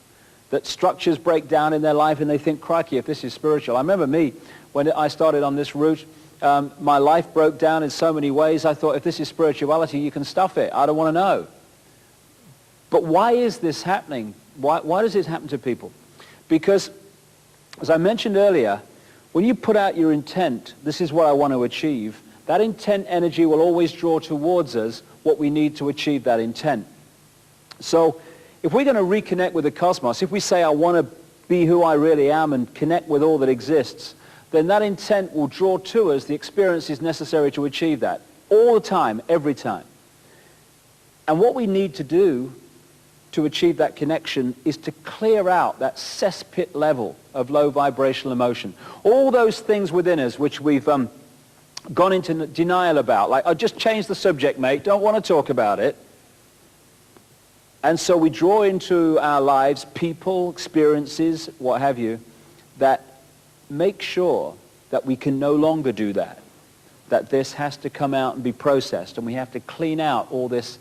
that structures break down in their life, and they think, crikey, if this is spiritual. I remember me, when I started on this route, my life broke down in so many ways. I thought, if this is spirituality, you can stuff it. I don't want to know. But why is this happening? Why does this happen to people? Because, as I mentioned earlier, when you put out your intent, this is what I want to achieve, that intent energy will always draw towards us what we need to achieve that intent. So if we're going to reconnect with the cosmos, if we say I want to be who I really am and connect with all that exists, then that intent will draw to us the experiences necessary to achieve that, all the time, every time. And what we need to do to achieve that connection is to clear out that cesspit level of low vibrational emotion. All those things within us which we've gone into denial about, like, oh, just change the subject, mate, don't want to talk about it. And so we draw into our lives people, experiences, what have you, that make sure that we can no longer do that, that this has to come out and be processed, and we have to clean out all this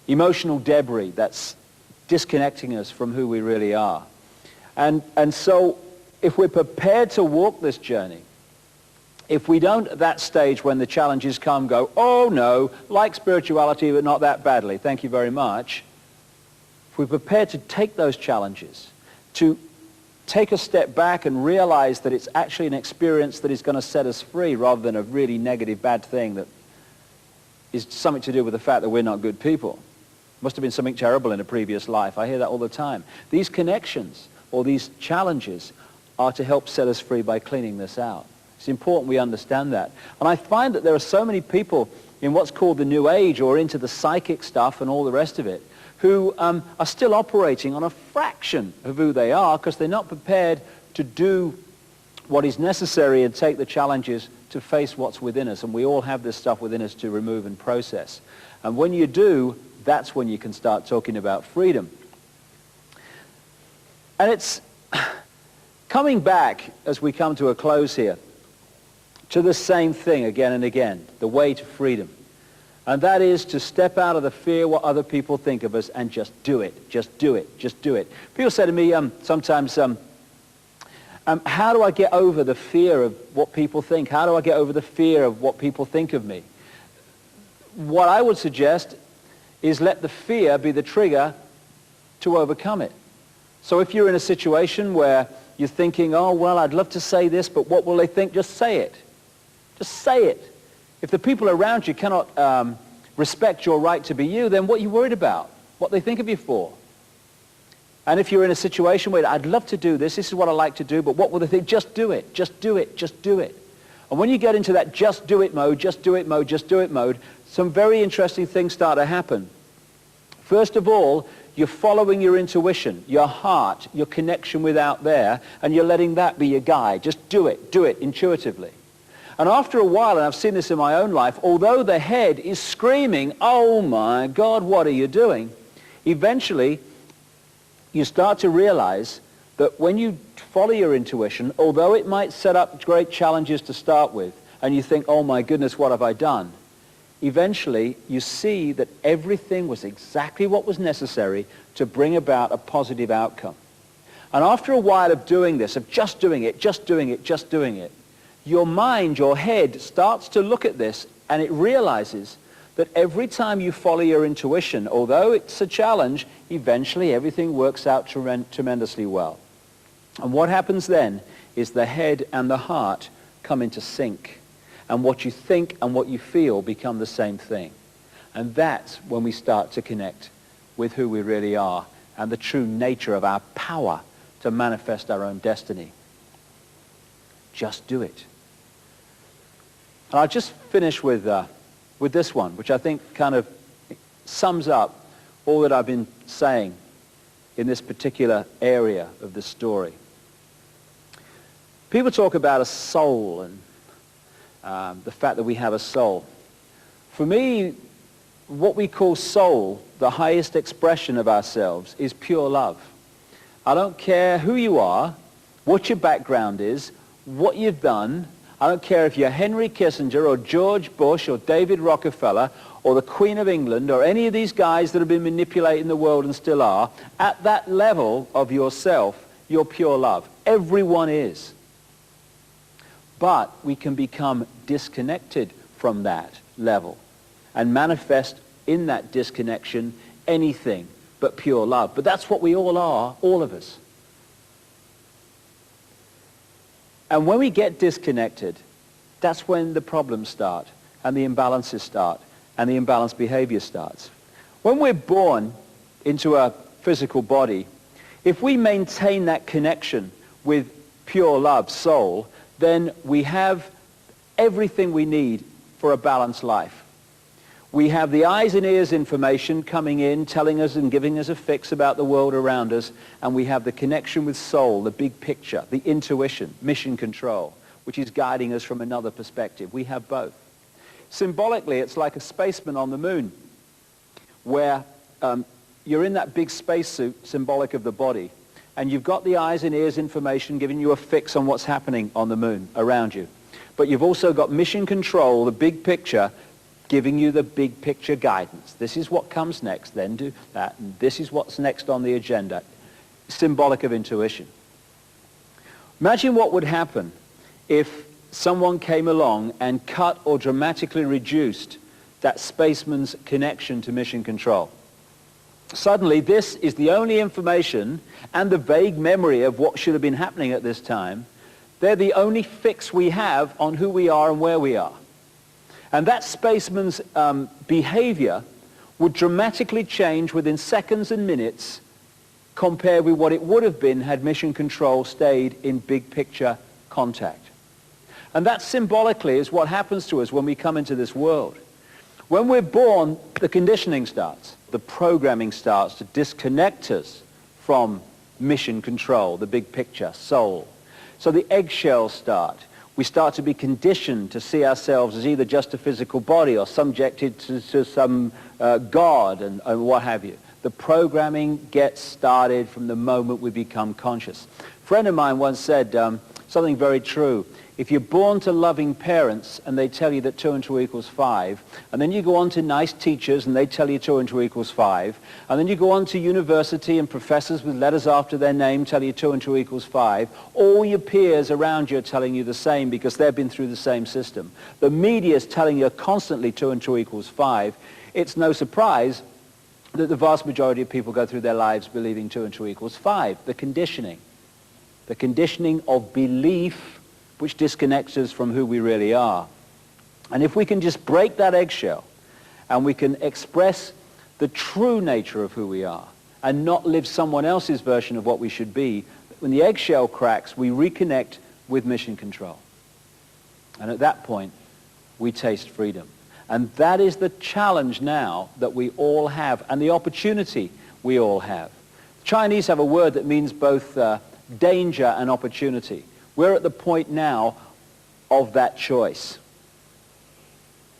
emotional debris that's disconnecting us from who we really are. And so if we're prepared to walk this journey, if we don't at that stage when the challenges come go, oh no, like spirituality but not that badly, thank you very much, if we're prepared to take those challenges, to take a step back and realize that it's actually an experience that is going to set us free rather than a really negative bad thing that is something to do with the fact that we're not good people. Must have been something terrible in a previous life. I hear that all the time. These connections or these challenges are to help set us free by cleaning this out. It's important we understand that. And I find that there are so many people in what's called the New Age or into the psychic stuff and all the rest of it who are still operating on a fraction of who they are because they're not prepared to do what is necessary and take the challenges to face what's within us. And we all have this stuff within us to remove and process. And when you do, that's when you can start talking about freedom. And it's coming back, as we come to a close here, to the same thing again and again, the way to freedom. And that is to step out of the fear what other people think of us and just do it, just do it, just do it. People say to me sometimes, how do I get over the fear of what people think? How do I get over the fear of what people think of me? What I would suggest is let the fear be the trigger to overcome it. So if you're in a situation where you're thinking, oh, well, I'd love to say this, but what will they think? Just say it. Just say it. If the people around you cannot respect your right to be you, then what are you worried about? What they think of you for? And if you're in a situation where I'd love to do this, this is what I like to do, but what will they think? Just do it. Just do it. Just do it. And when you get into that just do it mode, just do it mode, just do it mode, some very interesting things start to happen. First of all, you're following your intuition, your heart, your connection with out there, and you're letting that be your guide. Just do it intuitively. And after a while, and I've seen this in my own life, although the head is screaming, oh my God, what are you doing? Eventually, you start to realize that when you follow your intuition, although it might set up great challenges to start with, and you think, oh my goodness, what have I done? Eventually, you see that everything was exactly what was necessary to bring about a positive outcome. And after a while of doing this, of just doing it, just doing it, just doing it, your mind, your head starts to look at this, and it realizes that every time you follow your intuition, although it's a challenge, eventually everything works out tremendously well. And what happens then is the head and the heart come into sync. And what you think and what you feel become the same thing. And that's when we start to connect with who we really are and the true nature of our power to manifest our own destiny. Just do it. And I'll just finish with this one, which I think kind of sums up all that I've been saying in this particular area of the story. People talk about a soul and the fact that we have a soul. For me, what we call soul, the highest expression of ourselves, is pure love. I don't care who you are, what your background is, what you've done. I don't care if you're Henry Kissinger or George Bush or David Rockefeller or the Queen of England or any of these guys that have been manipulating the world and still are. At that level of yourself, you're pure love. Everyone is. But we can become disconnected from that level and manifest in that disconnection anything but pure love. But that's what we all are, all of us. And when we get disconnected, that's when the problems start and the imbalances start and the imbalanced behavior starts. When we're born into a physical body, if we maintain that connection with pure love, soul, then we have everything we need for a balanced life. We have the eyes and ears information coming in, telling us and giving us a fix about the world around us, and we have the connection with soul, the big picture, the intuition, mission control, which is guiding us from another perspective. We have both. Symbolically, it's like a spaceman on the moon, where you're in that big spacesuit, symbolic of the body, and you've got the eyes and ears information giving you a fix on what's happening on the moon around you. But you've also got mission control, the big picture, giving you the big picture guidance. This is what comes next, then do that, and this is what's next on the agenda. Symbolic of intuition. Imagine what would happen if someone came along and cut or dramatically reduced that spaceman's connection to mission control. Suddenly, this is the only information and the vague memory of what should have been happening at this time. They're the only fix we have on who we are and where we are. And that spaceman's behavior would dramatically change within seconds and minutes compared with what it would have been had mission control stayed in big picture contact. And that symbolically is what happens to us when we come into this world. When we're born, the conditioning starts. The programming starts to disconnect us from mission control, the big picture, soul. So the eggshells start. We start to be conditioned to see ourselves as either just a physical body or subjected to some God and what have you. The programming gets started from the moment we become conscious. A friend of mine once said something very true. If you're born to loving parents and they tell you that 2 and 2 equals 5, and then you go on to nice teachers and they tell you 2 and 2 equals 5, and then you go on to university and professors with letters after their name tell you 2 and 2 equals 5, all your peers around you are telling you the same because they've been through the same system. The media is telling you constantly 2 and 2 equals 5. It's no surprise that the vast majority of people go through their lives believing 2 and 2 equals 5. The conditioning of belief which disconnects us from who we really are. And if we can just break that eggshell and we can express the true nature of who we are and not live someone else's version of what we should be, when the eggshell cracks, we reconnect with mission control. And at that point, we taste freedom. And that is the challenge now that we all have and the opportunity we all have. The Chinese have a word that means both danger and opportunity. We're at the point now of that choice.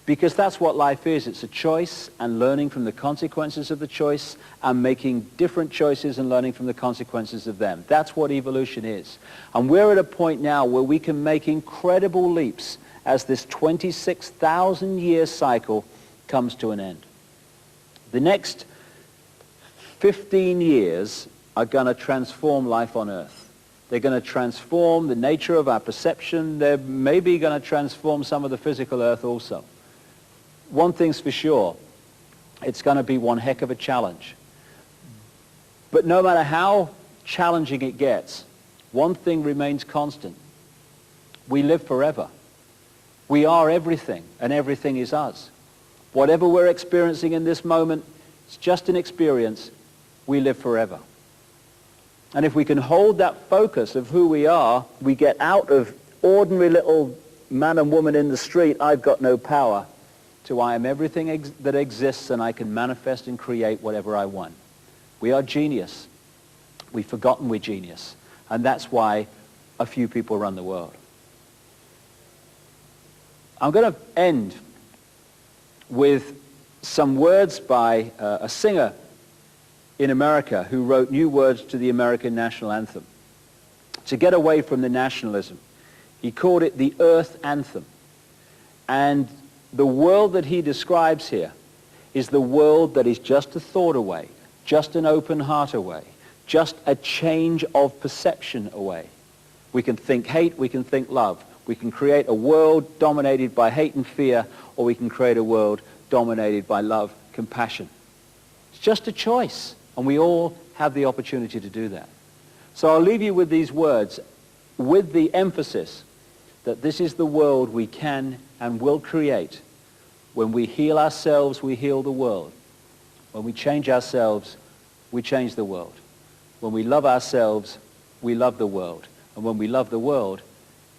Because that's what life is. It's a choice and learning from the consequences of the choice and making different choices and learning from the consequences of them. That's what evolution is. And we're at a point now where we can make incredible leaps as this 26,000-year cycle comes to an end. The next 15 years are going to transform life on Earth. They're going to transform the nature of our perception. They're maybe going to transform some of the physical Earth also. One thing's for sure, it's going to be one heck of a challenge. But no matter how challenging it gets, one thing remains constant. We live forever. We are everything, and everything is us. Whatever we're experiencing in this moment, it's just an experience. We live forever. And if we can hold that focus of who we are, we get out of ordinary little man and woman in the street, I've got no power, to I am everything that exists and I can manifest and create whatever I want. We are genius. We've forgotten we're genius. And that's why a few people run the world. I'm going to end with some words by a singer in America who wrote new words to the American national anthem. To get away from the nationalism, he called it the Earth Anthem. And the world that he describes here is the world that is just a thought away, just an open heart away, just a change of perception away. We can think hate, we can think love. We can create a world dominated by hate and fear, or we can create a world dominated by love, compassion. It's just a choice, and we all have the opportunity to do that. So I'll leave you with these words, with the emphasis that this is the world we can and will create. When we heal ourselves, we heal the world. When we change ourselves, we change the world. When we love ourselves, we love the world. And when we love the world,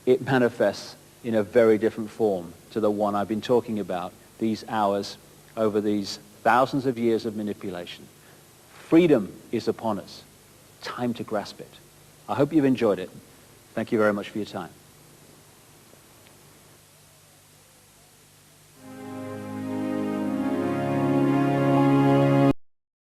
it manifests in a very different form to the one I've been talking about these hours over these thousands of years of manipulation. Freedom is upon us. Time to grasp it. I hope you've enjoyed it. Thank you very much for your time.